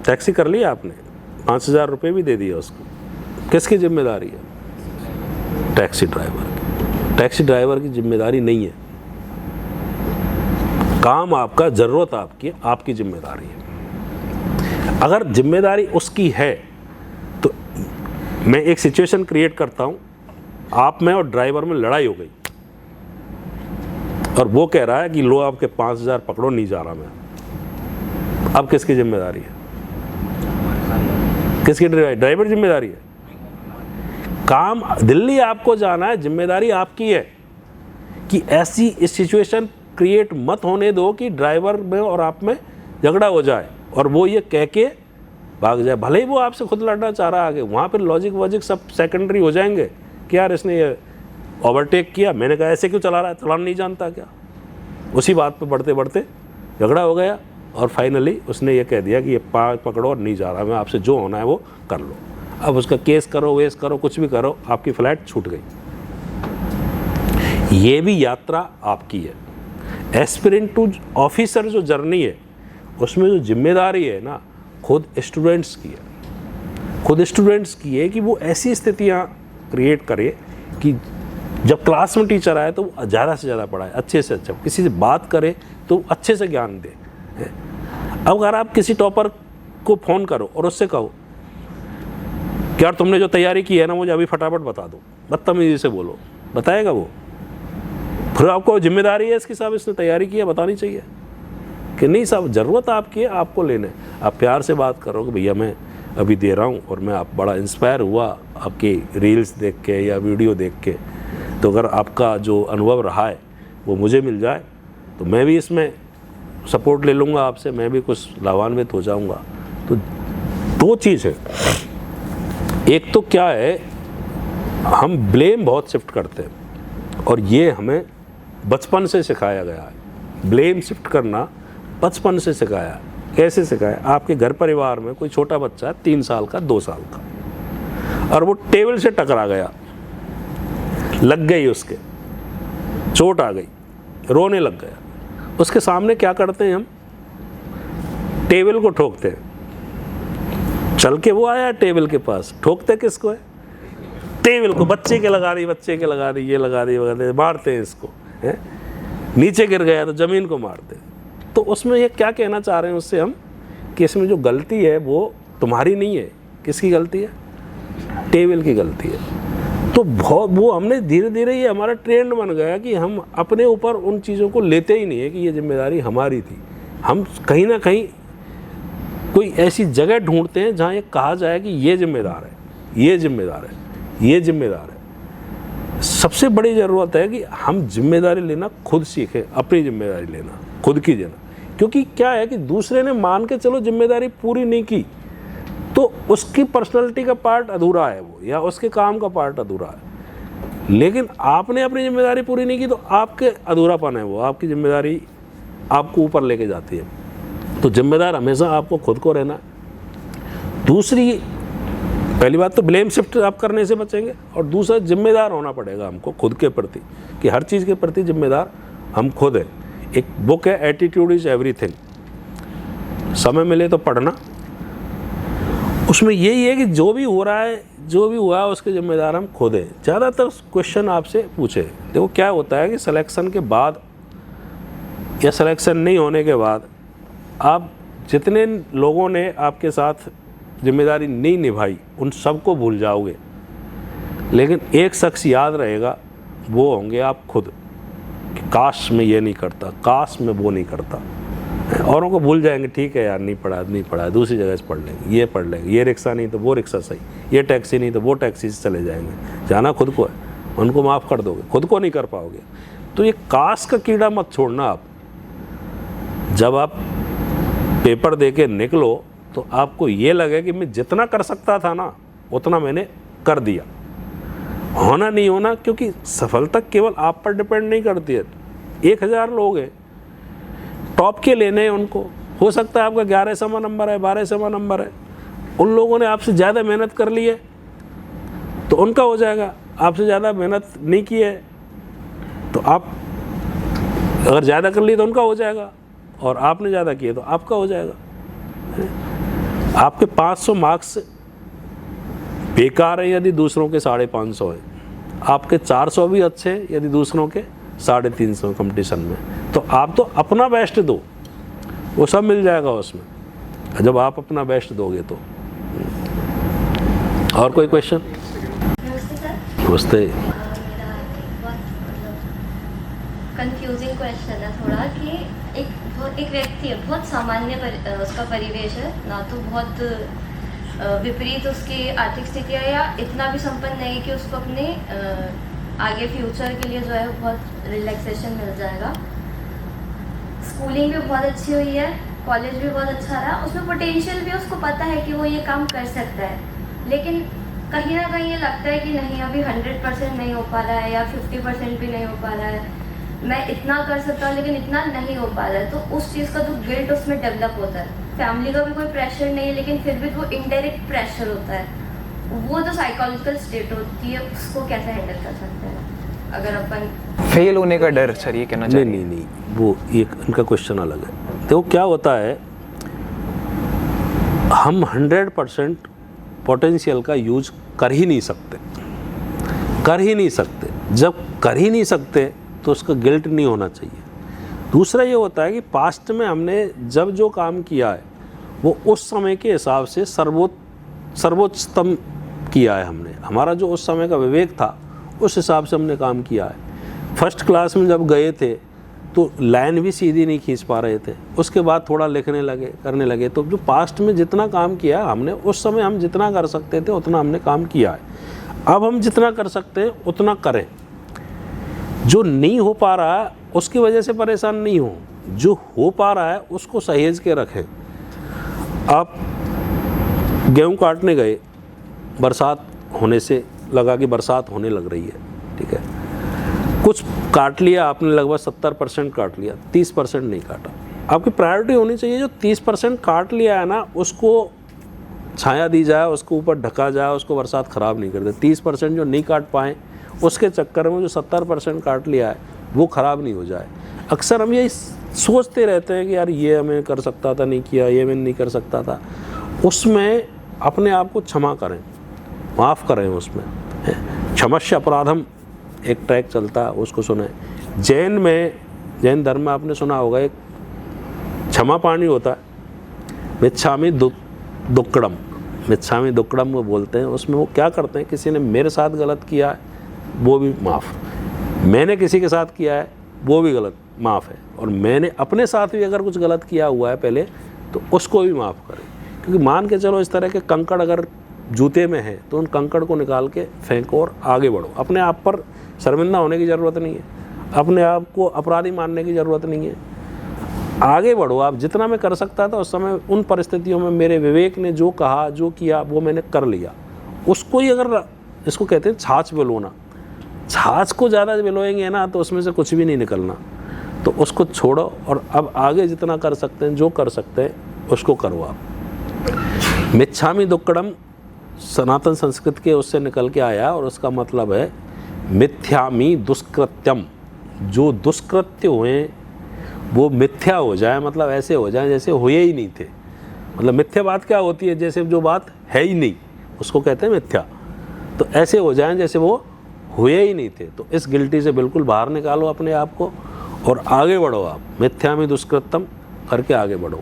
टैक्सी कर लिया आपने, 5,000 रुपये भी दे दिया उसको, किसकी जिम्मेदारी है? टैक्सी ड्राइवर की। टैक्सी ड्राइवर की जिम्मेदारी नहीं है, काम आपका, ज़रूरत आपकी, आपकी जिम्मेदारी है। अगर जिम्मेदारी उसकी है तो मैं एक सिचुएशन क्रिएट करता हूँ, आप में और ड्राइवर में लड़ाई हो गई और वो कह रहा है कि लो आपके 5,000 पकड़ो, नहीं जा रहा मैं। अब किसकी जिम्मेदारी है? किसकी? ड्राइवर जिम्मेदारी है। काम दिल्ली आपको जाना है, जिम्मेदारी आपकी है कि ऐसी इस सिचुएशन क्रिएट मत होने दो कि ड्राइवर में और आप में झगड़ा हो जाए और वो ये कह के भाग जाए, भले ही वो आपसे खुद लड़ना चाह रहा है आगे। वहाँ पर लॉजिक वॉजिक सब सेकेंडरी हो जाएंगे कि यार इसने ये ओवरटेक किया, मैंने कहा ऐसे क्यों चला रहा है, चलाना नहीं जानता क्या? उसी बात पे बढ़ते बढ़ते झगड़ा हो गया और फाइनली उसने ये कह दिया कि ये पकड़ो और नहीं जा रहा, मैं आपसे जो होना है वो कर लो। अब उसका केस करो, वेस करो, कुछ भी करो, आपकी फ़्लाइट छूट गई। ये भी यात्रा आपकी है। एस्पिरेंट टू ऑफिसर जो जर्नी है उसमें जो जिम्मेदारी है ना, खुद स्टूडेंट्स की है। खुद स्टूडेंट्स की है कि वो ऐसी स्थितियाँ क्रिएट करे कि जब क्लास में टीचर आए तो ज़्यादा से ज़्यादा पढ़ाए, अच्छे से अच्छा, किसी से बात करे तो अच्छे से ज्ञान दे। अब अगर आप किसी टॉपर को फ़ोन करो और उससे कहो कि यार तुमने जो तैयारी की है ना मुझे अभी फटाफट बता दो, बदतमीजी से बोलो, बताएगा वो? फिर आपको जिम्मेदारी है इसकी, साहब इसने तैयारी की है, बतानी चाहिए कि नहीं साहब ज़रूरत आपकी है, आपको लेने। आप प्यार से बात करो कि भैया मैं अभी दे रहा हूँ और मैं आप बड़ा इंस्पायर हुआ आपकी रील्स देख के या वीडियो देख के, तो अगर आपका जो अनुभव रहा है वो मुझे मिल जाए तो मैं भी इसमें सपोर्ट ले लूँगा आपसे, मैं भी कुछ लाभान्वित हो जाऊँगा। तो 2 चीज़ है, एक तो क्या है, हम ब्लेम बहुत शिफ्ट करते हैं और ये हमें बचपन से सिखाया गया है। ब्लेम शिफ्ट करना बचपन से सिखाया है। कैसे सिखाया? आपके घर परिवार में कोई छोटा बच्चा है 3 साल का, 2 साल का, और वो टेबल से टकरा गया, लग गई उसके, चोट आ गई, रोने लग गया। उसके सामने क्या करते हैं हम? टेबल को ठोकते हैं। चल के वो आया टेबल के पास, ठोकते किसको है? टेबल को बच्चे के लगा दी, ये लगा दी, मारते हैं इसको, है? नीचे गिर गया तो ज़मीन को मारते हैं। तो उसमें ये क्या कहना चाह रहे हैं उससे हम, कि इसमें जो गलती है वो तुम्हारी नहीं है, किसकी गलती है? टेबल की गलती है। तो बहुत वो हमने धीरे धीरे ये हमारा ट्रेंड बन गया कि हम अपने ऊपर उन चीज़ों को लेते ही नहीं है कि ये जिम्मेदारी हमारी थी। हम कहीं ना कहीं कोई ऐसी जगह ढूंढते हैं जहाँ ये कहा जाए कि ये जिम्मेदार है, ये जिम्मेदार है, ये जिम्मेदार है। सबसे बड़ी ज़रूरत है कि हम जिम्मेदारी लेना खुद सीखें, अपनी जिम्मेदारी लेना, खुद की लेना। क्योंकि क्या है कि दूसरे ने मान के चलो जिम्मेदारी पूरी नहीं की तो उसकी पर्सनालिटी का पार्ट अधूरा है वो, या उसके काम का पार्ट अधूरा है। लेकिन आपने अपनी जिम्मेदारी पूरी नहीं की तो आपके अधूरापन है वो, आपकी जिम्मेदारी आपको ऊपर लेके जाती है। तो जिम्मेदार हमेशा आपको खुद को रहना है। दूसरी, पहली बात तो ब्लेम शिफ्ट आप करने से बचेंगे, और दूसरा जिम्मेदार होना पड़ेगा हमको खुद के प्रति, कि हर चीज़ के प्रति जिम्मेदार हम खुद हैं। एक बुक है एटीट्यूड इज एवरीथिंग, समय मिले तो पढ़ना। उसमें यही है कि जो भी हो रहा है, जो भी हुआ है, उसके जिम्मेदार हम खुद हैं। ज़्यादातर क्वेश्चन आपसे पूछे, देखो क्या होता है कि सिलेक्शन के बाद या सिलेक्शन नहीं होने के बाद आप जितने लोगों ने आपके साथ जिम्मेदारी नहीं निभाई उन सबको भूल जाओगे, लेकिन एक शख्स याद रहेगा, वो होंगे आप खुद, कि काश मैं ये नहीं करता, काश मैं वो नहीं करता। औरों को भूल जाएंगे, ठीक है यार नहीं पढ़ा, दूसरी जगह से पढ़ लेंगे, ये रिक्शा नहीं तो वो रिक्शा सही, ये टैक्सी नहीं तो वो टैक्सी से चले जाएंगे। जाना खुद को है, उनको माफ़ कर दोगे, खुद को नहीं कर पाओगे। तो ये काश का कीड़ा मत छोड़ना आप। जब आप पेपर दे के निकलो तो आपको ये लगे कि मैं जितना कर सकता था ना उतना मैंने कर दिया। होना नहीं होना, क्योंकि सफलता केवल आप पर डिपेंड नहीं करती है। 1000 लोग हैं, टॉप के लेने हैं उनको, हो सकता है आपका 11वां नंबर है, 12वां नंबर है, उन लोगों ने आपसे ज़्यादा मेहनत कर ली है तो उनका हो जाएगा। आपसे ज़्यादा मेहनत नहीं की है तो आप अगर ज़्यादा कर ली तो उनका हो जाएगा, और आपने ज़्यादा किए तो आपका हो जाएगा। आपके 500 मार्क्स बेकार है यदि दूसरों के 550 हैं, आपके 400 भी अच्छे हैं यदि दूसरों के 350 कंपटीशन में। तो आप तो अपना बेस्ट दो, वो सब मिल जाएगा उसमें, जब आप अपना बेस्ट दोगे तो। और कोई क्वेश्चन? नमस्ते। कंफ्यूजिंग क्वेश्चन है थोड़ा, कि एक व्यक्ति है, बहुत सामान्य उसका परिवेश है ना, तो बहुत विपरीत उसकी आर्थिक स्थिति है, या इतना भी संपन्न नहीं कि उसको अपने आगे फ्यूचर के लिए जो है बहुत रिलैक्सेशन मिल जाएगा। स्कूलिंग भी बहुत अच्छी हुई है, कॉलेज भी बहुत अच्छा रहा, उसमें पोटेंशियल भी, उसको पता है कि वो ये काम कर सकता है, लेकिन कहीं ना कहीं ये लगता है कि नहीं अभी 100% नहीं हो पा रहा है, या 50% भी नहीं हो पा रहा है, मैं इतना कर सकता हूँ लेकिन इतना नहीं हो पा रहा है। तो उस चीज़ का जो गिल्ट उसमें डेवलप होता है, फैमिली का भी कोई प्रेशर नहीं है लेकिन फिर भी वो इनडायरेक्ट प्रेशर होता है, वो जो साइकोलॉजिकल स्टेट होती है उसको कैसे हैंडल कर सकते हैं अगर अपन फेल होने का डर? सर ये कहना चाहिए। नहीं, वो एक उनका क्वेश्चन अलग है। देखो क्या होता है, हम 100% पोटेंशियल का यूज कर ही नहीं सकते। जब कर ही नहीं सकते तो उसका गिल्ट नहीं होना चाहिए। दूसरा ये होता है कि पास्ट में हमने जब जो काम किया है वो उस समय के हिसाब से सर्वोच्चतम किया है हमने। हमारा जो उस समय का विवेक था उस हिसाब से हमने काम किया है। फर्स्ट क्लास में जब गए थे तो लाइन भी सीधी नहीं खींच पा रहे थे, उसके बाद थोड़ा लिखने लगे, करने लगे। तो जो पास्ट में जितना काम किया हमने, उस समय हम जितना कर सकते थे उतना हमने काम किया है। अब हम जितना कर सकते हैं उतना करें। जो नहीं हो पा रहा है उसकी वजह से परेशान नहीं हो, जो हो पा रहा है उसको सहेज के रखें। आप गेहूँ काटने गए, बरसात होने से लगा कि बरसात होने लग रही है, ठीक है, कुछ काट लिया आपने, लगभग 70% काट लिया, 30% नहीं काटा। आपकी प्रायोरिटी होनी चाहिए जो 30% काट लिया है ना उसको छाया दी जाए, उसको ऊपर ढका जाए, उसको बरसात ख़राब नहीं कर दे। 30% जो नहीं काट पाएँ उसके चक्कर में जो 70% काट लिया है वो ख़राब नहीं हो जाए। अक्सर हम यही सोचते रहते हैं कि यार ये हमें कर सकता था, नहीं किया, ये मैं नहीं कर सकता था। उसमें अपने आप को क्षमा करें, माफ़ करें उसमें। क्षमस्य अपराधम एक ट्रैक चलता है, उसको सुने। जैन धर्म में आपने सुना होगा एक क्षमा पाणी होता है, मिच्छामि दुक्कडम, मिच्छामि दुक्कडम वो बोलते हैं। उसमें वो क्या करते हैं, किसी ने मेरे साथ गलत किया है वो भी माफ़, मैंने किसी के साथ किया है वो भी गलत माफ़ है, और मैंने अपने साथ भी अगर कुछ गलत किया हुआ है पहले तो उसको भी माफ़ करें। क्योंकि मान के चलो इस तरह के कंकड़ अगर जूते में है तो उन कंकड़ को निकाल के फेंको और आगे बढ़ो। अपने आप पर शर्मिंदा होने की ज़रूरत नहीं है, अपने आप को अपराधी मानने की ज़रूरत नहीं है, आगे बढ़ो आप। जितना मैं कर सकता था उस समय उन परिस्थितियों में मेरे विवेक ने जो कहा जो किया वो मैंने कर लिया। उसको ही अगर, इसको कहते हैं छाछ बिलोना, छाछ को ज़्यादा बिलोएंगे ना तो उसमें से कुछ भी नहीं निकलना, तो उसको छोड़ो और अब आगे जितना कर सकते हैं, जो कर सकते हैं उसको करो आप। मिच्छामि दुक्कडम सनातन संस्कृत के उससे निकल के आया और उसका मतलब है मिथ्यामि दुष्कृत्यम। जो दुष्कृत्य हुए वो मिथ्या हो जाए, मतलब ऐसे हो जाए जैसे हुए ही नहीं थे। मतलब मिथ्या बात क्या होती है, जैसे जो बात है ही नहीं उसको कहते हैं मिथ्या। तो ऐसे हो जाए जैसे वो हुए ही नहीं थे। तो इस गिल्टी से बिल्कुल बाहर निकालो अपने आप को और आगे बढ़ो आप, मिथ्यामि दुष्कृत्यम करके आगे बढ़ो।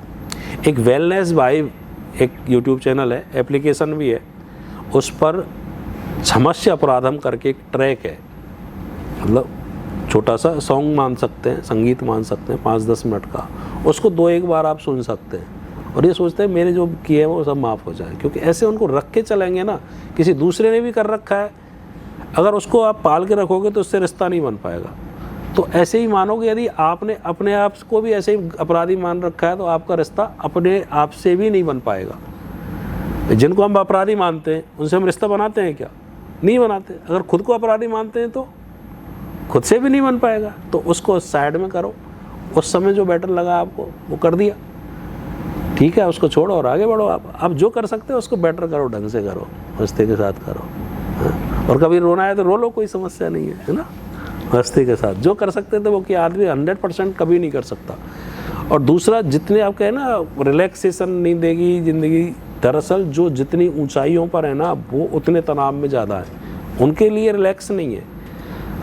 एक वेलनेस वाइब एक यूट्यूब चैनल है, एप्लीकेशन भी है, उस पर क्षमस्य अपराधम करके एक ट्रैक है, मतलब छोटा सा सॉन्ग मान सकते हैं, संगीत मान सकते हैं, 5-10 मिनट का। उसको 2-1 बार आप सुन सकते हैं और ये सोचते हैं मेरे जो किए हैं वो सब माफ़ हो जाए। क्योंकि ऐसे उनको रख के चलेंगे ना, किसी दूसरे ने भी कर रखा है, अगर उसको आप पाल के रखोगे तो उससे रिश्ता नहीं बन पाएगा। तो ऐसे ही मानोगे, यदि आपने अपने आप को भी ऐसे ही अपराधी मान रखा है तो आपका रिश्ता अपने आप से भी नहीं बन पाएगा। जिनको हम अपराधी मानते हैं उनसे हम रिश्ता बनाते हैं क्या? नहीं बनाते। अगर खुद को अपराधी मानते हैं तो खुद से भी नहीं बन पाएगा। तो उसको साइड में करो, उस समय जो बेटर लगा आपको वो कर दिया, ठीक है, उसको छोड़ो और आगे बढ़ो। आप जो कर सकते हो उसको बेटर करो, ढंग से करो, मस्ती के साथ करो। और कभी रोना है तो रो लो, कोई समस्या नहीं है ना, मस्ती के साथ। जो कर सकते थे वो कि आदमी 100% कभी नहीं कर सकता। और दूसरा, जितने आप कहें ना रिलैक्सेशन नहीं देगी ज़िंदगी, दरअसल जो जितनी ऊंचाइयों पर है ना वो उतने तनाव में ज़्यादा है। उनके लिए रिलैक्स नहीं है।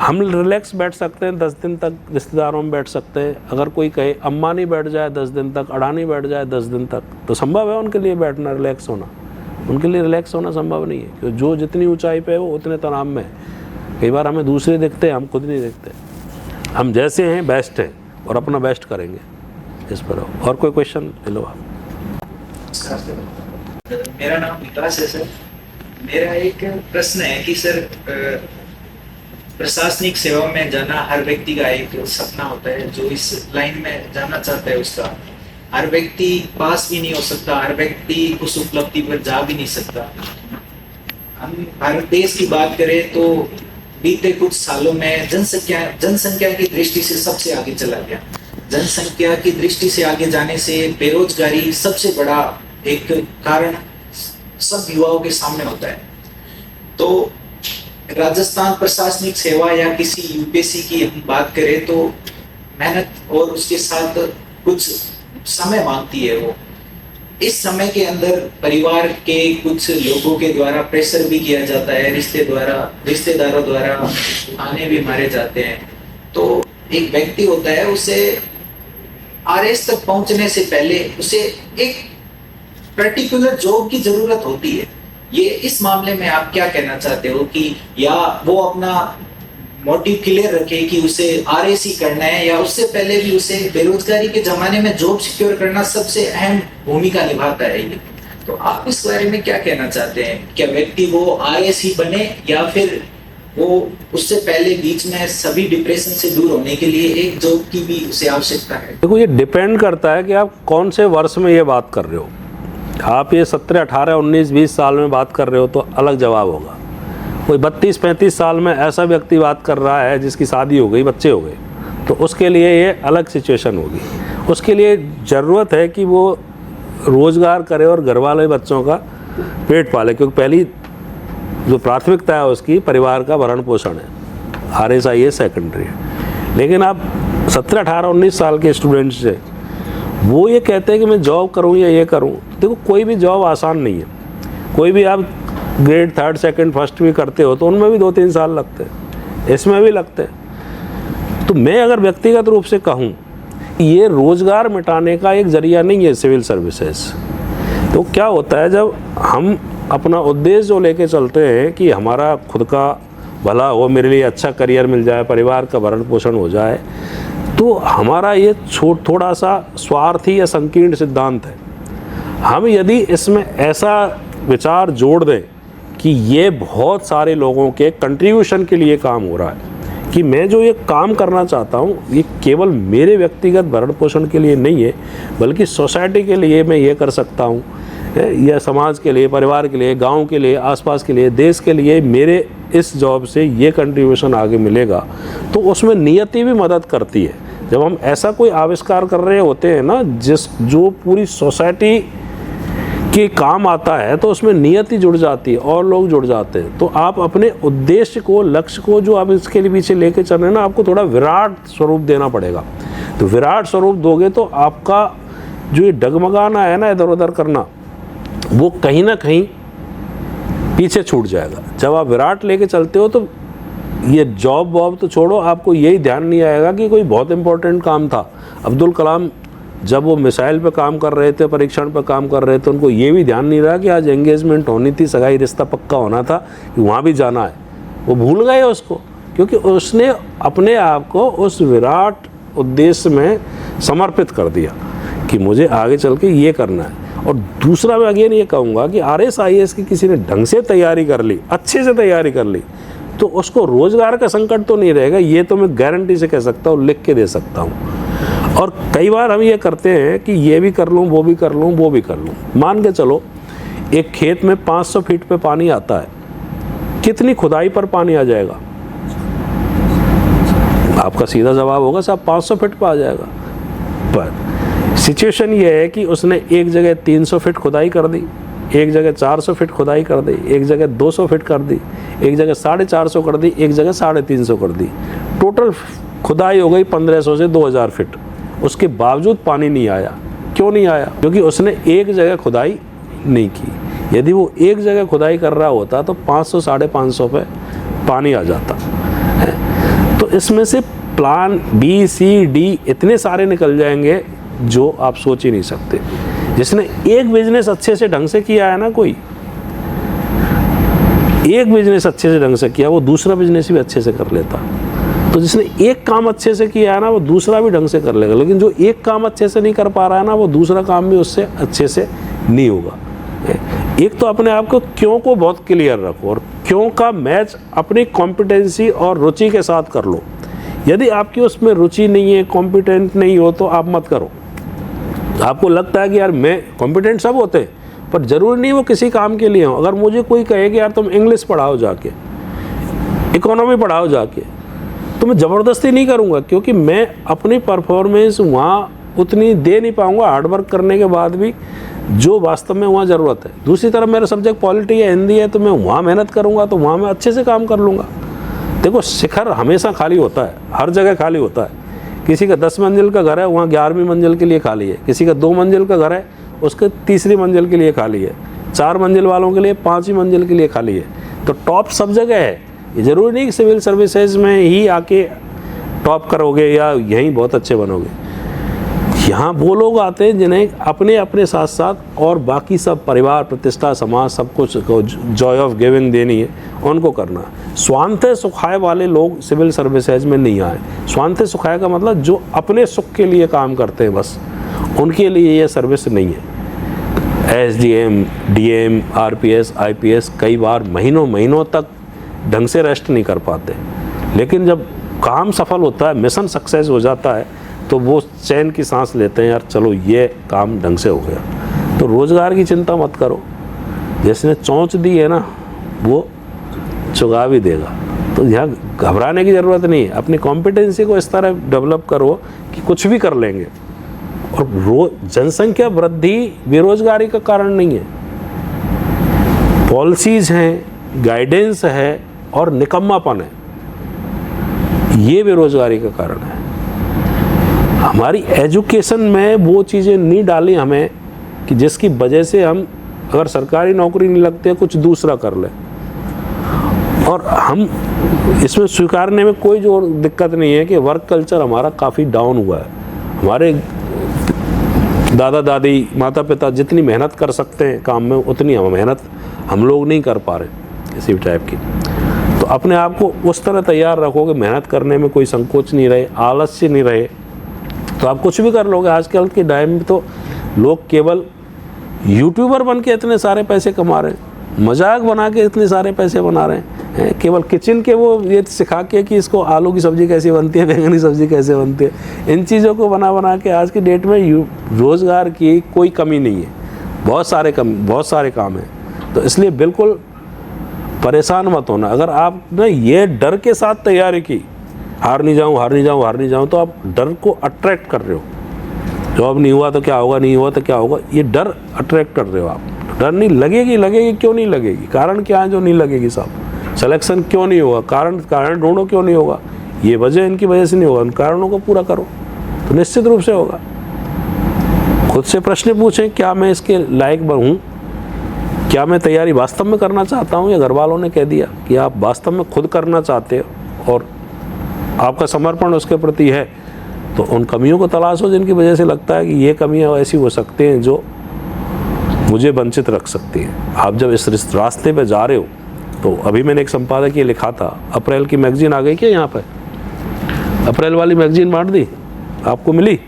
हम रिलैक्स बैठ सकते हैं 10 दिन तक, रिश्तेदारों में बैठ सकते हैं। अगर कोई कहे अम्बानी बैठ जाए 10 दिन तक, अडानी बैठ जाए 10 दिन तक, तो संभव है उनके लिए बैठना, रिलैक्स होना। उनके लिए रिलैक्स होना संभव नहीं है, क्योंकि जो जितनी ऊंचाई पे है वो उतने तनाव में है। कई बार हमें दूसरे देखते हैं, हम खुद नहीं देखते। हम जैसे हैं बेस्ट हैं और अपना बेस्ट करेंगे इस पर। और कोई क्वेश्चन ले लो आप। मेरा नाम विकास है सर। मेरा एक प्रश्न है कि सर, प्रशासनिक सेवा में जाना हर व्यक्ति का एक सपना होता है। जो इस लाइन में जाना चाहता है उसका, हर व्यक्ति पास भी नहीं हो सकता, हर व्यक्ति उस उपलब्धि पर जा भी नहीं सकता। हम भारत देश की बात करें तो बीते कुछ सालों में जनसंख्या की दृष्टि से सबसे आगे चला गया। जनसंख्या की दृष्टि से आगे जाने से बेरोजगारी सबसे बड़ा एक कारण सब युवाओं के सामने होता है। तो राजस्थान प्रशासनिक सेवा या किसी यूपीएससी की हम बात करें तो मेहनत और उसके साथ कुछ समय मांगती है। वो इस समय के अंदर परिवार के कुछ लोगों के द्वारा प्रेशर भी किया जाता है, रिश्तेदारों द्वारा ताने भी मारे जाते हैं। तो एक व्यक्ति होता है, उसे आरएस तक पहुंचने से पहले उसे एक पर्टिकुलर जॉब की जरूरत होती है। ये इस मामले में आप क्या कहना चाहते हो कि या वो अपना मोटिव क्लियर रखे कि उसे आरएस ही करना है, या उससे पहले भी उसे बेरोजगारी के जमाने में जॉब सिक्योर करना सबसे अहम भूमिका निभाता है ये। तो आप इस बारे में क्या कहना चाहते हैं? क्या व्यक्ति वो आरएस ही बने या फिर वो उससे पहले बीच में सभी डिप्रेशन से दूर होने के लिए एक जॉब की भी उसे आवश्यकता है? देखो, ये डिपेंड करता है कि आप कौन से वर्ष में ये बात कर रहे हो। आप ये 17, 18, 19, 20 साल में बात कर रहे हो तो अलग जवाब होगा। कोई 32, 35 साल में ऐसा व्यक्ति बात कर रहा है जिसकी शादी हो गई, बच्चे हो गए, तो उसके लिए ये अलग सिचुएशन होगी। उसके लिए ज़रूरत है कि वो रोज़गार करे और घर वाले बच्चों का पेट पाले, क्योंकि पहली जो प्राथमिकता है उसकी परिवार का भरण पोषण है। RSI सेकेंडरी है। लेकिन आप 17, 18, 19 साल के स्टूडेंट्स से वो ये कहते हैं कि मैं जॉब करूं या ये करूं। देखो, कोई भी जॉब आसान नहीं है। कोई भी आप ग्रेड 3rd 2nd 1st भी करते हो तो उनमें भी 2-3 साल लगते हैं, इसमें भी लगते हैं। तो मैं अगर व्यक्तिगत रूप से कहूँ, ये रोज़गार मिटाने का एक ज़रिया नहीं है सिविल सर्विसेज। तो क्या होता है, जब हम अपना उद्देश्य जो लेके चलते हैं कि हमारा खुद का भला हो, मेरे लिए अच्छा करियर मिल जाए, परिवार का भरण पोषण हो जाए, तो हमारा ये थोड़ा सा स्वार्थी या संकीर्ण सिद्धांत है। हम यदि इसमें ऐसा विचार जोड़ दें कि ये बहुत सारे लोगों के कंट्रीब्यूशन के लिए काम हो रहा है, कि मैं जो ये काम करना चाहता हूँ ये केवल मेरे व्यक्तिगत भरण पोषण के लिए नहीं है, बल्कि सोसाइटी के लिए मैं ये कर सकता हूँ, या समाज के लिए, परिवार के लिए, गांव के लिए, आसपास के लिए, देश के लिए मेरे इस जॉब से ये कंट्रीब्यूशन आगे मिलेगा, तो उसमें नियति भी मदद करती है। जब हम ऐसा कोई आविष्कार कर रहे होते हैं ना जो पूरी सोसाइटी के काम आता है, तो उसमें नियति जुड़ जाती है और लोग जुड़ जाते हैं। तो आप अपने उद्देश्य को, लक्ष्य को जो आप इसके लिए पीछे लेके चल रहे हैं ना, आपको थोड़ा विराट स्वरूप देना पड़ेगा। तो विराट स्वरूप दोगे तो आपका जो ये डगमगाना है ना, इधर उधर करना, वो कहीं ना कहीं पीछे छूट जाएगा। जब आप विराट लेके चलते हो तो ये जॉब वॉब तो छोड़ो, आपको यही ध्यान नहीं आएगा कि कोई बहुत इंपॉर्टेंट काम था। अब्दुल कलाम जब वो मिसाइल पे काम कर रहे थे, परीक्षण पे काम कर रहे थे, उनको ये भी ध्यान नहीं रहा कि आज एंगेजमेंट होनी थी, सगाई रिश्ता पक्का होना था, कि वहाँ भी जाना है। वो भूल गए उसको, क्योंकि उसने अपने आप को उस विराट उद्देश्य में समर्पित कर दिया कि मुझे आगे चल के ये करना है। और दूसरा मैं अगेन ये कहूँगा कि RSIS की किसी ने ढंग से तैयारी कर ली, अच्छे से तैयारी कर ली, तो उसको रोज़गार का संकट तो नहीं रहेगा, ये तो मैं गारंटी से कह सकता हूँ, लिख के दे सकता हूँ। और कई बार हम ये करते हैं कि ये भी कर लूँ, वो भी कर लूँ, वो भी कर लूँ। मान के चलो एक खेत में 500 फीट पे पानी आता है, कितनी खुदाई पर पानी आ जाएगा? आपका सीधा जवाब होगा साहब 500 फीट पर आ जाएगा। पर सिचुएशन ये है कि उसने एक जगह 300 फीट खुदाई कर दी, एक जगह 400 फीट खुदाई कर दी, एक जगह 200 फीट कर दी, एक जगह 450 कर दी, एक जगह 350 कर दी। टोटल खुदाई हो गई 1500 से 2000 फीट। उसके बावजूद पानी नहीं आया। क्यों नहीं आया? क्योंकि उसने एक जगह खुदाई नहीं की। यदि वो एक जगह खुदाई कर रहा होता तो 500 550 पे पानी आ जाता है। तो इसमें से प्लान B, C, D इतने सारे निकल जाएंगे जो आप सोच ही नहीं सकते। जिसने एक बिजनेस अच्छे से ढंग से किया है ना, कोई एक बिजनेस अच्छे से ढंग से किया, वो दूसरा बिजनेस भी अच्छे से कर लेता। तो जिसने एक काम अच्छे से किया है ना, वो दूसरा भी ढंग से कर लेगा। लेकिन जो एक काम अच्छे से नहीं कर पा रहा है ना, वो दूसरा काम भी उससे अच्छे से नहीं होगा। एक तो अपने आप को क्यों को बहुत क्लियर रखो, और क्यों का मैच अपनी कॉम्पिटेंसी और रुचि के साथ कर लो। यदि आपकी उसमें रुचि नहीं है, कॉम्पिटेंट नहीं हो, तो आप मत करो। आपको लगता है कि यार मैं कॉम्पिटेंट सब होते हैं, पर ज़रूरी नहीं वो किसी काम के लिए हो। अगर मुझे कोई कहे कि यार तुम इंग्लिश पढ़ाओ जाके, इकोनॉमी पढ़ाओ जाके, तो मैं ज़बरदस्ती नहीं करूँगा, क्योंकि मैं अपनी परफॉर्मेंस वहाँ उतनी दे नहीं पाऊँगा हार्डवर्क करने के बाद भी, जो वास्तव में वहाँ ज़रूरत है। दूसरी तरफ मेरा सब्जेक्ट पॉलिटी है, हिंदी है, तो मैं वहाँ मेहनत करूँगा, तो वहाँ मैं अच्छे से काम कर लूँगा। देखो, शिखर हमेशा खाली होता है, हर जगह खाली होता है। किसी का 10 मंजिल का घर है, वहाँ 11वीं मंजिल के लिए खाली है। किसी का 2 मंजिल का घर है, उसके 3री मंजिल के लिए खाली है। 4 मंजिल वालों के लिए 5वीं मंजिल के लिए खाली है। तो टॉप सब जगह है। ये ज़रूरी नहीं कि सिविल सर्विसेज में ही आके टॉप करोगे या यहीं बहुत अच्छे बनोगे। यहाँ वो लोग आते हैं जिन्हें अपने अपने साथ साथ और बाकी सब परिवार, प्रतिष्ठा, समाज, सब कुछ जॉय ऑफ गिविंग देनी है, उनको करना। स्वांतः सुखाय वाले लोग सिविल सर्विसेज में नहीं आए। स्वांतः सुखाय का मतलब जो अपने सुख के लिए काम करते हैं, बस उनके लिए ये सर्विस नहीं है। SDM, DM, RPS, IPS कई बार महीनों महीनों तक ढंग से रेस्ट नहीं कर पाते, लेकिन जब काम सफल होता है, मिशन सक्सेस हो जाता है, तो वो चैन की सांस लेते हैं, यार चलो ये काम ढंग से हो गया। तो रोज़गार की चिंता मत करो, जिसने चोंच दी है ना, वो चुगा भी देगा। तो यहाँ घबराने की ज़रूरत नहीं है। अपनी कॉम्पिटेंसी को इस तरह डेवलप करो कि कुछ भी कर लेंगे। और जनसंख्या वृद्धि बेरोजगारी का कारण नहीं है। पॉलिसीज़ हैं, गाइडेंस है और निकम्मापन है, ये बेरोजगारी का कारण है। हमारी एजुकेशन में वो चीज़ें नहीं डाली हमें कि जिसकी वजह से हम अगर सरकारी नौकरी नहीं लगती है कुछ दूसरा कर ले। और हम इसमें स्वीकारने में कोई जो दिक्कत नहीं है कि वर्क कल्चर हमारा काफ़ी डाउन हुआ है। हमारे दादा दादी माता पिता जितनी मेहनत कर सकते हैं काम में, उतनी मेहनत हम लोग नहीं कर पा रहे किसी भी टाइप की। तो अपने आप को उस तरह तैयार रखो कि मेहनत करने में कोई संकोच नहीं रहे, आलस्य नहीं रहे, तो आप कुछ भी कर लोगे। आजकल के टाइम में तो लोग केवल यूट्यूबर बन के इतने सारे पैसे कमा रहे हैं, मजाक बना के इतने सारे पैसे बना रहे हैं, केवल किचन के वो ये सिखा के कि इसको आलू की सब्ज़ी कैसे बनती है, बैंगन की सब्ज़ी कैसे बनती है, इन चीज़ों को बना के आज की डेट में रोज़गार की कोई कमी नहीं है, बहुत सारे काम हैं। तो इसलिए बिल्कुल परेशान मत होना। अगर आपने ये डर के साथ तैयारी की, हार नहीं जाऊँ, तो आप डर को अट्रैक्ट कर रहे हो। जॉब नहीं हुआ तो क्या होगा, नहीं हुआ तो क्या होगा, ये डर अट्रैक्ट कर रहे हो आप। डर नहीं लगेगी, क्यों नहीं लगेगी, कारण क्या है जो नहीं लगेगी साहब? सिलेक्शन क्यों नहीं होगा, कारण ढूंढो क्यों नहीं होगा, ये वजह इनकी वजह से नहीं होगा, उन कारणों को पूरा करो तो निश्चित रूप से होगा। खुद से प्रश्न पूछें, क्या मैं इसके लायक हूँ, क्या मैं तैयारी वास्तव में करना चाहता हूँ, या घर वालों ने कह दिया कि आप वास्तव में खुद करना चाहते हो और आपका समर्पण उसके प्रति है, तो उन कमियों को तलाशो जिनकी वजह से लगता है कि ये कमियाँ ऐसी हो सकती हैं जो मुझे वंचित रख सकती हैं। आप जब इस रास्ते पे जा रहे हो, तो अभी मैंने एक संपादक ये लिखा था, अप्रैल की मैगजीन आ गई क्या यहाँ पे? अप्रैल वाली मैगजीन बांट दी आपको, मिली?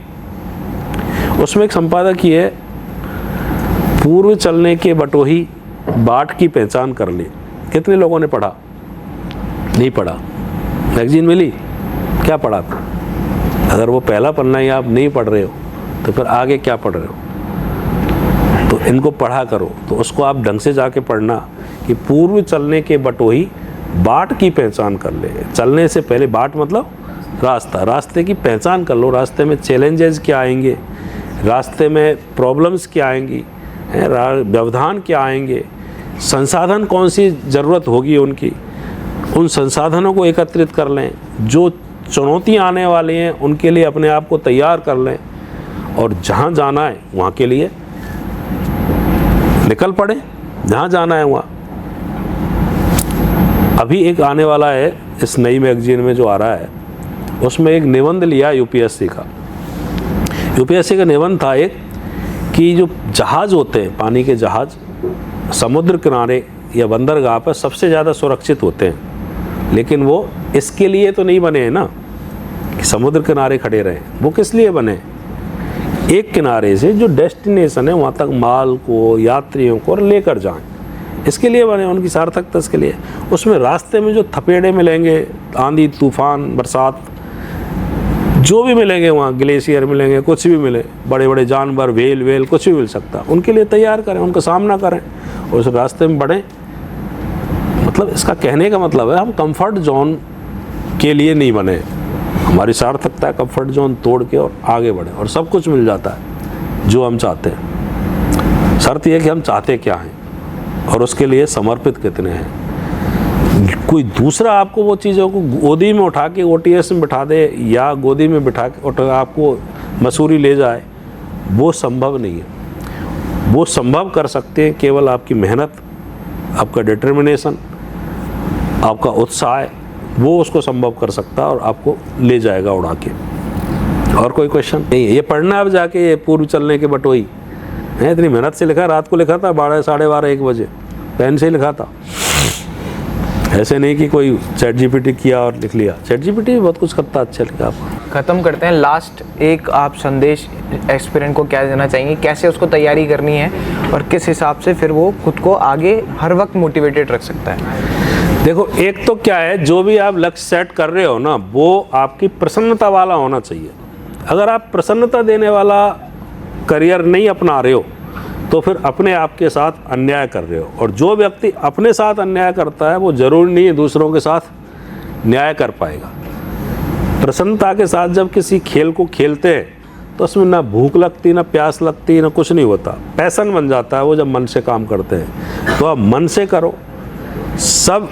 उसमें एक संपादक ये है, पूर्व चलने के बटोही बाट की पहचान कर ली। कितने लोगों ने पढ़ा? नहीं पढ़ा। मैगजीन मिली, क्या पढ़ा था? अगर वो पहला पन्ना ही आप नहीं पढ़ रहे हो तो फिर आगे क्या पढ़ रहे हो? तो इनको पढ़ा करो। तो उसको आप ढंग से जाके पढ़ना कि पूर्व चलने के बटोही बाट की पहचान कर ले। चलने से पहले बाट मतलब रास्ता, रास्ते की पहचान कर लो। रास्ते में चैलेंजेस क्या आएंगे, रास्ते में प्रॉब्लम्स क्या आएंगी, व्यवधान क्या आएंगे, संसाधन कौन सी ज़रूरत होगी उनकी, उन संसाधनों को एकत्रित कर लें। जो चुनौतियाँ आने वाली हैं उनके लिए अपने आप को तैयार कर लें, और जहाँ जाना है वहाँ के लिए निकल पड़े, जहाँ जाना है वहाँ। अभी एक आने वाला है इस नई मैगजीन में जो आ रहा है, उसमें एक निबंध लिया यूपीएससी का निबंध था एक, कि जो जहाज़ होते हैं, पानी के जहाज़ समुद्र किनारे या बंदरगाह पर सबसे ज़्यादा सुरक्षित होते हैं, लेकिन वो इसके लिए तो नहीं बने हैं ना कि समुद्र किनारे खड़े रहें। वो किस लिए बने? एक किनारे से जो डेस्टिनेशन है वहाँ तक माल को, यात्रियों को लेकर जाएं, इसके लिए बने, उनकी सार्थकता इसके लिए। उसमें रास्ते में जो थपेड़े मिलेंगे, आंधी तूफान बरसात जो भी मिलेंगे, वहाँ ग्लेशियर मिलेंगे, कुछ भी मिले, बड़े बड़े जानवर, वेल कुछ भी मिल सकता है, उनके लिए तैयार करें, उनका सामना करें और उस रास्ते में बढ़ें। मतलब इसका कहने का मतलब है हम कंफर्ट जोन के लिए नहीं बने, हमारी सार्थकता है कंफर्ट जोन तोड़ के और आगे बढ़े, और सब कुछ मिल जाता है जो हम चाहते हैं। शर्त यह कि हम चाहते क्या हैं और उसके लिए समर्पित कितने हैं। कोई दूसरा आपको वो चीज़ों को गोदी में उठा के ओटीएस में बिठा दे या गोदी में बिठा के आपको मसूरी ले जाए, वो संभव नहीं है। वो संभव कर सकते हैं केवल आपकी मेहनत, आपका डिटर्मिनेशन, आपका उत्साह, वो उसको संभव कर सकता है और आपको ले जाएगा उड़ा के। और कोई क्वेश्चन नहीं? ये पढ़ना अब जाके, ये पूर्व चलने के बटोही है, इतनी मेहनत से लिखा, रात को लिखा था 12 साढ़े 12 1 बजे, पेन से ही लिखा था, ऐसे नहीं कि कोई चैट जीपीटी किया और लिख लिया। चैट जीपीटी भी बहुत कुछ करता, अच्छा लिखा आप। ख़त्म करते हैं, लास्ट एक आप संदेश एस्पिरेंट को क्या देना चाहेंगे, कैसे उसको तैयारी करनी है और किस हिसाब से फिर वो खुद को आगे हर वक्त मोटिवेटेड रख सकता है? देखो, एक तो क्या है, जो भी आप लक्ष्य सेट कर रहे हो ना, वो आपकी प्रसन्नता वाला होना चाहिए। अगर आप प्रसन्नता देने वाला करियर नहीं अपना रहे हो तो फिर अपने आप के साथ अन्याय कर रहे हो, और जो व्यक्ति अपने साथ अन्याय करता है वो ज़रूरी नहीं है दूसरों के साथ न्याय कर पाएगा। प्रसन्नता के साथ जब किसी खेल को खेलते हैं तो उसमें ना भूख लगती, ना प्यास लगती, ना कुछ नहीं होता, पैशन बन जाता है वो जब मन से काम करते हैं। तो आप मन से करो, सब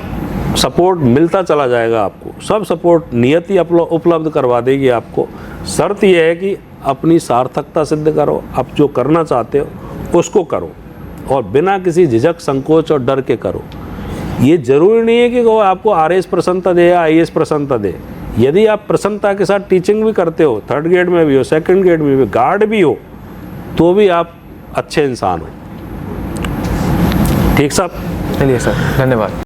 सपोर्ट मिलता चला जाएगा आपको, सब सपोर्ट नियति उपलब्ध करवा देगी आपको। शर्त यह है कि अपनी सार्थकता सिद्ध करो, आप जो करना चाहते हो उसको करो, और बिना किसी झिझक, संकोच और डर के करो। ये जरूरी नहीं है कि वो आपको RAS प्रसन्नता दे या IAS प्रसन्नता दे। यदि आप प्रसन्नता के साथ टीचिंग भी करते हो, 3rd ग्रेड में भी हो, 2nd ग्रेड में भी, गार्ड भी हो, तो भी आप अच्छे इंसान हो। ठीक साहब? चलिए सर, धन्यवाद।